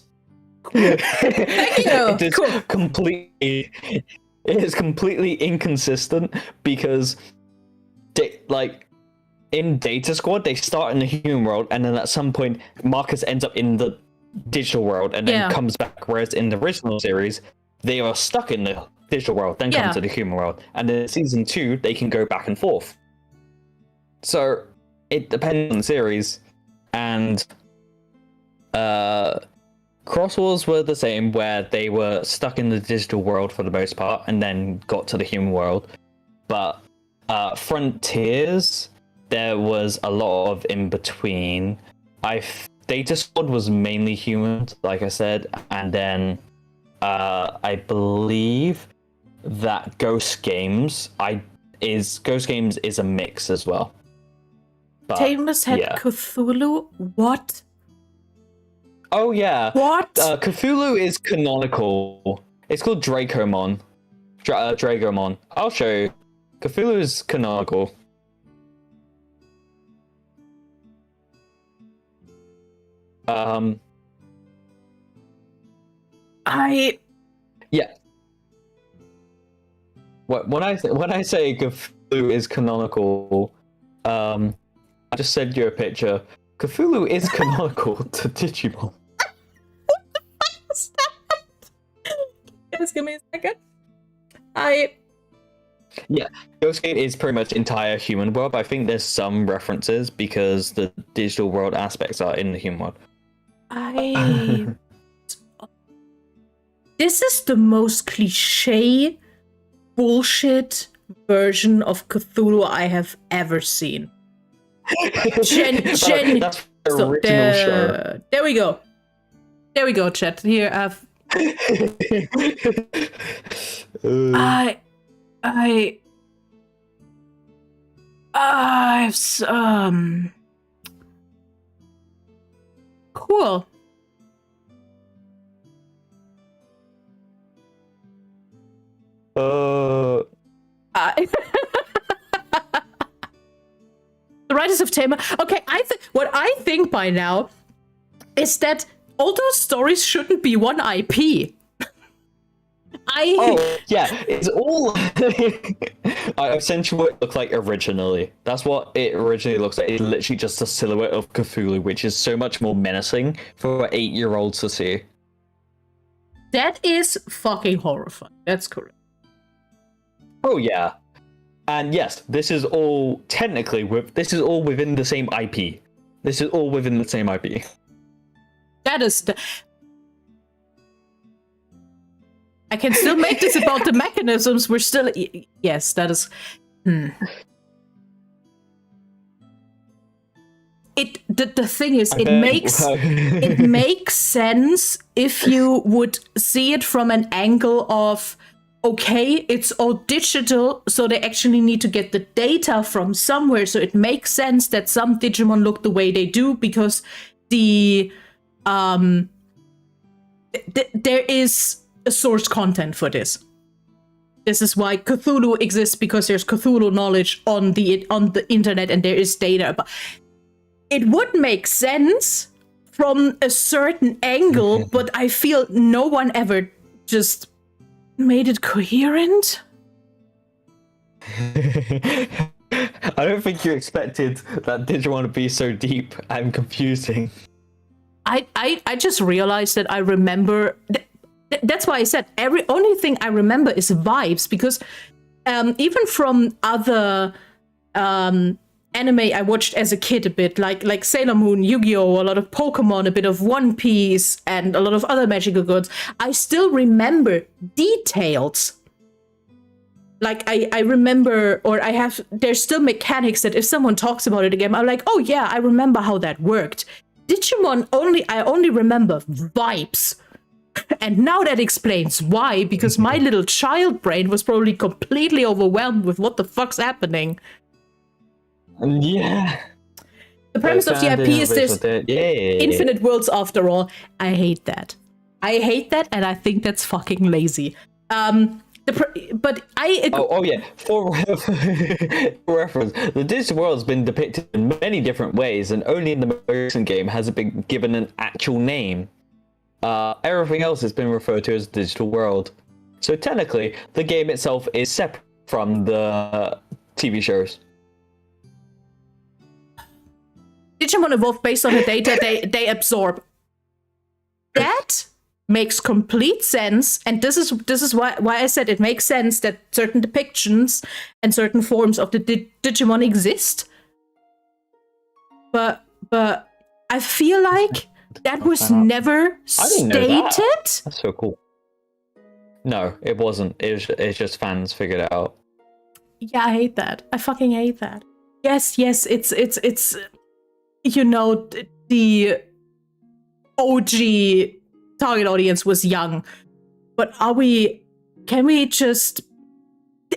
Cool. Thank you. It is Cool. completely. It is completely inconsistent because, like, in Data Squad, they start in the human world, and then at some point, Marcus ends up in the digital world, and then comes back. Whereas in the original series, they are stuck in the digital world, then come to the human world, and then in season 2, they can go back and forth. So it depends on the series, and Cross Wars were the same, where they were stuck in the digital world for the most part, and then got to the human world. But Frontiers, there was a lot of in between. Data Squad was mainly human, like I said, and then I believe that Ghost Games is a mix as well. Tameless had Cthulhu? What? Oh yeah. What? Cthulhu is canonical. It's called Dracomon. Dragomon. I'll show you. Cthulhu is canonical. Yeah. When I say Cthulhu is canonical, I just sent you a picture. Cthulhu is canonical to Digimon. What the fuck is that? Just give me a second. Yeah, Ghost Game is pretty much entire human world, but I think there's some references because the digital world aspects are in the human world. This is the most cliche bullshit version of Cthulhu I have ever seen. That's the original show. There we go. There we go, chat. Here I've cool. The Riders of Tamar. Okay, what I think by now is that all those stories shouldn't be one IP. Oh, yeah, it's all... I've sent you what it looked like originally. That's what it originally looks like. It's literally just a silhouette of Cthulhu, which is so much more menacing for 8-year-olds to see. That is fucking horrifying. That's correct. Oh, yeah. And yes, this is all technically... This is all within the same IP. This is all within the same IP. That is... I can still make this about the mechanisms. We're still... Yes, that is... The thing is, it makes sense if you would see it from an angle of, okay, it's all digital, so they actually need to get the data from somewhere. So it makes sense that some Digimon look the way they do because there is a source content for this. This is why Cthulhu exists, because there's Cthulhu knowledge on the internet and there is data. But it would make sense from a certain angle, but I feel no one ever just made it coherent. I don't think you expected that Digimon to be so deep and confusing. I just realized that I remember... That's why I said only thing I remember is vibes, because even from other anime I watched as a kid a bit, like Sailor Moon, Yu-Gi-Oh!, a lot of Pokemon, a bit of One Piece, and a lot of other magical goods, I still remember details. Like I remember, or there's still mechanics that if someone talks about it again, I'm like, oh yeah, I remember how that worked. Digimon I only remember vibes. And now that explains why, because my little child brain was probably completely overwhelmed with what the fuck's happening. Yeah. The premise of the IP is there's infinite worlds after all. I hate that. And I think that's fucking lazy. But I... Oh yeah, for reference, the digital world has been depicted in many different ways, and only in the most recent game has it been given an actual name. Everything else has been referred to as digital world. So technically, the game itself is separate from the TV shows. Digimon evolve based on the data they absorb. That makes complete sense, and this is why I said it makes sense that certain depictions and certain forms of the Digimon exist. But I feel like that was never stated. That's so cool. No, it wasn't. It's just fans figured it out. Yeah, I hate that. I fucking hate that. Yes, it's you know, the OG target audience was young, but can we just,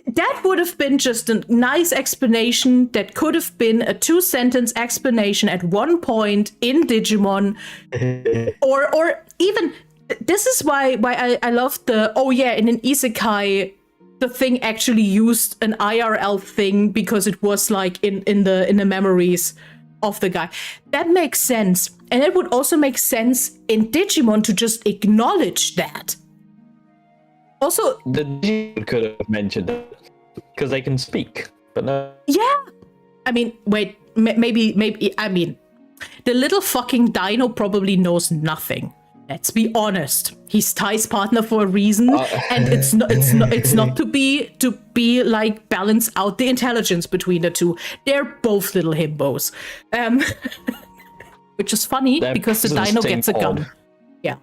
that would have been just a nice explanation that could have been a 2-sentence explanation at one point in Digimon, or even, this is why I love the, oh yeah, in an isekai, the thing actually used an IRL thing because it was like in the memories of the guy. That makes sense. And it would also make sense in Digimon to just acknowledge that. Also, the Digimon could have mentioned it because they can speak, but no. Yeah. I mean, wait, maybe, I mean, the little fucking dino probably knows nothing. Let's be honest. He's Ty's partner for a reason, and it's not to be like balance out the intelligence between the two. They're both little himbos, which is funny because the dino gets a gun. Yeah.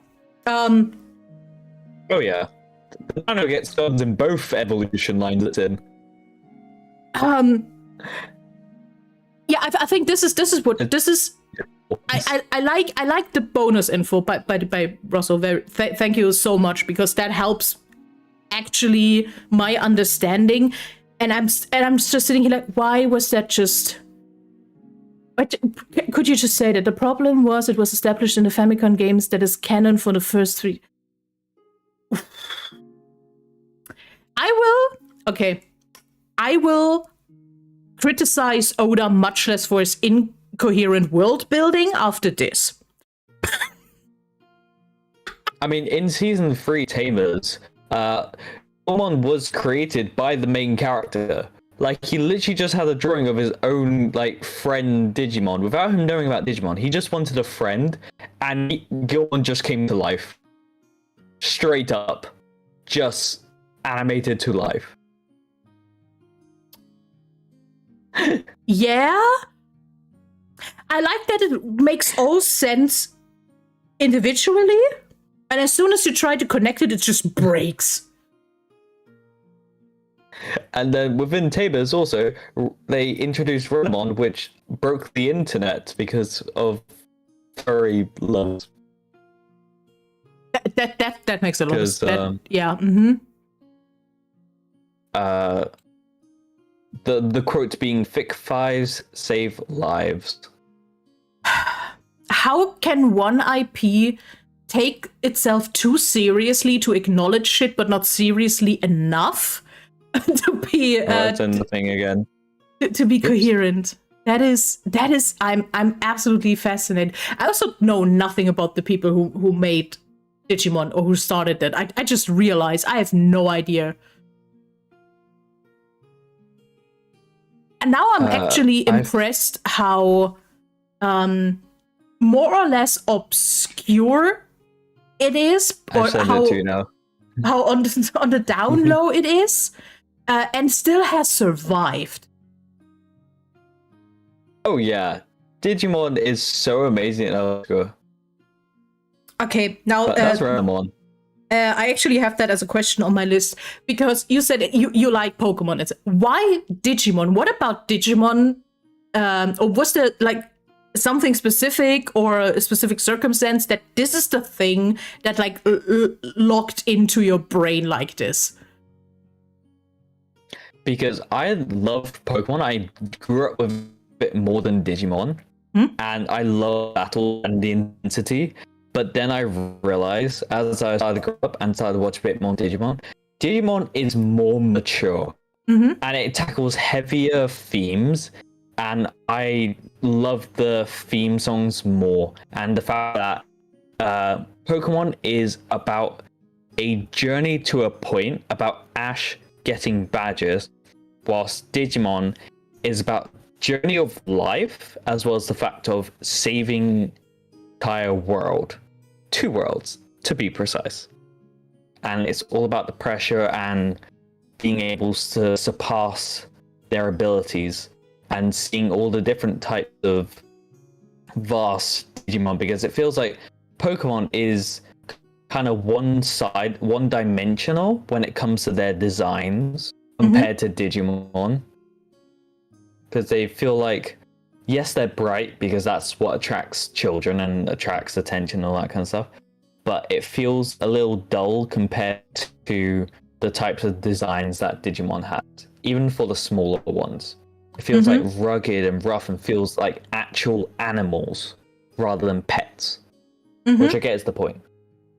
Oh yeah, the dino gets guns in both evolution lines it's in. Yeah, I think this is what this is. I like the bonus info by Russell. Thank you so much, because that helps actually my understanding. And I'm just sitting here like, why was that just? Could you just say that the problem was it was established in the Famicom games that is canon for the first 3? I will criticize Oda much less for his incoherent world building after this. I mean, in season 3 Tamers, Mons was created by the main character. Like, he literally just had a drawing of his own, like, friend Digimon without him knowing about Digimon. He just wanted a friend, and Gilmon just came to life. Straight up. Just animated to life. Yeah? I like that it makes all sense individually, and as soon as you try to connect it, it just breaks. And then within Tamers also, they introduced Renamon, which broke the internet because of furry love. That makes a lot of sense. Yeah. The quote being "Thick thighs save lives." How can one IP take itself too seriously to acknowledge shit, but not seriously enough to be that's another thing again. To be coherent? That is. I'm absolutely fascinated. I also know nothing about the people who made Digimon or who started that. I just realized I have no idea. And now I'm actually impressed how more or less obscure it is, or how on the down low it is, and still has survived. Oh yeah, Digimon is so amazing at obscure. Okay, now that's Renamon. I actually have that as a question on my list because you said you like Pokemon. Why Digimon? What about Digimon? Or was there like something specific or a specific circumstance that this is the thing that like locked into your brain like this? Because I loved Pokemon. I grew up with a bit more than Digimon, and I love battle and the intensity. But then I realized, as I started to grow up and started to watch a bit more Digimon is more mature, and it tackles heavier themes. And I love the theme songs more, and the fact that Pokemon is about a journey to a point, about Ash getting badges, whilst Digimon is about journey of life as well as the fact of saving entire world, 2 worlds to be precise. And it's all about the pressure and being able to surpass their abilities and seeing all the different types of vast Digimon, because it feels like Pokemon is kind of one-dimensional when it comes to their designs compared to Digimon. Because they feel like, yes, they're bright because that's what attracts children and attracts attention and all that kind of stuff, but it feels a little dull compared to the types of designs that Digimon has, even for the smaller ones. It feels like rugged and rough and feels like actual animals rather than pets, which I get is the point.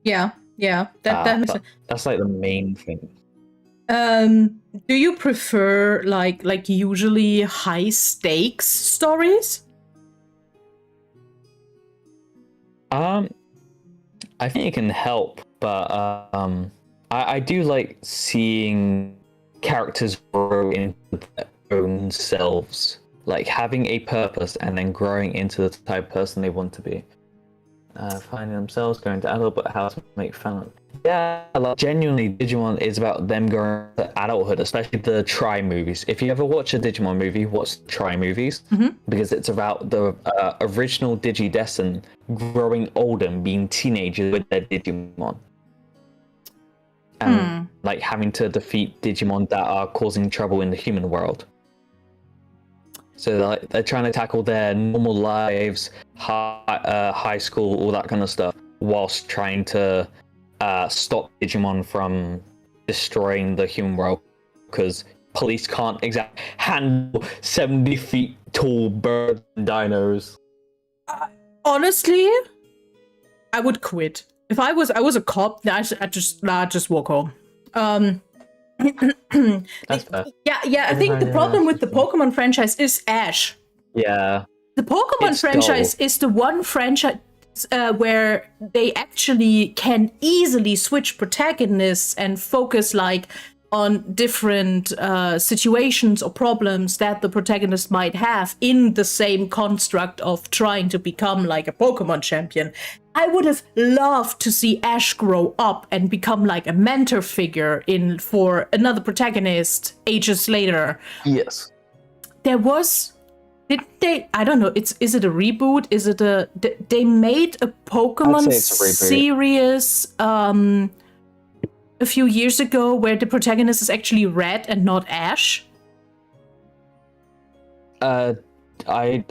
Yeah. That makes sense. That's like the main thing. Do you prefer like usually high stakes stories? I think it can help, but I do like seeing characters grow into their own selves, like having a purpose and then growing into the type of person they want to be. Finding themselves, going to adult, but how to make fun. Yeah, like genuinely, Digimon is about them going to adulthood, especially the Tri movies. If you ever watch a Digimon movie, watch the Tri movies, because it's about the original Digidestin growing older and being teenagers with their Digimon. And like having to defeat Digimon that are causing trouble in the human world. So they're trying to tackle their normal lives, high school, all that kind of stuff, whilst trying to stop Digimon from destroying the human world, because police can't exactly handle 70 feet tall birds and dinos. Honestly, I would quit. If I was a cop, I'd just walk home. That's fair. Yeah. I think the problem with the Pokemon franchise is Ash. Yeah. The Pokemon franchise is the one franchise where they actually can easily switch protagonists and focus like on different situations or problems that the protagonist might have in the same construct of trying to become like a Pokemon champion. I would have loved to see Ash grow up and become like a mentor figure for another protagonist ages later. Yes. There was... I don't know, is it a reboot? They made a Pokemon series a few years ago where the protagonist is actually Red and not Ash. Red? Or are you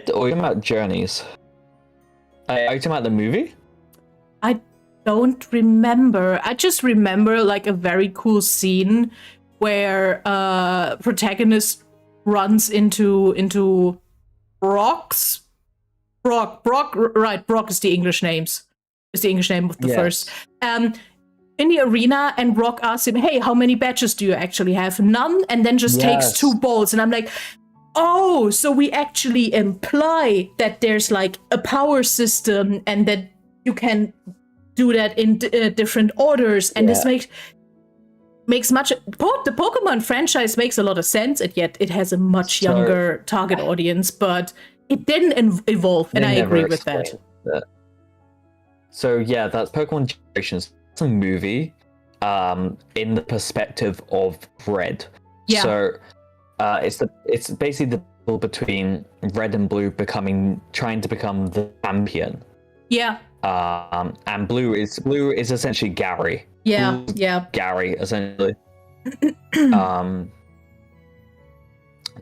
talking about Journeys? Are you talking about the movie? I don't remember. I just remember like a very cool scene where protagonist runs into rocks. Brock, right? Brock is the English names. Is the English name of the first. In the arena, and Brock asks him, "Hey, how many badges do you actually have?" None, and then just takes 2 balls, and I'm like, oh, so we actually imply that there's like a power system and that you can do that in different orders, and this makes much... The Pokemon franchise makes a lot of sense, and yet it has a much younger target audience, but it didn't evolve, and I agree with that. So yeah, that's Pokemon Generations. It's a movie in the perspective of Red. Yeah. So it's basically the battle between Red and Blue trying to become the champion. Yeah. And blue is essentially Gary. Yeah, Blue's yeah. Gary essentially.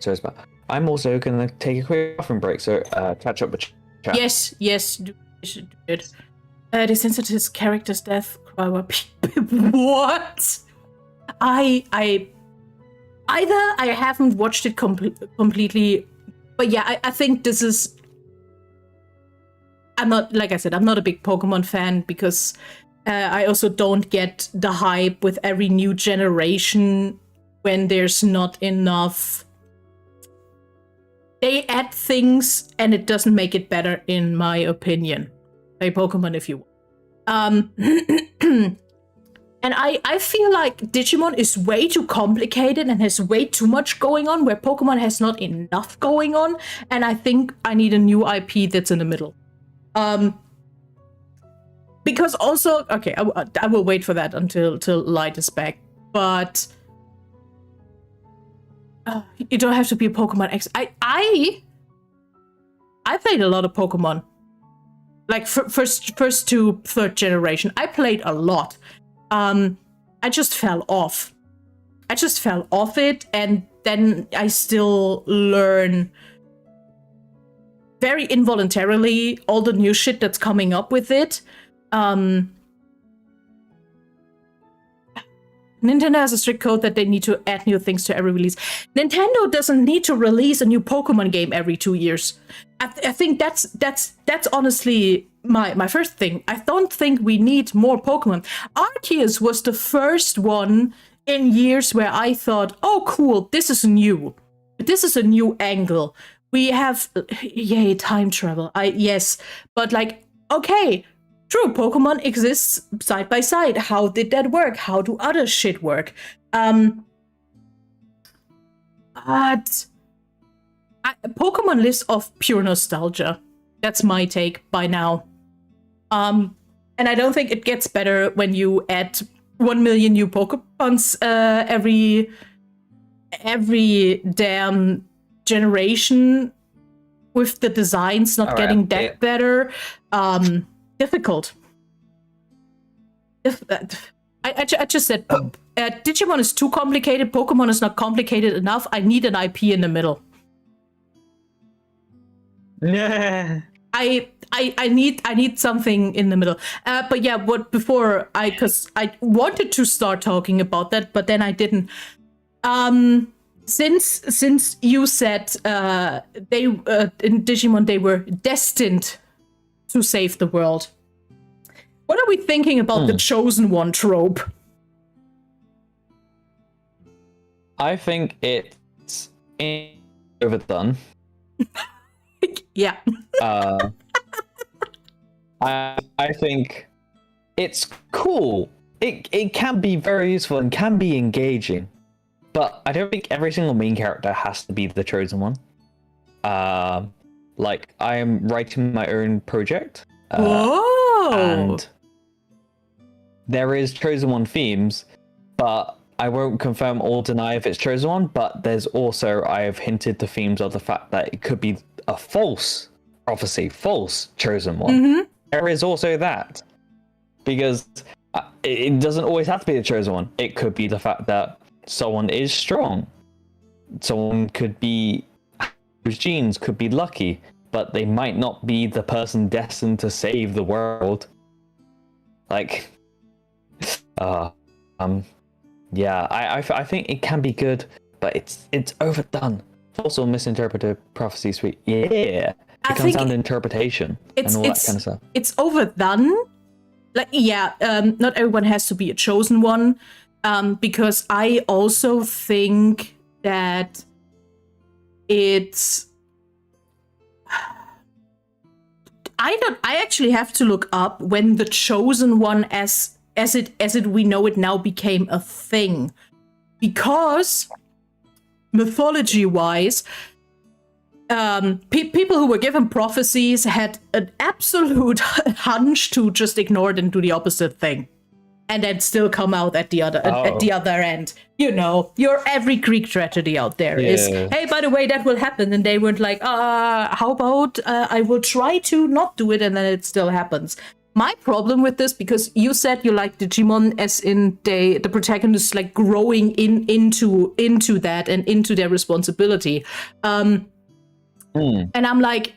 So it's about. I'm also gonna take a quick bathroom break, so catch up with chat. Yes, you should do it. Desensitized character's death cry. What? I either I haven't watched it completely, but yeah, I think this is. I'm not, like I said, I'm not a big Pokemon fan because I also don't get the hype with every new generation when there's not enough. They add things and it doesn't make it better, in my opinion. Play Pokemon if you want. And I feel like Digimon is way too complicated and has way too much going on, where Pokemon has not enough going on. And I think I need a new IP that's in the middle. Because also, okay, I will wait for that until Light is back. But you don't have to be a Pokemon X. I played a lot of Pokemon, like first to third generation. I played a lot. I just fell off. I just fell off it, and then I still learn very involuntarily all the new shit that's coming up with it. Nintendo has a strict code that they need to add new things to every release. Nintendo doesn't need to release a new Pokemon game every 2 years. I think that's honestly my first thing. I don't think we need more Pokemon. Arceus was the first one in years where I thought, oh cool, this is new. This is a new angle. We have, yay, time travel. Yes, but like, okay, true, Pokemon exists side by side. How did that work? How do other shit work? But Pokemon lives off pure nostalgia. That's my take by now. And I don't think it gets better when you add 1 million new Pokemons every damn generation, with the designs not getting that better. Difficult. I just said Digimon is too complicated. Pokemon is not complicated enough. I need an IP in the middle. Yeah. I need something in the middle. But yeah, because I wanted to start talking about that, but then I didn't. Since you said they in Digimon they were destined to save the world, what are we thinking about the chosen one trope? I think it's overdone. Yeah. I think it's cool. It can be very useful and can be engaging, but I don't think every single main character has to be the chosen one. Like, I am writing my own project. And there is chosen one themes, but I won't confirm or deny if it's chosen one. But there's also, I have hinted to themes of the fact that it could be a false prophecy, false chosen one. Mm-hmm. There is also that, because it doesn't always have to be the chosen one. It could be the fact that someone is strong. Someone could be, whose genes could be lucky, but they might not be the person destined to save the world. Like, yeah, I think it can be good, but it's overdone. Also misinterpreted prophecy suite. Yeah. It comes down to interpretation and all that kind of stuff. It's overdone. Like, yeah, not everyone has to be a chosen one. Because I also think that it's... I actually have to look up when the chosen one as it we know it now became a thing. Because mythology-wise, people who were given prophecies had an absolute hunch to just ignore it and do the opposite thing, and then still come out at the other end. You know, your every Greek tragedy out there is, hey, by the way, that will happen, and they weren't like, how about I will try to not do it, and then it still happens. My problem with this, because you said you like Digimon as in the protagonist like growing into that and into their responsibility. And I'm like,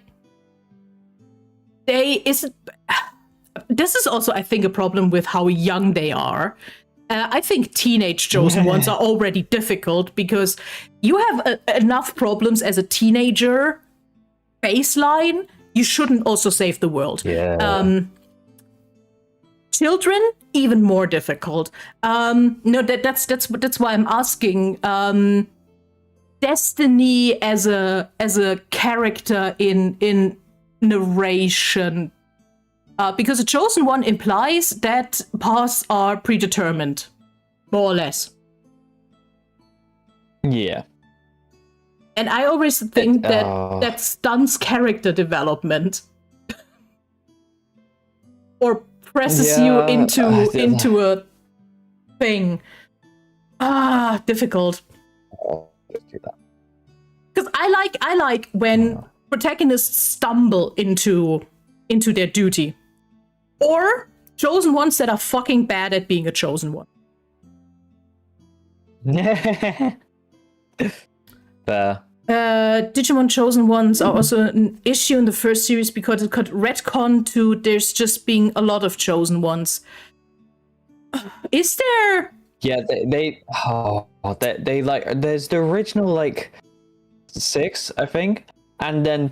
this is also, I think, a problem with how young they are. I think teenage chosen ones are already difficult because you have enough problems as a teenager baseline. You shouldn't also save the world. Children, even more difficult. No, that's why I'm asking. Destiny as a character in narration, because a chosen one implies that paths are predetermined, more or less. Yeah. And I always think that stunts character development, or presses you into a thing. Difficult. Because I like when protagonists stumble into their duty, or chosen ones that are fucking bad at being a chosen one. Fair. Digimon chosen ones are also an issue in the first series because it could retcon to there's just being a lot of chosen ones. Is there? Yeah, they like, there's the original like 6, I think, and then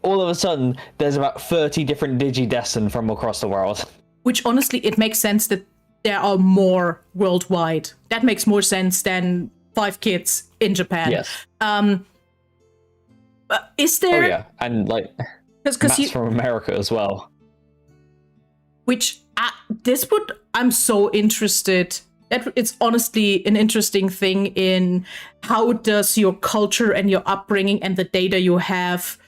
all of a sudden there's about 30 different Digidestin from across the world. Which honestly, it makes sense that there are more worldwide. That makes more sense than 5 kids in Japan. Yes. Is there? Oh yeah, and like Matt's from America as well. Which I'm so interested. It's honestly an interesting thing in how does your culture and your upbringing and the data you have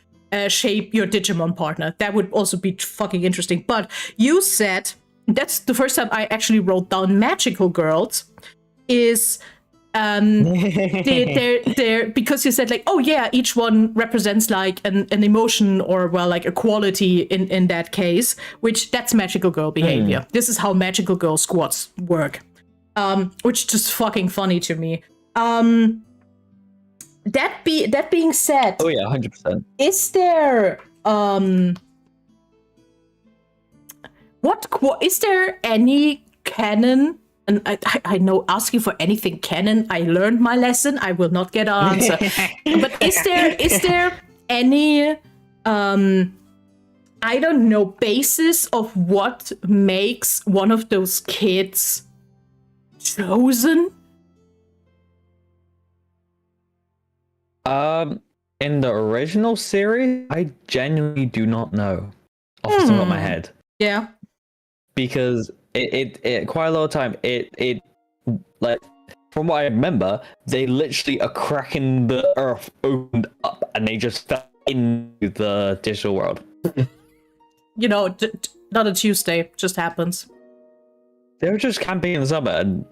shape your Digimon partner. That would also be fucking interesting. But you said, that's the first time I actually wrote down magical girls, is they're because you said like, oh yeah, each one represents like an emotion or like a quality in that case, which that's magical girl behavior. This is how magical girl squads work, which is just fucking funny to me. That being said, oh yeah, 100%. is there is there any canon? And I know, asking for anything canon, I learned my lesson. I will not get an answer. But is there any I don't know, basis of what makes one of those kids chosen? In the original series, I genuinely do not know off the top of my head. Yeah. Because it quite a lot of time it like, from what I remember, they literally are cracking the earth opened up and they just fell into the digital world. You know, not a Tuesday, just happens. They were just camping in the summer, and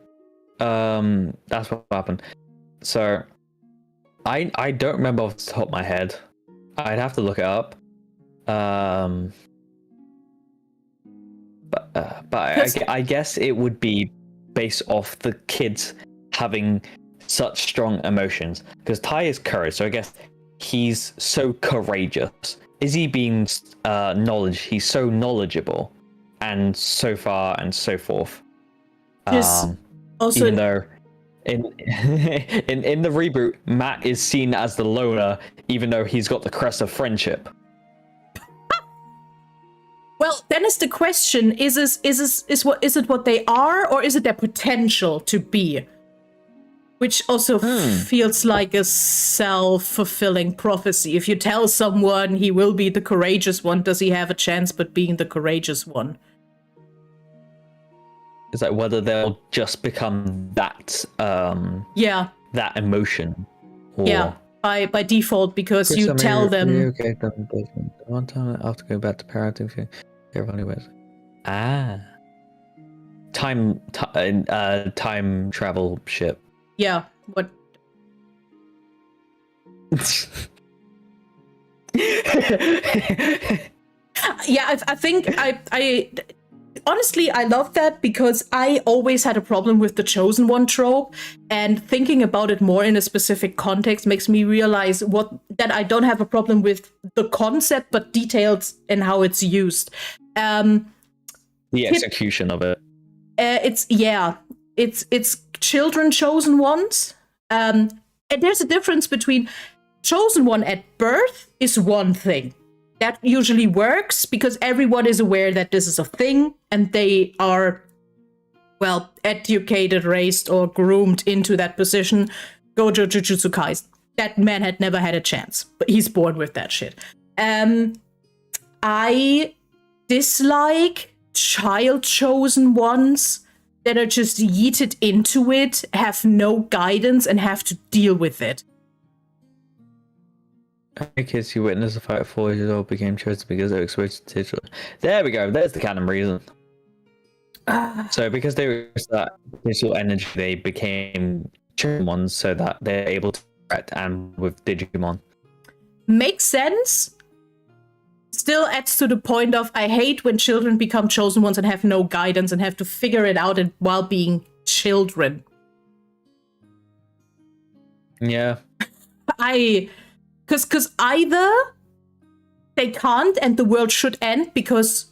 that's what happened. So I don't remember off the top of my head. I'd have to look it up. But I guess it would be based off the kids having such strong emotions. Because Tai is courage, so I guess he's so courageous. Izzy being knowledge, he's so knowledgeable, and so far and so forth. Also, even though in the reboot, Matt is seen as the loner, even though he's got the crest of friendship. Well, then is the question: is it what they are, or is it their potential to be? Which also feels like a self-fulfilling prophecy. If you tell someone he will be the courageous one, does he have a chance but being the courageous one? It's like whether they'll just become that that emotion. Or... Yeah, by default, because you tell them. Okay, one time I have to go back to parenting. Time travel ship. Yeah, what? Yeah, I think I honestly, I love that because I always had a problem with the chosen one trope, and thinking about it more in a specific context makes me realize that I don't have a problem with the concept, but details and how it's used. The execution of it. It's children chosen ones. And there's a difference between chosen one at birth is one thing. That usually works because everyone is aware that this is a thing and they are, well, educated, raised, or groomed into that position. Gojo Jujutsu Kaisen. That man had never had a chance, but he's born with that shit. I dislike child chosen ones that are just yeeted into it, have no guidance, and have to deal with it. Kids who witnessed a fight at 4 years old became chosen because they were exposed to digital. There we go. There's the canon reason. So because they were that digital energy, they became chosen ones so that they're able to interact and with Digimon. Makes sense. Still adds to the point of I hate when children become chosen ones and have no guidance and have to figure it out while being children. Yeah. Because either they can't and the world should end because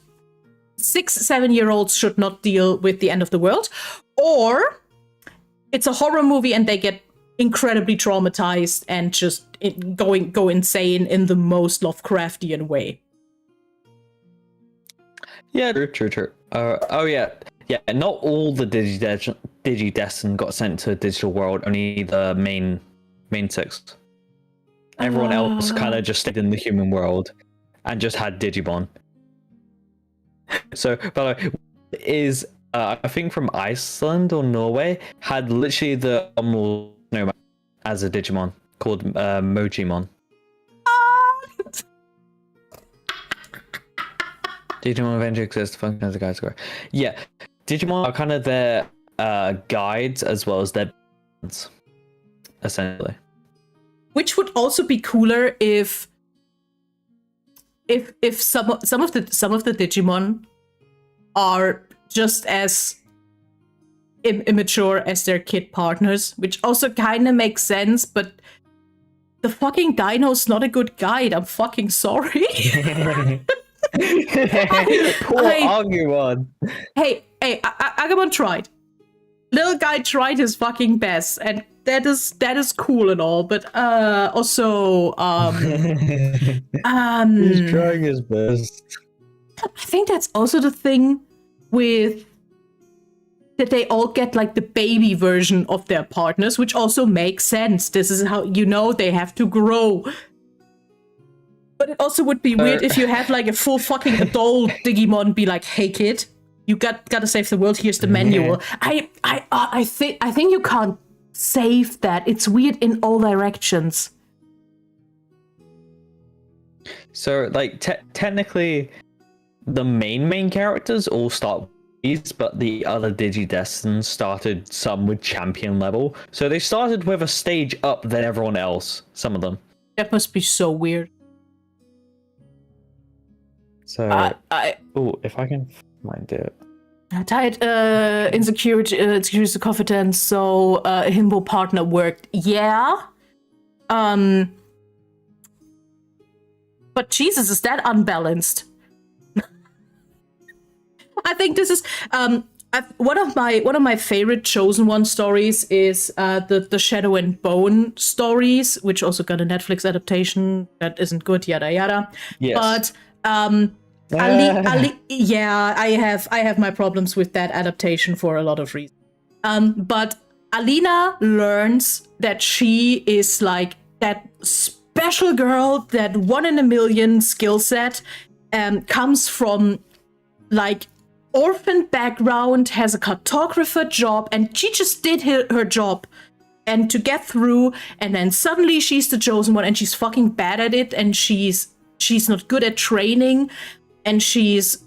6-7-year-olds should not deal with the end of the world, or it's a horror movie and they get incredibly traumatized and just go insane in the most Lovecraftian way. Yeah, true. Oh yeah, not all the Digidestin got sent to a digital world, only the main 6. Everyone else kind of just stayed in the human world and just had Digimon. So, by the way, is I think from Iceland or Norway, had literally the snowman as a Digimon called Mojimon. Digimon eventually exists to function as a guide square. Yeah, Digimon are kind of their guides as well as their bands, essentially. Which would also be cooler if some of the Digimon are just as immature as their kid partners, which also kind of makes sense, but the fucking Dino's not a good guide. I'm fucking sorry. Poor Agumon. Hey, Agumon tried. Little guy tried his fucking best, and that is cool and all, but also he's trying his best. I think that's also the thing with that they all get like the baby version of their partners, which also makes sense. This is how they have to grow. But it also would be weird if you had like a full fucking adult Digimon be like, "Hey kid, you gotta save the world. Here's the manual." I think you can't save that. It's weird in all directions. So like technically, the main characters all start with these, but the other Digidestins started some with champion level. So they started with a stage up than everyone else. Some of them. That must be so weird. So, if I can find it. Tied insecurity confidence, so a himbo partner worked. Yeah. But Jesus, is that unbalanced? I think this is one of my favorite Chosen One stories is the Shadow and Bone stories, which also got a Netflix adaptation that isn't good, yada yada. Yes. But I have my problems with that adaptation for a lot of reasons. But Alina learns that she is like that special girl, that 1 in a million skill set, comes from like orphan background, has a cartographer job, and she just did her job and to get through, and then suddenly she's the chosen one and she's fucking bad at it, and she's not good at training, and she's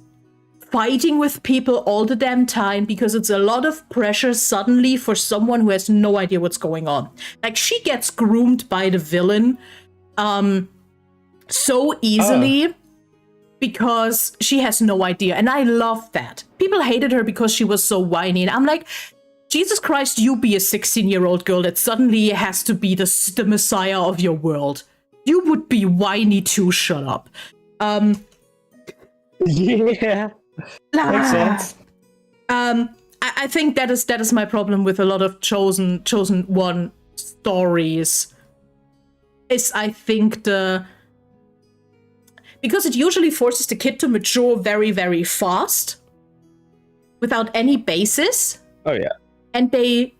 fighting with people all the damn time because it's a lot of pressure suddenly for someone who has no idea what's going on. Like, she gets groomed by the villain so easily. because she has no idea. And I love that. People hated her because she was so whiny. And I'm like, Jesus Christ, you be a 16-year-old girl that suddenly has to be the messiah of your world. You would be whiny too, shut up. Yeah. Makes sense. I think that is my problem with a lot of chosen one stories. Is I think because it usually forces the kid to mature very, very fast without any basis. Oh yeah. And they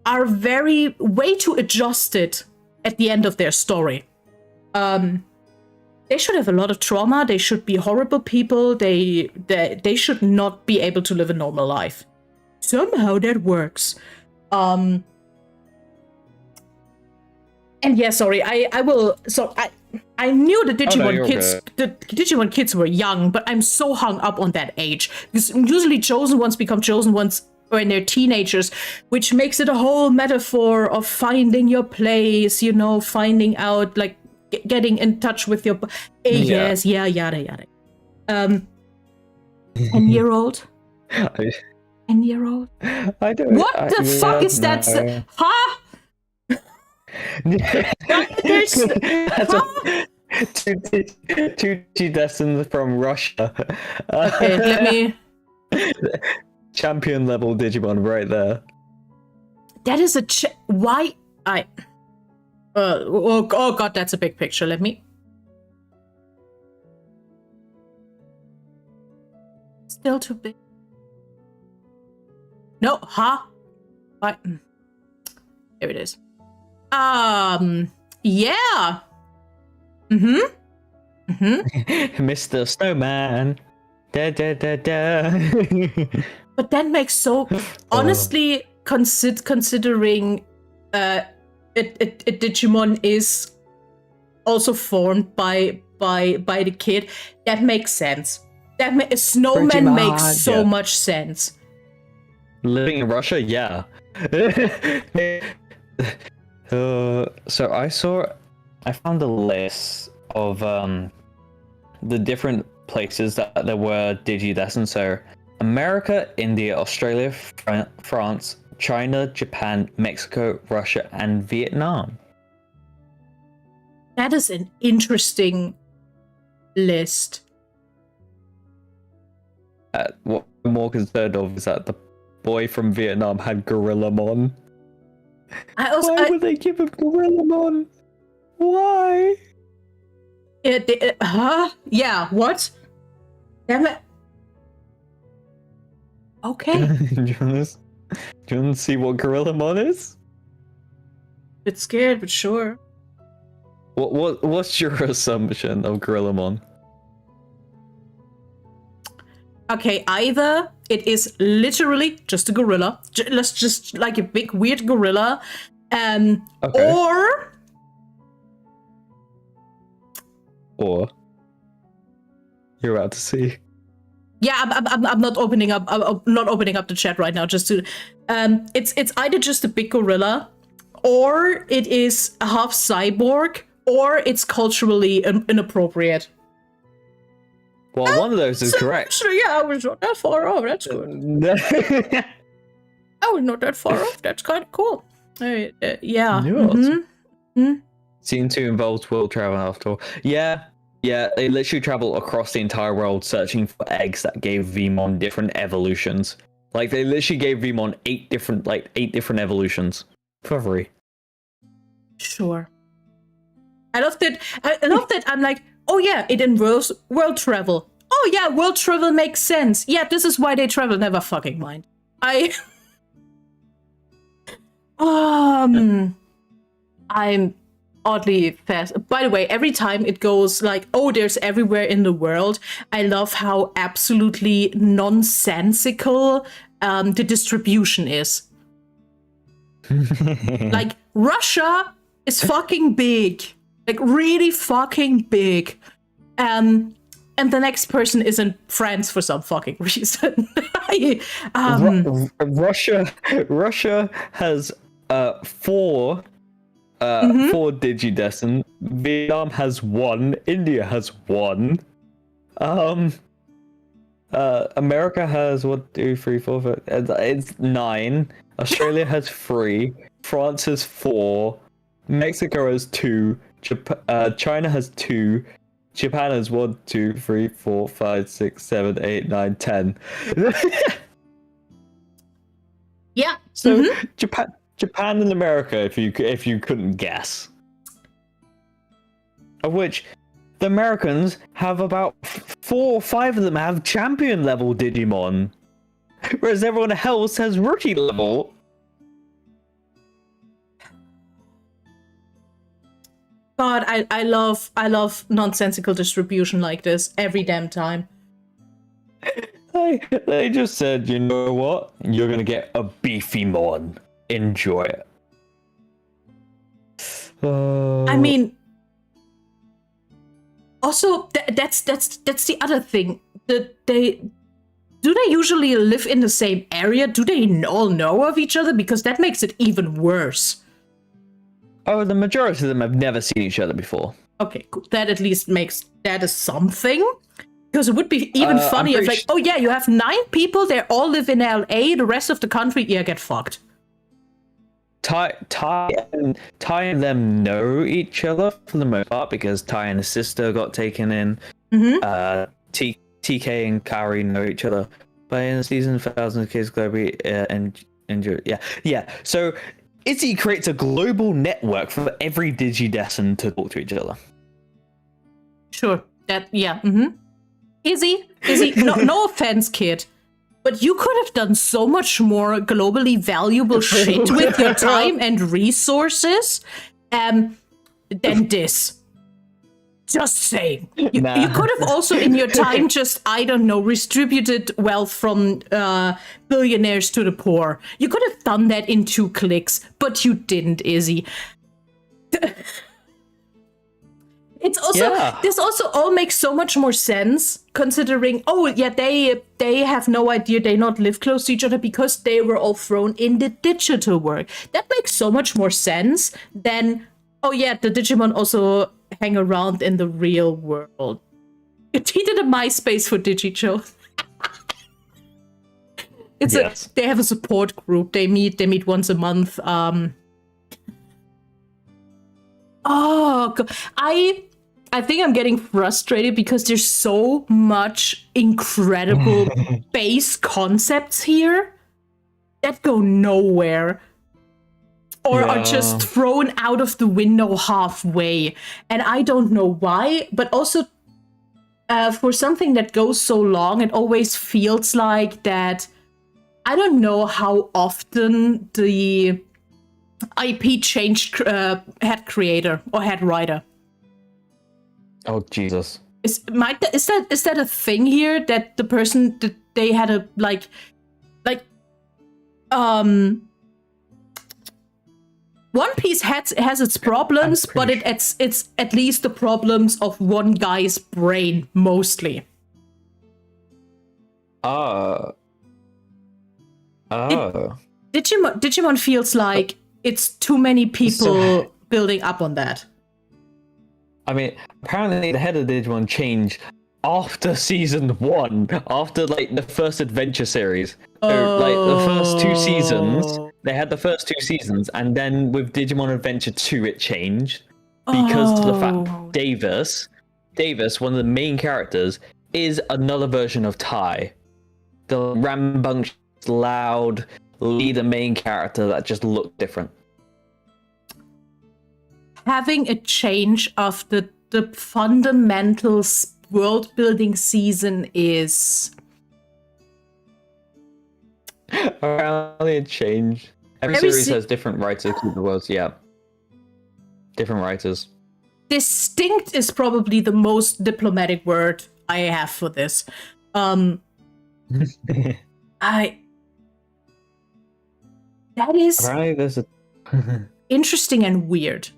are way too adjusted at the end of their story. They should have a lot of trauma. They should be horrible people. They should not be able to live a normal life. Somehow that works. And yeah, sorry, I will. So I knew the Digimon the Digimon kids were young, but I'm so hung up on that age because usually chosen ones become chosen ones when they're teenagers, which makes it a whole metaphor of finding your place. You know, finding out like. Getting in touch with your yes, yeah, yada yada. 10-year-old? 10-year-old? I don't. What the fuck is that? Huh? Two Digidestined from Russia. Okay, let me. Champion level Digimon right there. That is why I. Oh god, that's a big picture. Let me. Still too big. No, huh? What? There it is. Yeah. Mr. Snowman. Da da da da. But that makes so honestly considering Digimon is also formed by the kid. That makes sense. A snowman makes so much sense. Living in Russia, yeah. So I found a list of the different places that there were Digidestined. So America, India, Australia, France, China, Japan, Mexico, Russia, and Vietnam. That is an interesting list. What I'm more concerned of is that the boy from Vietnam had Gorillamon. Why would they give him Gorillamon? Why? Huh? Yeah, what? Damn it. Okay. Do you want to see what Gorillamon is? Bit scared, but sure. What's your assumption of Gorillamon? Okay, either it is literally just a gorilla, just like a big weird gorilla, or you're about to see. Yeah, I'm not opening up. I'm not opening up the chat right now. Just to, it's either just a big gorilla, or it is a half cyborg, or it's culturally inappropriate. Well, one of those is correct. So yeah, I was not that far off. That's good. I was not that far off. That's kind of cool. Yeah. Seem to involve world travel after all. Yeah, they literally travel across the entire world searching for eggs that gave Vmon different evolutions. Like, they literally gave Vmon 8 different evolutions for free. Sure. I love that. I'm like, oh yeah, it involves world travel. Oh yeah, world travel makes sense. Yeah, this is why they travel. Never fucking mind. I'm oddly fast. By the way, every time it goes like, oh, there's everywhere in the world, I love how absolutely nonsensical the distribution is. Like, Russia is fucking big. Like, really fucking big. And the next person is in France for some fucking reason. Russia has 4 Digidestined. Vietnam has 1. India has 1. America has 1, 2, 3, 4, 5. It's 9. Australia has 3. France has 4. Mexico has 2. China has 2. Japan has 1, 2, 3, 4, 5, 6, 7, 8, 9, 10. Yeah. So Japan and America, if you couldn't guess, of which the Americans have about 4 or 5 of them have champion level Digimon, whereas everyone else has rookie level. God, I love nonsensical distribution like this every damn time. They just said, you know what? You're gonna get a beefy mon. Enjoy it. I mean, also that's the other thing. Do they usually live in the same area? Do they all know of each other? Because that makes it even worse. Oh, the majority of them have never seen each other before. Okay, cool. That at least makes that is something. Because it would be even funnier if, like, oh yeah, you have 9 people, they all live in LA, the rest of the country, yeah, get fucked. Ty and them know each other for the most part because Ty and his sister got taken in. Mm-hmm. TK and Kari know each other. But in the season, thousands of kids globally yeah. So Izzy creates a global network for every Digidestin to talk to each other. Sure. Izzy, no offense, kid, but you could have done so much more globally valuable shit with your time and resources than this. Just saying. You could have also, in your time, just, I don't know, distributed wealth from billionaires to the poor. You could have done that in 2 clicks, but you didn't, Izzy. It's also this also all makes so much more sense considering they have no idea they not live close to each other because they were all thrown in the digital world. That makes so much more sense than the Digimon also hang around in the real world. He did a MySpace for Digicho. They have a support group. They meet once a month. Oh God. I think I'm getting frustrated because there's so much incredible base concepts here that go nowhere or are just thrown out of the window halfway. And I don't know why, but also for something that goes so long, it always feels like that. I don't know how often the IP changed head creator or head writer. Oh Jesus! Is that a thing here that the person that they had a like One Piece has its problems, but it's at least the problems of one guy's brain mostly. Digimon feels like it's too many people building up on that. I mean, apparently the head of Digimon changed after season 1, after like the first adventure series. So, like the first 2 seasons, they had the first 2 seasons, and then with Digimon Adventure 2 it changed because of the fact Davis, one of the main characters, is another version of Tai. The rambunctious, loud leader main character that just looked different. Having a change of the fundamental world building season is apparently a change. Every series has different writers to the worlds. Yeah, different writers. Distinct is probably the most diplomatic word I have for this. That is apparently there's a interesting and weird.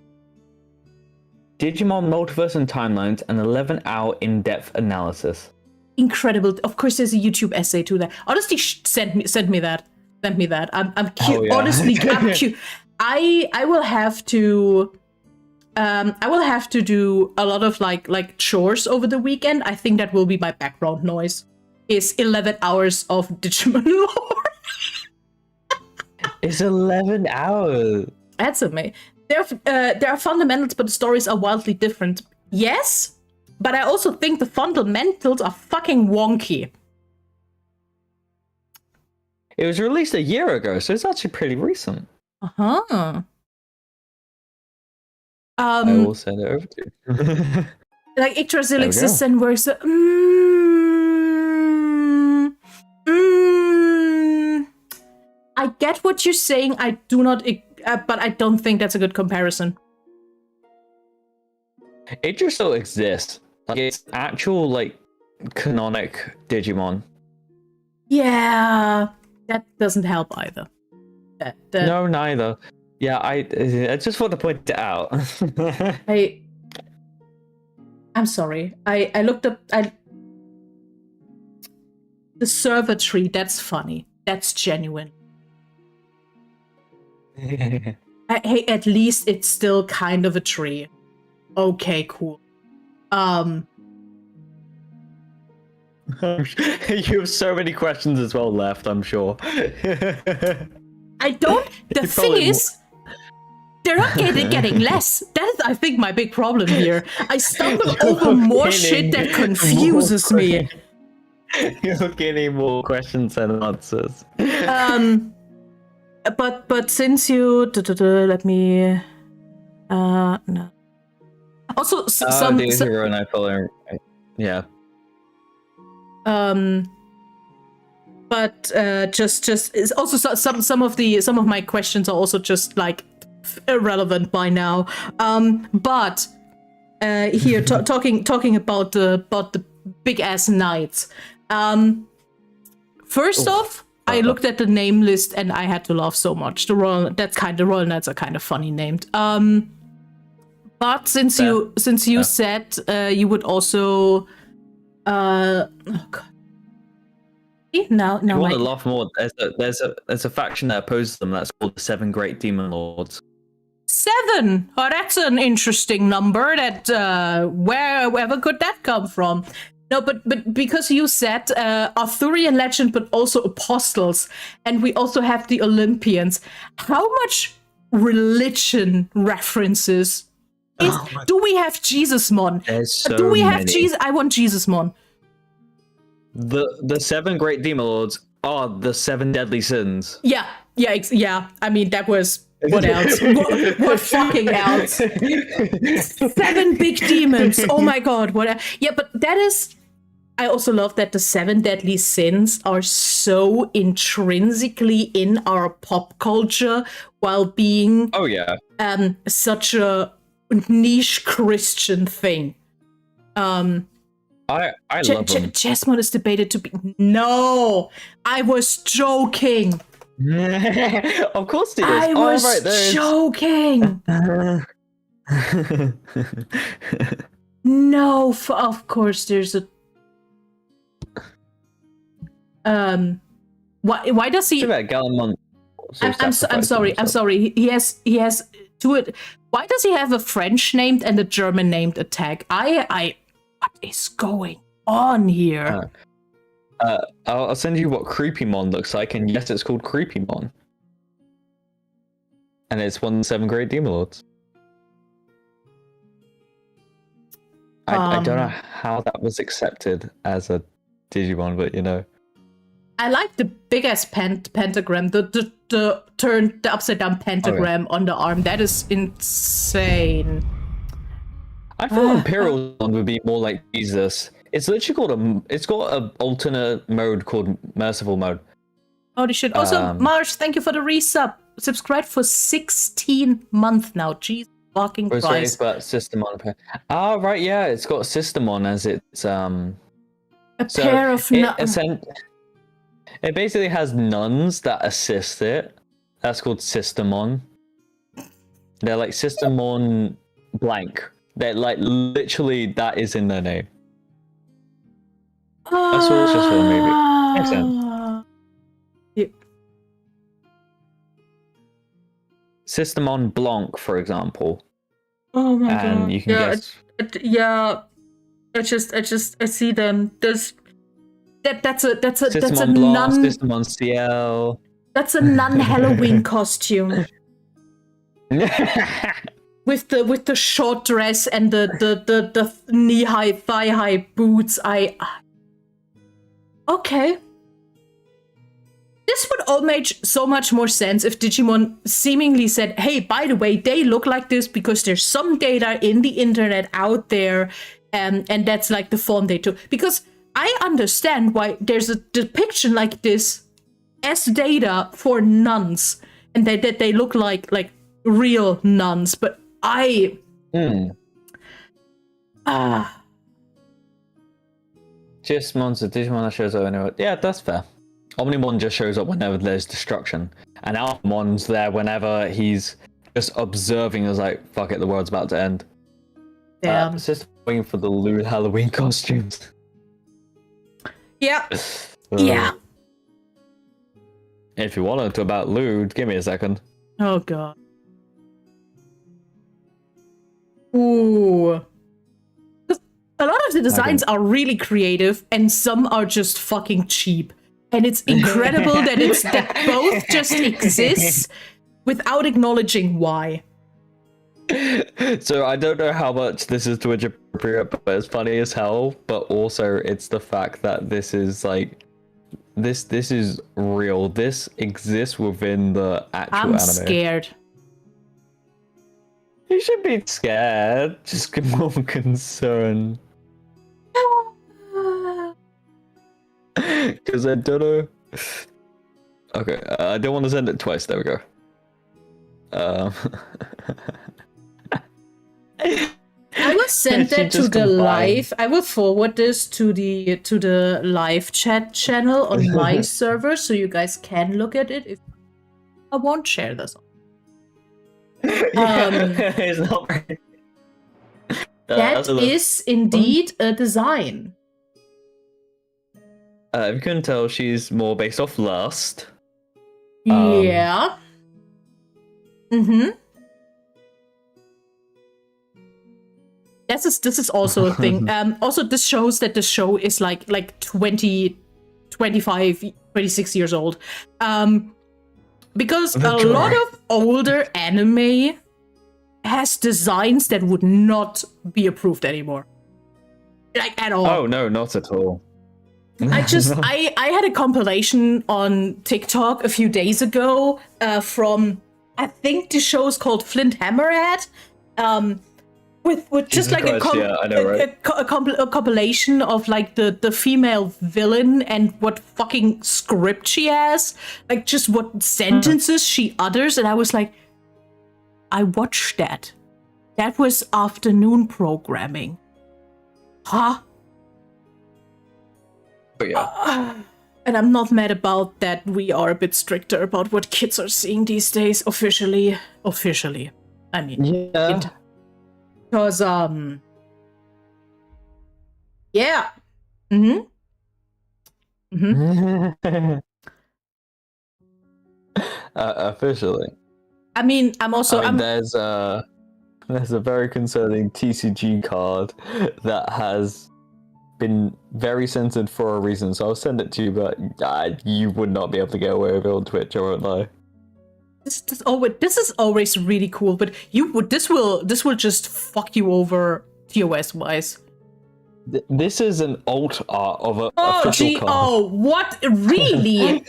Digimon Multiverse and Timelines, an 11-hour in-depth analysis. Incredible. Of course, there's a YouTube essay to that. Honestly, send me that. Send me that. I'm cute. Honestly, I'm cute. I will have to I will have to do a lot of like chores over the weekend. I think that will be my background noise. Is 11 hours of Digimon lore. It's 11 hours. That's amazing. There are fundamentals, but the stories are wildly different. Yes, but I also think the fundamentals are fucking wonky. It was released a year ago, so it's actually pretty recent. Uh-huh. I will send it over to you. Like Yggdrasil exists and works. I get what you're saying. I do not, but I don't think that's a good comparison. Yggdrasil exists. Like, it's actual, like, canonic Digimon. Yeah, that doesn't help either. No, neither. Yeah, I just want to point it out. I'm sorry. I looked up the server tree. That's funny. That's genuine. Hey, at least it's still kind of a tree. Okay, cool. You have so many questions as well left, I'm sure. I don't. The thing is, they're not getting less. That is, I think, my big problem here. I stumble over more shit that confuses me. You're getting more questions than answers. But since you let me no. Also some yeah. But just is also some of my questions are also just like irrelevant by now. But here talking about the big ass knights. First off, I looked at the name list and I had to laugh so much. The Royal Knights are kind of funny named. But since you said you would also oh god. Now you want to laugh more. There's a faction that opposes them. That's called the 7 Great Demon Lords. 7. Oh, that's an interesting number. That wherever could that come from? No, but because you said Arthurian legend, but also apostles, and we also have the Olympians. How much religion references do we have? Jesusmon? Do we have Jesus? I want Jesusmon. The 7 Great Demon Lords are the 7 deadly sins. Yeah. I mean, that was what else? what fucking else? 7 big demons. Oh my god! What? Yeah, but that is. I also love that the 7 deadly sins are so intrinsically in our pop culture, while being such a niche Christian thing. I love them. Chessmon is debated to be. No, I was joking. Of course it is. I was joking. No, of course there's a. Why does he? I'm sorry. He has two. Why does he have a French named and a German named attack? What is going on here? I'll send you what Creepymon looks like, and yes, it's called Creepymon, and it's one of the 7 Great Demon Lords. I don't know how that was accepted as a Digimon, but you know. I like the big ass pentagram, the upside down pentagram on the arm. That is insane. I thought Imperial would be more like Jesus. It's literally called it's got an alternate mode called Merciful Mode. Holy shit. Also, Marsh, thank you for the resub. Subscribe for 16 months now. Jesus fucking Christ. But Systemon. Oh, right, yeah. It's got Systemon as its pair of it basically has nuns that assist it. That's called Systemon. They're like Systemon blank. They're like literally that is in their name. That's all it's just for the movie. Makes sense. Yep. Systemon Blanc, for example. Oh my and god. you can guess. Yeah. I see them. That's System a on Blast, nun. System on CL. That's a nun Halloween costume. With the short dress and the knee high, thigh high boots. Okay. This would all make so much more sense if Digimon seemingly said, hey, by the way, they look like this because there's some data in the internet out there, and that's like the form they took. Because I understand why there's a depiction like this as data for nuns, and that they look like real nuns, but Just monster Digimon that shows up anyway. Yeah, that's fair. Omnimon just shows up whenever there's destruction, and Almon's there whenever he's just observing. Is like, fuck it, the world's about to end. Damn. It's just waiting for the lewd Halloween costumes. Yeah. Yeah. If you want to talk about lewd, give me a second. Oh god. Ooh. A lot of the designs are really creative, and some are just fucking cheap. And it's incredible that both just exists without acknowledging why. So I don't know how much this is Twitch appropriate, but it's funny as hell. But also, it's the fact that this is like, this is real. This exists within the actual anime. I'm scared. You should be scared. Just get more concerned. Because I don't know. Okay, I don't want to send it twice. There we go. I will send that to the live. I will forward this to the live chat channel on my server, so you guys can look at it. If I won't share this. It's not right. That is indeed a design. If you can tell, she's more based off Lust. Yeah. Mm-hmm. This is also a thing. Also, this shows that the show is like 20, 25, 26 years old. Because a lot of older anime has designs that would not be approved anymore. Like, at all. Oh, no, not at all. I had a compilation on TikTok a few days ago from, I think the show is called Flint Hammerhead, with just like a compilation of like the female villain and what fucking script she has, like just what sentences she utters, and I was like, I watched that. That was afternoon programming. Huh? Yeah. And I'm not mad about that. We are a bit stricter about what kids are seeing these days, officially. I mean, yeah. Because, yeah. Mm-hmm. Mm-hmm. Officially. I mean, there's a very concerning TCG card that has been very censored for a reason, so I'll send it to you, but you would not be able to get away with it on Twitch, I won't lie. This is always really cool, but this will just fuck you over TOS wise. This is an alt art of a official card. Oh, what? Really?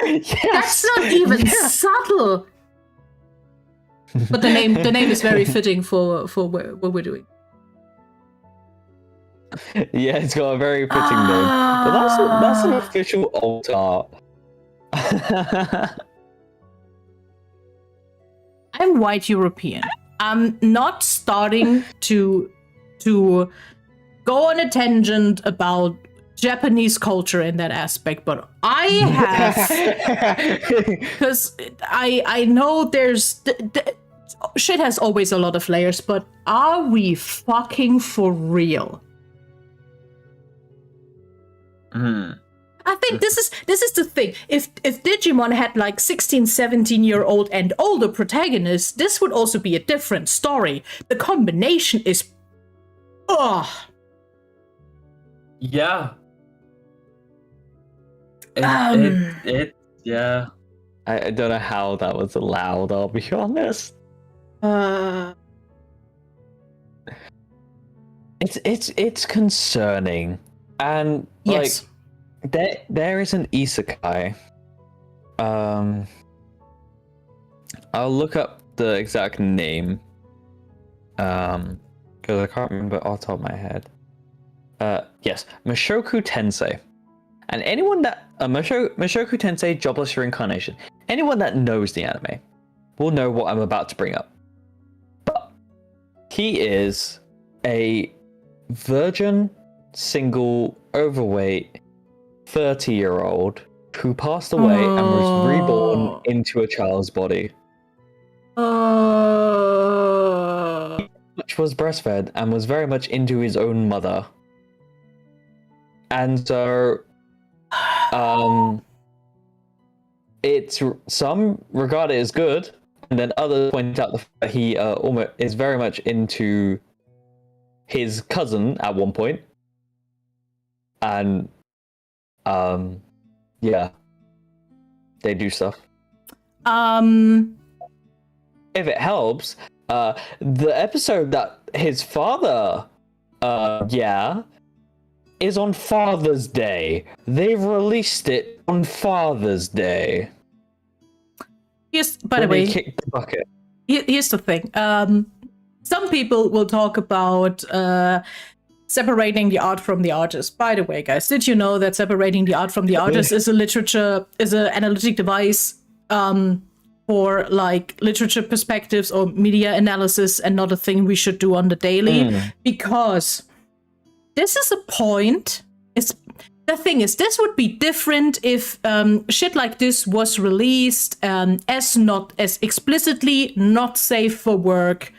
Yes. That's not even subtle. But the name is very fitting for what we're doing. Yeah, it's got a very fitting name. But that's an official alt art. I'm white European. I'm not starting to go on a tangent about Japanese culture in that aspect, but I have, because I know there's shit has always a lot of layers, but are we fucking for real? I think this is the thing. If Digimon had like 16, 17-year-old and older protagonists, this would also be a different story. The combination is Yeah. Yeah. I don't know how that was allowed, I'll be honest. It's concerning. And yes. There is an isekai. I'll look up the exact name. Because I can't remember off the top of my head. Yes, Mushoku Tensei. And anyone that Mushoku Tensei Jobless Reincarnation. Anyone that knows the anime will know what I'm about to bring up. But he is a virgin, single, overweight 30-year-old who passed away and was reborn into a child's body. Which was breastfed and was very much into his own mother. And so it's some regard it as good, and then others point out the fact that he almost is very much into his cousin at one point. And yeah, they do stuff. If it helps, the episode that his father is on Father's Day. They've released it on Father's Day. By the way, kick the bucket. Here's the thing. Some people will talk about separating the art from the artist. By the way, guys, did you know that separating the art from the artist is an analytic device for like literature perspectives or media analysis, and not a thing we should do on the daily? Because this is a point. The thing is, this would be different if shit like this was released as not as explicitly not safe for work,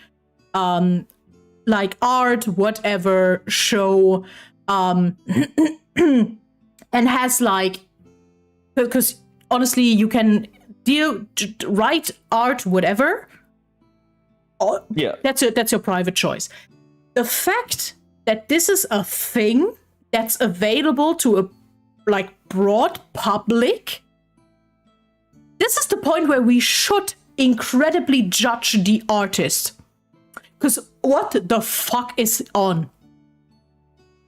like art, whatever show, and has like, because honestly, you can write art, whatever. Yeah, that's your private choice. The fact that this is a thing that's available to a like broad public, this is the point where we should incredibly judge the artist. Because what the fuck is on?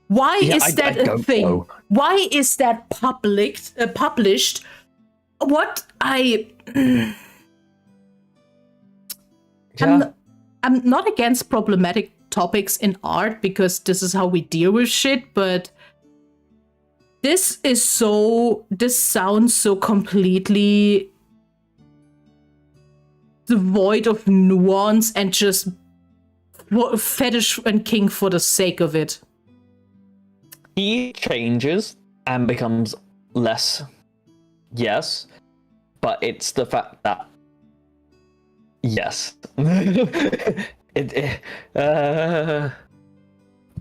Why is that a thing? Know. Why is that published? I'm not against problematic topics in art, because this is how we deal with shit, but this sounds so completely devoid of nuance and just fetish and kink for the sake of it. He changes and becomes less, yes, but it's the fact that yes.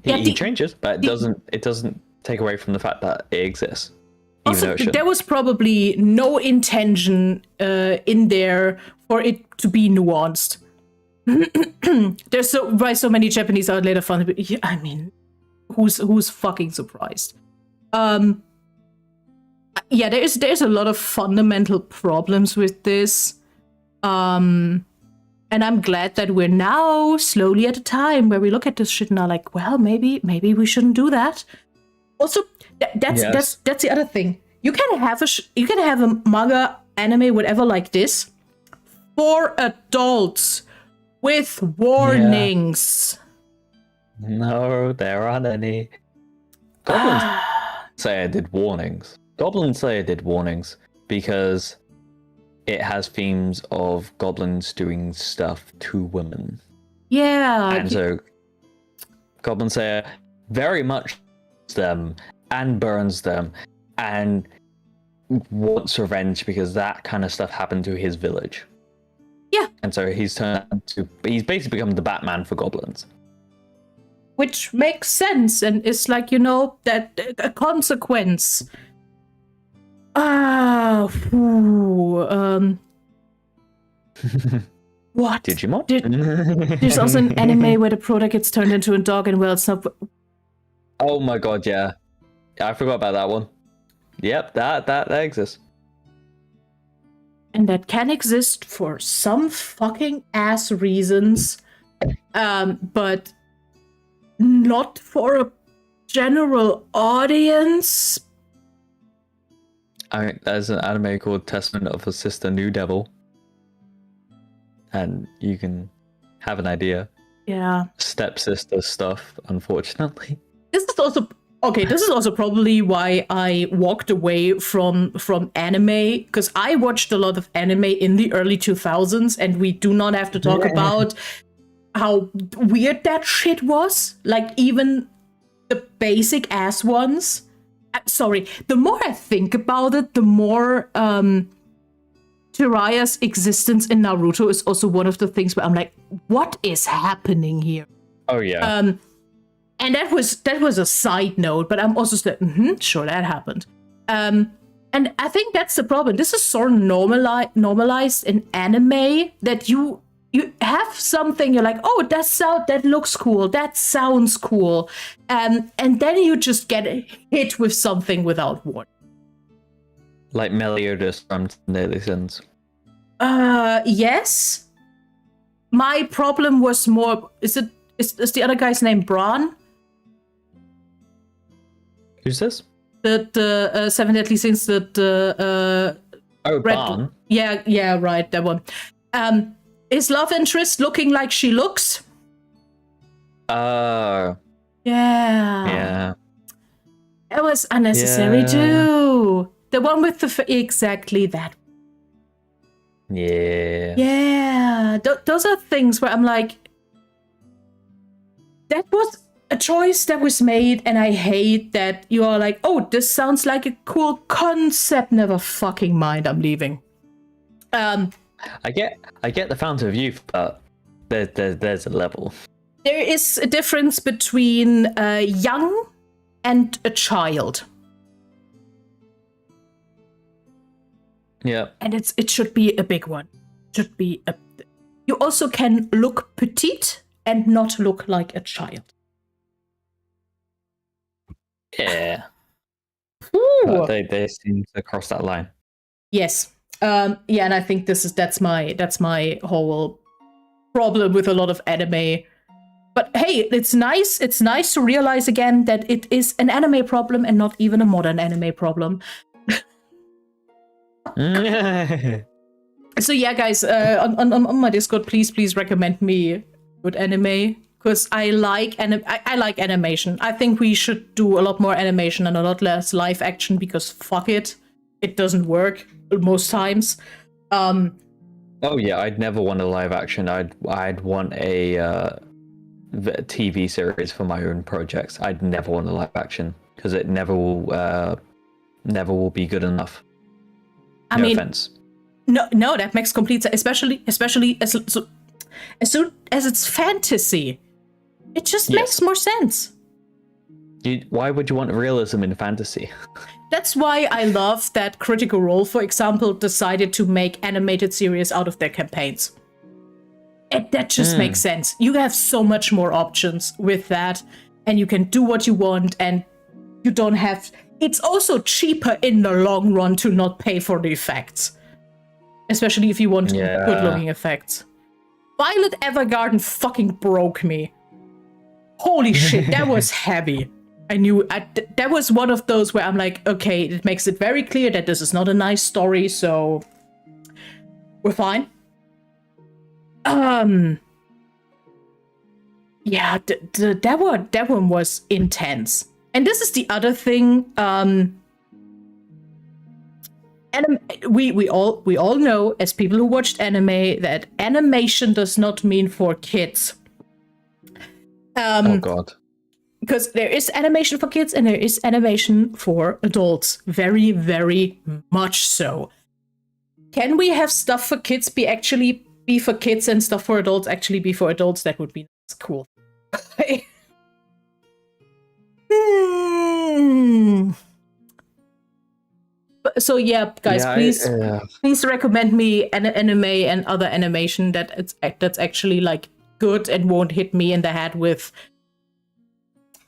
He changes, but it doesn't take away from the fact that it exists. Also, there was probably no intention in there for it to be nuanced. There's so many Japanese art later found. I mean, who's fucking surprised? Yeah, there's a lot of fundamental problems with this. And I'm glad that we're now slowly at a time where we look at this shit and are like, well, maybe we shouldn't do that. Also, that's the other thing. You can have a manga, anime, whatever like this for adults with warnings. Yeah. No, there aren't any. Goblin Slayer did warnings. Goblin Slayer did warnings because it has themes of goblins doing stuff to women. Yeah. And so Goblin Slayer very much them and burns them and wants revenge because that kind of stuff happened to his village. Yeah. And so he's basically become the Batman for goblins. Which makes sense and is like, that a consequence. What? Digimon? There's also an anime where the product gets turned into a dog, and well, it's not. Oh my god, yeah. I forgot about that one. Yep, that exists. And that can exist for some fucking ass reasons, but not for a general audience. There's an anime called Testament of a Sister New Devil, and you can have an idea. Yeah. Stepsister stuff, unfortunately. This is also probably why I walked away from anime, because I watched a lot of anime in the early 2000s, and we do not have to talk about how weird that shit was. Like, even the basic ass ones. Sorry, the more I think about it, the more Jiraiya's existence in Naruto is also one of the things where I'm like, what is happening here? Oh yeah. And that was a side note, but I'm also still, sure, that happened. And I think that's the problem. This is sort of normalized in anime, that you have something, you're like, oh, that looks cool, that sounds cool, and then you just get hit with something without warning. Like Meliodas from Daily Sins. Yes. My problem was more, is the other guy's name Bran? Who's this? The Seven Deadly Sins, Bran. Yeah, right, that one. Is love interest looking like she looks? Yeah. It was unnecessary too. The one with exactly that. Yeah. Those are things where I'm like, that was a choice that was made, and I hate that you are like, oh, this sounds like a cool concept. Never fucking mind, I'm leaving. I get the fountain of youth, but there's a level. There is a difference between young and a child. Yeah. And it should be a big one. You also can look petite and not look like a child. Yeah. Ooh. They seem to cross that line. Yes. And I think that's my whole problem with a lot of anime. But hey, it's nice to realize again that it is an anime problem and not even a modern anime problem. So yeah, guys, on my Discord, please recommend me good anime, because I like animation. I think we should do a lot more animation and a lot less live action, because fuck it doesn't work most times. Oh yeah, I'd never want a live action. I'd want a TV series for my own projects. I'd never want a live action, because it never will be good enough. I mean, offense. No, that makes complete sense. Especially as soon as it's fantasy, it just makes more sense. Why would you want realism in fantasy? That's why I love that Critical Role, for example, decided to make animated series out of their campaigns. That just makes sense. You have so much more options with that, and you can do what you want, and you don't have... It's also cheaper in the long run to not pay for the effects. Especially if you want good-looking effects. Violet Evergarden fucking broke me. Holy shit, that was heavy. I knew that was one of those where I'm like, okay, it makes it very clear that this is not a nice story, so we're fine. Yeah, that one was intense. And this is the other thing. We all know, as people who watched anime, that animation does not mean for kids. Oh god. Because there is animation for kids and there is animation for adults. Very, very much so. Can we have stuff for kids be for kids and stuff for adults actually be for adults? That would be cool. But So yeah, guys, Yeah, please recommend me an anime and other animation that's actually like good and won't hit me in the head with,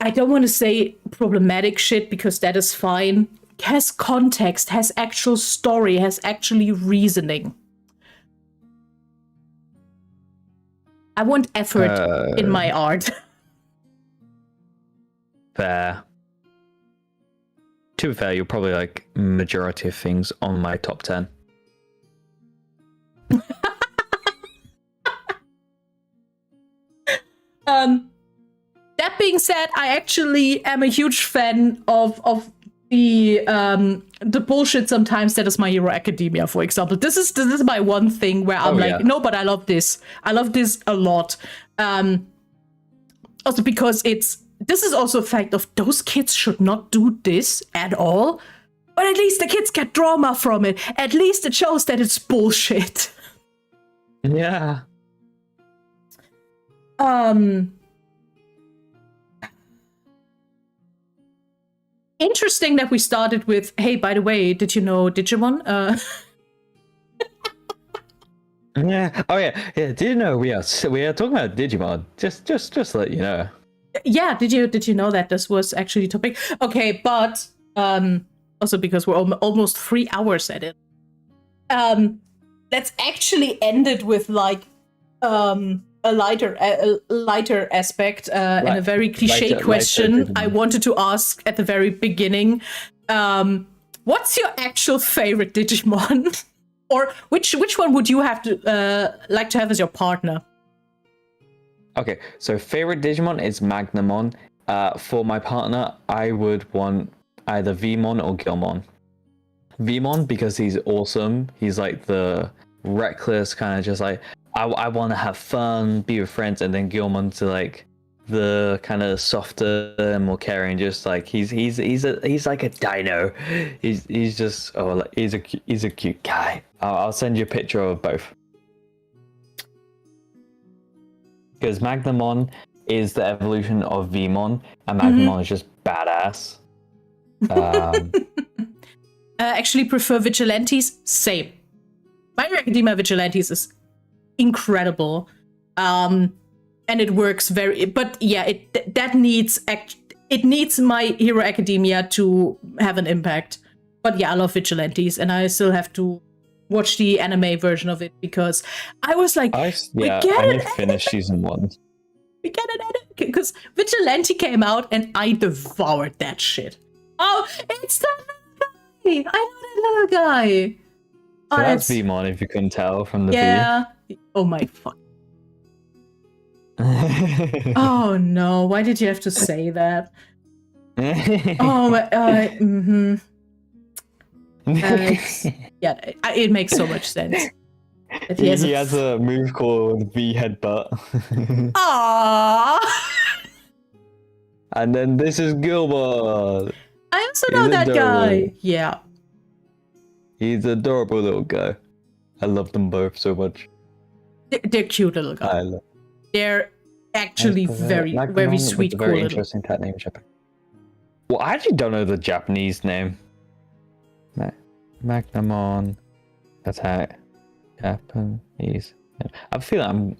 I don't want to say problematic shit because that is fine. Has context, has actual story, has actually reasoning. I want effort in my art. Fair. To be fair, you're probably like majority of things on my top 10. That being said, I actually am a huge fan of the bullshit sometimes that is My Hero Academia, for example. This is my one thing where I'm no, but I love this. I love this a lot. Also because this is also a fact of those kids should not do this at all. But at least the kids get drama from it. At least it shows that it's bullshit. Yeah. Interesting that we started with, hey, by the way, did you know Digimon? Yeah. Oh yeah. Yeah. Did you know we are talking about Digimon? Just to let you know. Yeah. Did you know that this was actually the topic? Okay, but also because we're almost 3 hours at it. Let's actually end it with like a lighter aspect and a very cliche question I wanted to ask at the very beginning. What's your actual favorite Digimon? Or which one would you have to like to have as your partner? Okay, so favorite Digimon is Magnamon. For my partner, I would want either Vmon or Gilmon. Vmon because he's awesome. He's like the reckless kind of just like I want to have fun, be with friends, and then Gilmon to like the kind of softer and more caring. Just like he's like a dino. He's just he's a cute guy. I'll send you a picture of both. Because Magnamon is the evolution of Vmon, and Magnamon is just badass. Actually prefer Vigilantes. Same. My Hero Academia Vigilantes is incredible, and it works very. But yeah, it needs My Hero Academia to have an impact. But yeah, I love Vigilantes, and I still have to watch the anime version of it because I was like, I need to finish season 1. We get it because Vigilante came out and I devoured that shit. Oh, it's that little guy! I know that little guy. So that's Vmon, if you couldn't tell from the V. Oh my fuck. Oh no! Why did you have to say that? Oh my. Yeah, it makes so much sense. He has a move called V Headbutt. Aww. And then this is Gilbert. I also know that guy. Yeah. He's an adorable little guy. I love them both so much. They're cute little guys. They're actually very sweet, cool. Very interesting cat name, Japan. Well, I actually don't know the Japanese name. Magnamon attack Japanese. I feel I'm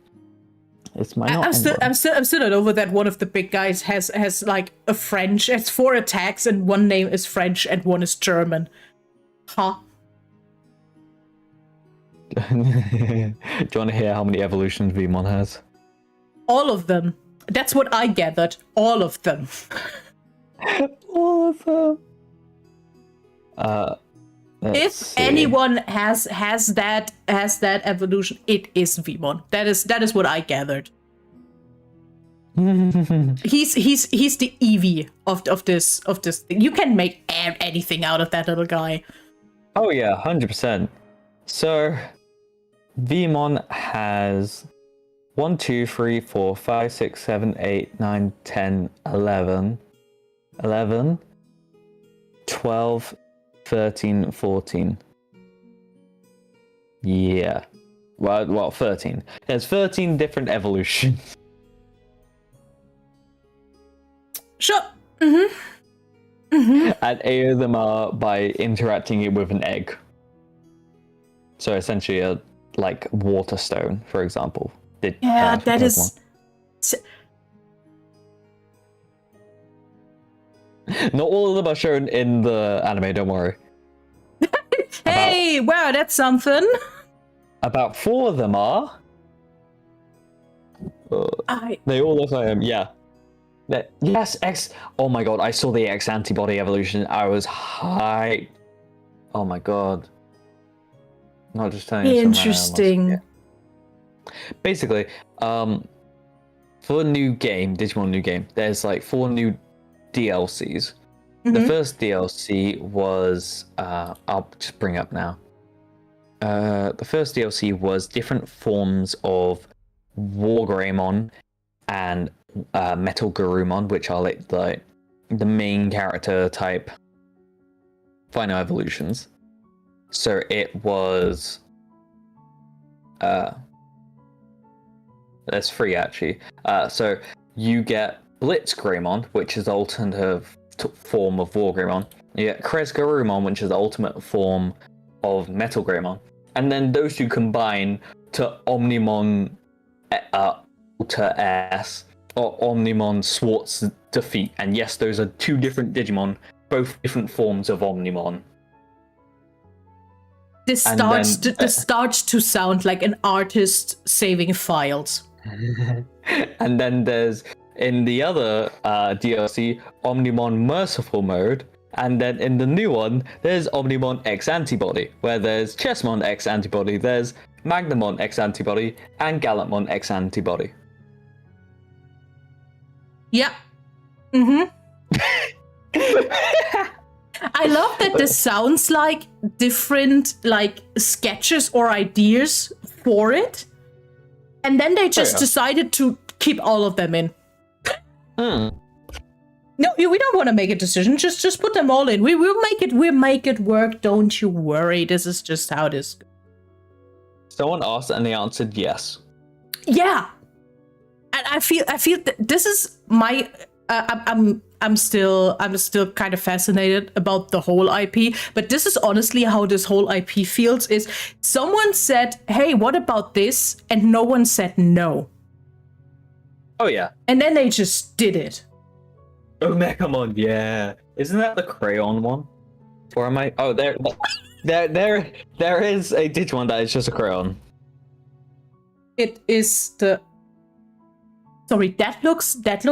still not over that one of the big guys has like a French. Has 4 attacks and one name is French and one is German. Huh? Do you want to hear how many evolutions Vmon has? All of them. That's what I gathered. All of them. All of them. If anyone has that evolution, it is Vmon. That is what I gathered. He's the Eevee of this thing. You can make anything out of that little guy. Oh yeah, 100%. So Vmon has 1, 2, 3, 4, 5, 6, 7, 8, 9, 10, 11, 12, 13, 14. Yeah. Well, 13. There's 13 different evolutions. Sure. Mm-hmm. And 8 of them are by interacting it with an egg. So essentially a water stone, for example. That is. Not all of them are shown in the anime, don't worry. Hey, wow, that's something. About 4 of them are. They all look like him, yeah. Yes, X. Oh my god, I saw the X antibody evolution. I was hyped. Oh my god. Not just telling you. Interesting. Basically, for the new game, Digimon new game, there's 4 new DLCs. The first DLC was I'll just bring up now. The first DLC was different forms of Wargreymon and Metal Garurumon, which are the main character type final evolutions. So it was there's 3 actually. So you get Blitzgreymon, which is the alternative form of Wargreymon. You get Kresgarurumon, which is the ultimate form of Metal Greymon. And then those 2 combine to Omnimon Ultra S or Omnimon Swartz Defeat. And yes, those are 2 different Digimon, both different forms of Omnimon. This starts to sound like an artist saving files. And then there's, in the other DLC, Omnimon Merciful Mode. And then in the new one, there's Omnimon X Antibody, where there's Chessmon X Antibody, there's Magnamon X Antibody, and Gallantmon X Antibody. Yeah. I love that this sounds like different sketches or ideas for it. And then they just decided to keep all of them in. No, we don't want to make a decision. Just put them all in. We'll make it work. Don't you worry. This is just how this goes. Someone asked and they answered yes. Yeah. And I feel that this is my I'm still kind of fascinated about the whole IP, but this is honestly how this whole IP feels. Is someone said, "Hey, what about this?" and no one said no. Oh yeah. And then they just did it. Oh, Megamon, yeah. Isn't that the crayon one? Or am I? Oh, there is a Digimon that is just a crayon. It is the. Sorry, that looks. That's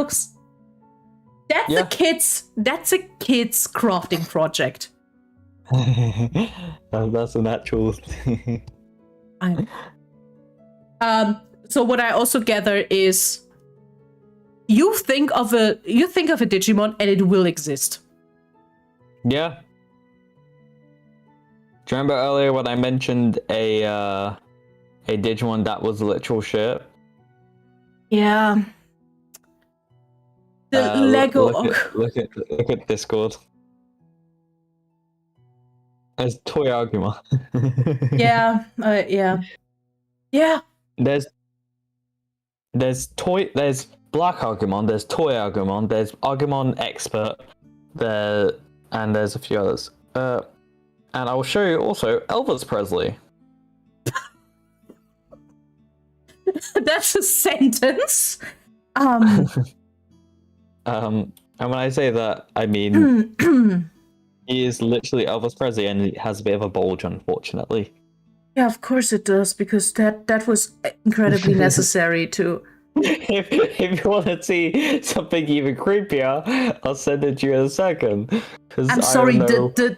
Yeah. That's a kid's crafting project. That's an actual. So what I also gather is. You think of a Digimon and it will exist. Yeah. Do you remember earlier when I mentioned a Digimon that was literal shit? Yeah. The Lego. Look at Discord. There's Toy Agumon. Yeah. Yeah. There's Black Agumon, there's Toy Agumon, there's Agumon Expert, and there's a few others. And I will show you also Elvis Presley. That's a sentence. And when I say that, I mean he is literally Elvis Presley, and he has a bit of a bulge, unfortunately. Yeah, of course it does, because that was incredibly necessary to. If you want to see something even creepier, I'll send it to you in a second. I'm sorry, the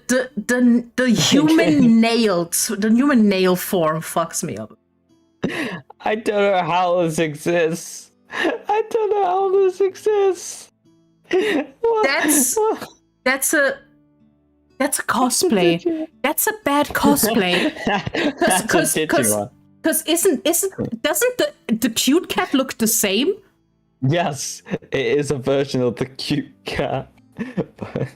human nail form fucks me up. I don't know how this exists. What? That's a cosplay. That's a bad cosplay. Because doesn't the cute cat look the same? Yes, it is a version of the cute cat. But...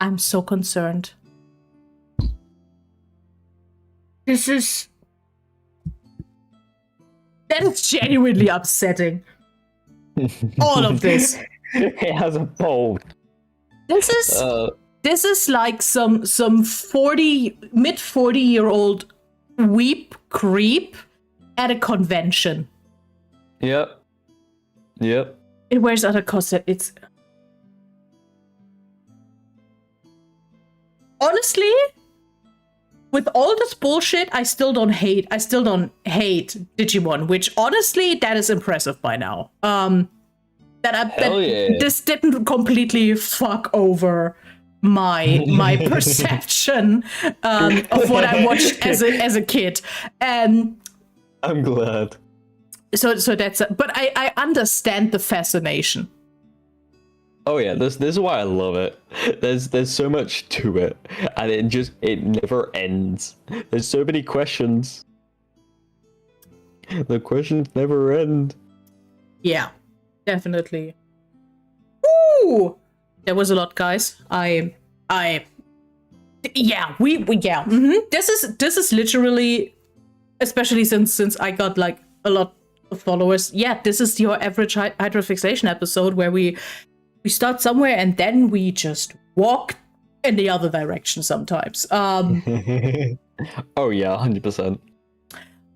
I'm so concerned. That is genuinely upsetting. All of this. It has a bolt. This is like some 40-year-old weep creep at a convention. Yep. It wears other costume. It's honestly, with all this bullshit, I still don't hate Digimon, which honestly, that is impressive by now. This didn't completely fuck over my perception of what I watched as a kid. I'm glad. So that's but I understand the fascination. Oh yeah, this is why I love it. There's so much to it, and it never ends. There's so many questions. The questions never end. Yeah, definitely. Ooh, there was a lot, guys. This is literally, especially since I got like a lot of followers. Yeah, this is your average Hydrafixation episode where we start somewhere and then we just walk in the other direction sometimes. Oh yeah, 100%.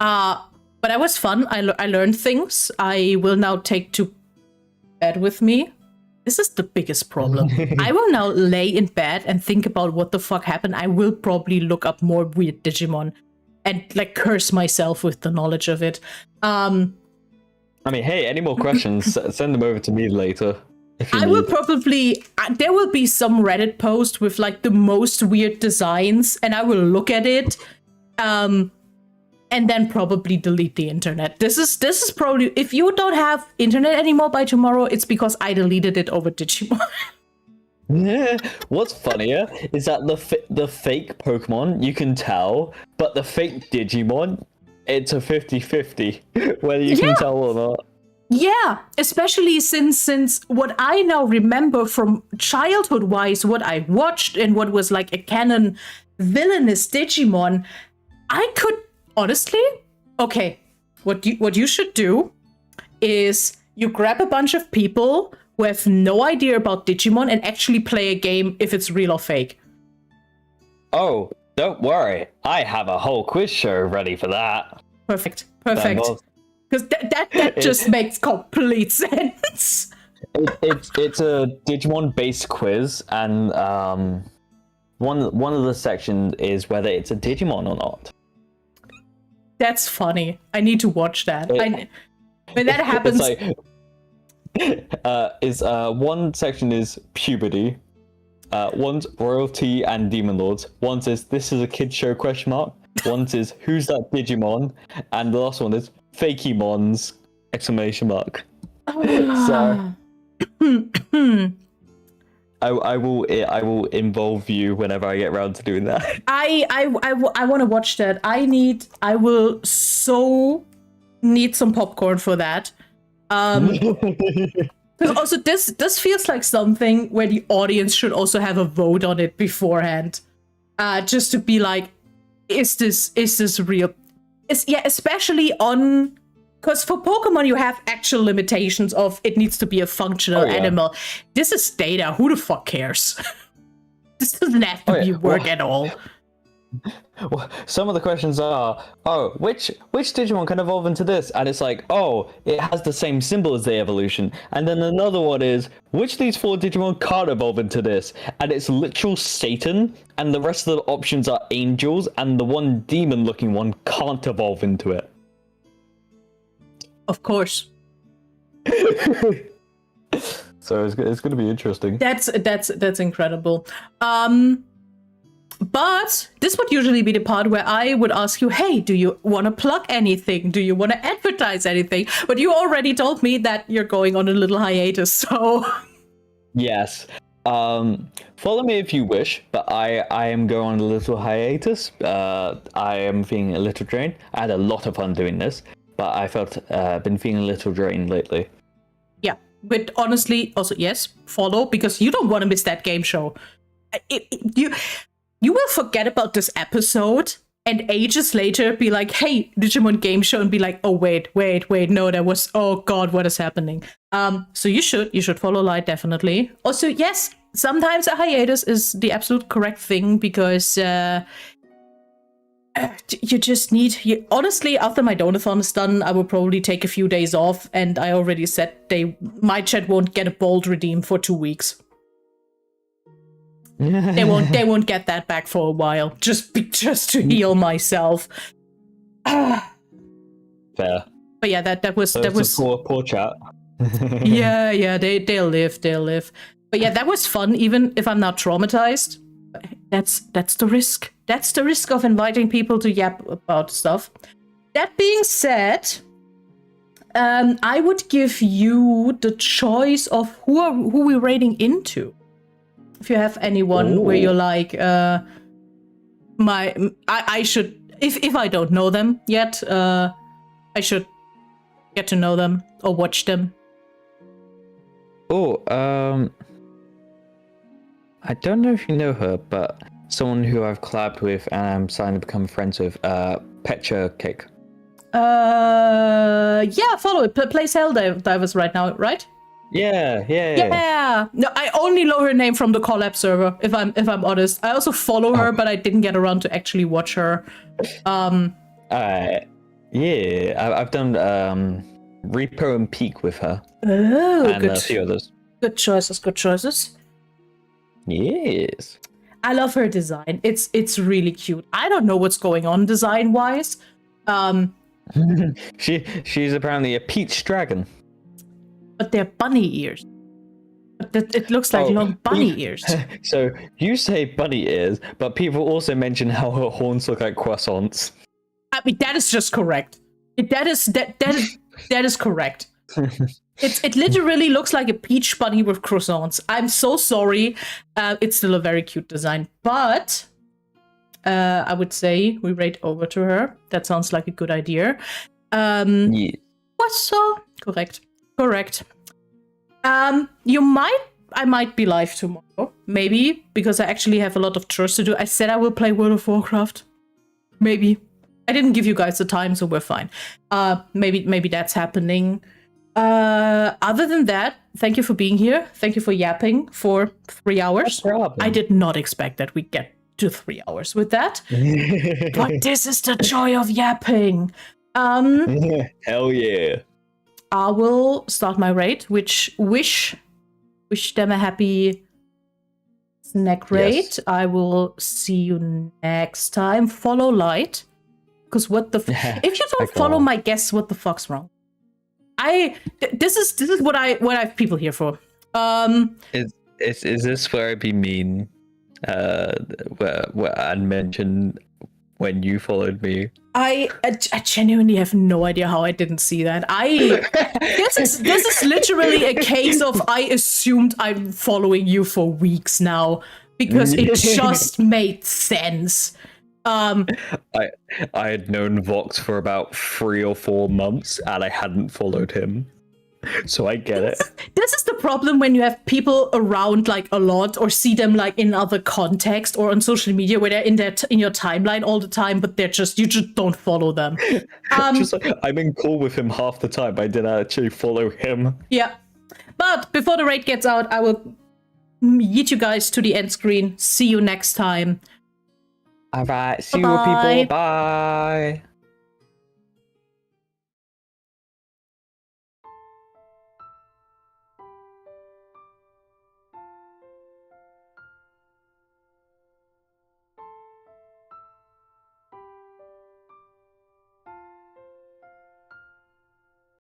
But that was fun. I learned things. I will now take to bed with me. This is the biggest problem. I will now lay in bed and think about what the fuck happened. I will probably look up more weird Digimon and like curse myself with the knowledge of it. I mean, hey, any more questions? Send them over to me later. I will probably, there will be some Reddit post with like the most weird designs, and I will look at it, and then probably delete the internet. This is probably, if you don't have internet anymore by tomorrow, it's because I deleted it over Digimon. Yeah. What's funnier is that the fake Pokemon you can tell, but the fake Digimon, it's a 50-50 whether you can tell or not. Yeah, especially since what I now remember from childhood-wise, what I watched and what was like a canon villainous Digimon, I could honestly, okay, what you should do is you grab a bunch of people who have no idea about Digimon and actually play a game if it's real or fake. Oh, don't worry, I have a whole quiz show ready for that. Perfect. Because that just makes complete sense. It's a Digimon-based quiz, and one of the sections is whether it's a Digimon or not. That's funny. I need to watch that. When that happens, it's like, one section is puberty, one's royalty and demon lords. One says this is a kid show ? One says who's that Digimon, and the last one is fakey Mons ! So I will involve you whenever I get around to doing that. I want to watch that. I will so need some popcorn for that. Because also this feels like something where the audience should also have a vote on it beforehand, just to be like, is this real? Especially on, because for Pokemon you have actual limitations of it needs to be a functional animal. This is data. Who the fuck cares? This doesn't have to be work at all. Well, some of the questions are, which Digimon can evolve into this? And it's like, it has the same symbol as the evolution. And then another one is, which of these 4 Digimon can't evolve into this? And it's literal Satan, and the rest of the options are angels, and the one demon-looking one can't evolve into it. Of course. So it's going to be interesting. That's incredible. But this would usually be the part where I would ask you, hey, do you want to plug anything? Do you want to advertise anything? But you already told me that you're going on a little hiatus, so... Yes. Follow me if you wish, but I am going on a little hiatus. I am feeling a little drained. I had a lot of fun doing this, but I felt been feeling a little drained lately. Yeah, but honestly, also, yes, follow, because you don't want to miss that game show. You will forget about this episode and ages later be like, hey, Digimon Game Show, and be like, oh, wait, no, that was, oh god, what is happening? So you should follow Light, definitely. Also, yes, sometimes a hiatus is the absolute correct thing, because you just need, honestly, after my Donathon is done, I will probably take a few days off, and I already said my chat won't get a bold redeem for 2 weeks. They won't get that back for a while. Just to heal myself. Fair. But yeah, that was poor chat. yeah, they'll live. But yeah, that was fun, even if I'm not traumatized. That's the risk. That's the risk of inviting people to yap about stuff. That being said, I would give you the choice of who we're raiding into. If you have anyone where you're like, I should, if I don't know them yet, I should get to know them or watch them. I don't know if you know her, but someone who I've collabed with and I'm starting to become friends with, Petra Cake. Yeah, follow it. Plays Helldivers right now, right? Yeah. No, I only know her name from the collab server, if I'm honest. I also follow her, but I didn't get around to actually watch her. I've done Repo and Peak with her. Oh, and good. A few others. Good choices. Yes. I love her design. It's really cute. I don't know what's going on design-wise. She's apparently a peach dragon. But they're bunny ears. But it looks like long bunny ears. So you say bunny ears, but people also mention how her horns look like croissants. I mean, that is just correct. That is correct. It literally looks like a peach bunny with croissants. I'm so sorry. It's still a very cute design, but I would say we raid over to her. That sounds like a good idea. Yeah. So correct. I might be live tomorrow, maybe, because I actually have a lot of chores to do. I said I will play World of Warcraft. Maybe. I didn't give you guys the time, so we're fine. Maybe that's happening. Other than that, thank you for being here. Thank you for yapping for 3 hours. No problem. I did not expect that we'd get to 3 hours with that. But this is the joy of yapping. Hell yeah. I will start my raid, which wish them a happy snack raid. Yes. I will see you next time. Follow Light. Because if you don't follow my guests, what the fuck's wrong? This is what I have people here for. Is this where I be mean? Where I mentioned when you followed me. I genuinely have no idea how I didn't see that. This is literally a case of I assumed I'm following you for weeks now because it just made sense. I had known Vox for about 3 or 4 months and I hadn't followed him. So I get it. This is the problem when you have people around like a lot or see them like in other context or on social media where they're in your timeline all the time, but you just don't follow them. Just like, I'm in call with him half the time. I didn't actually follow him. Yeah. But before the raid gets out, I will yeet you guys to the end screen. See you next time. All right. See you people. Bye.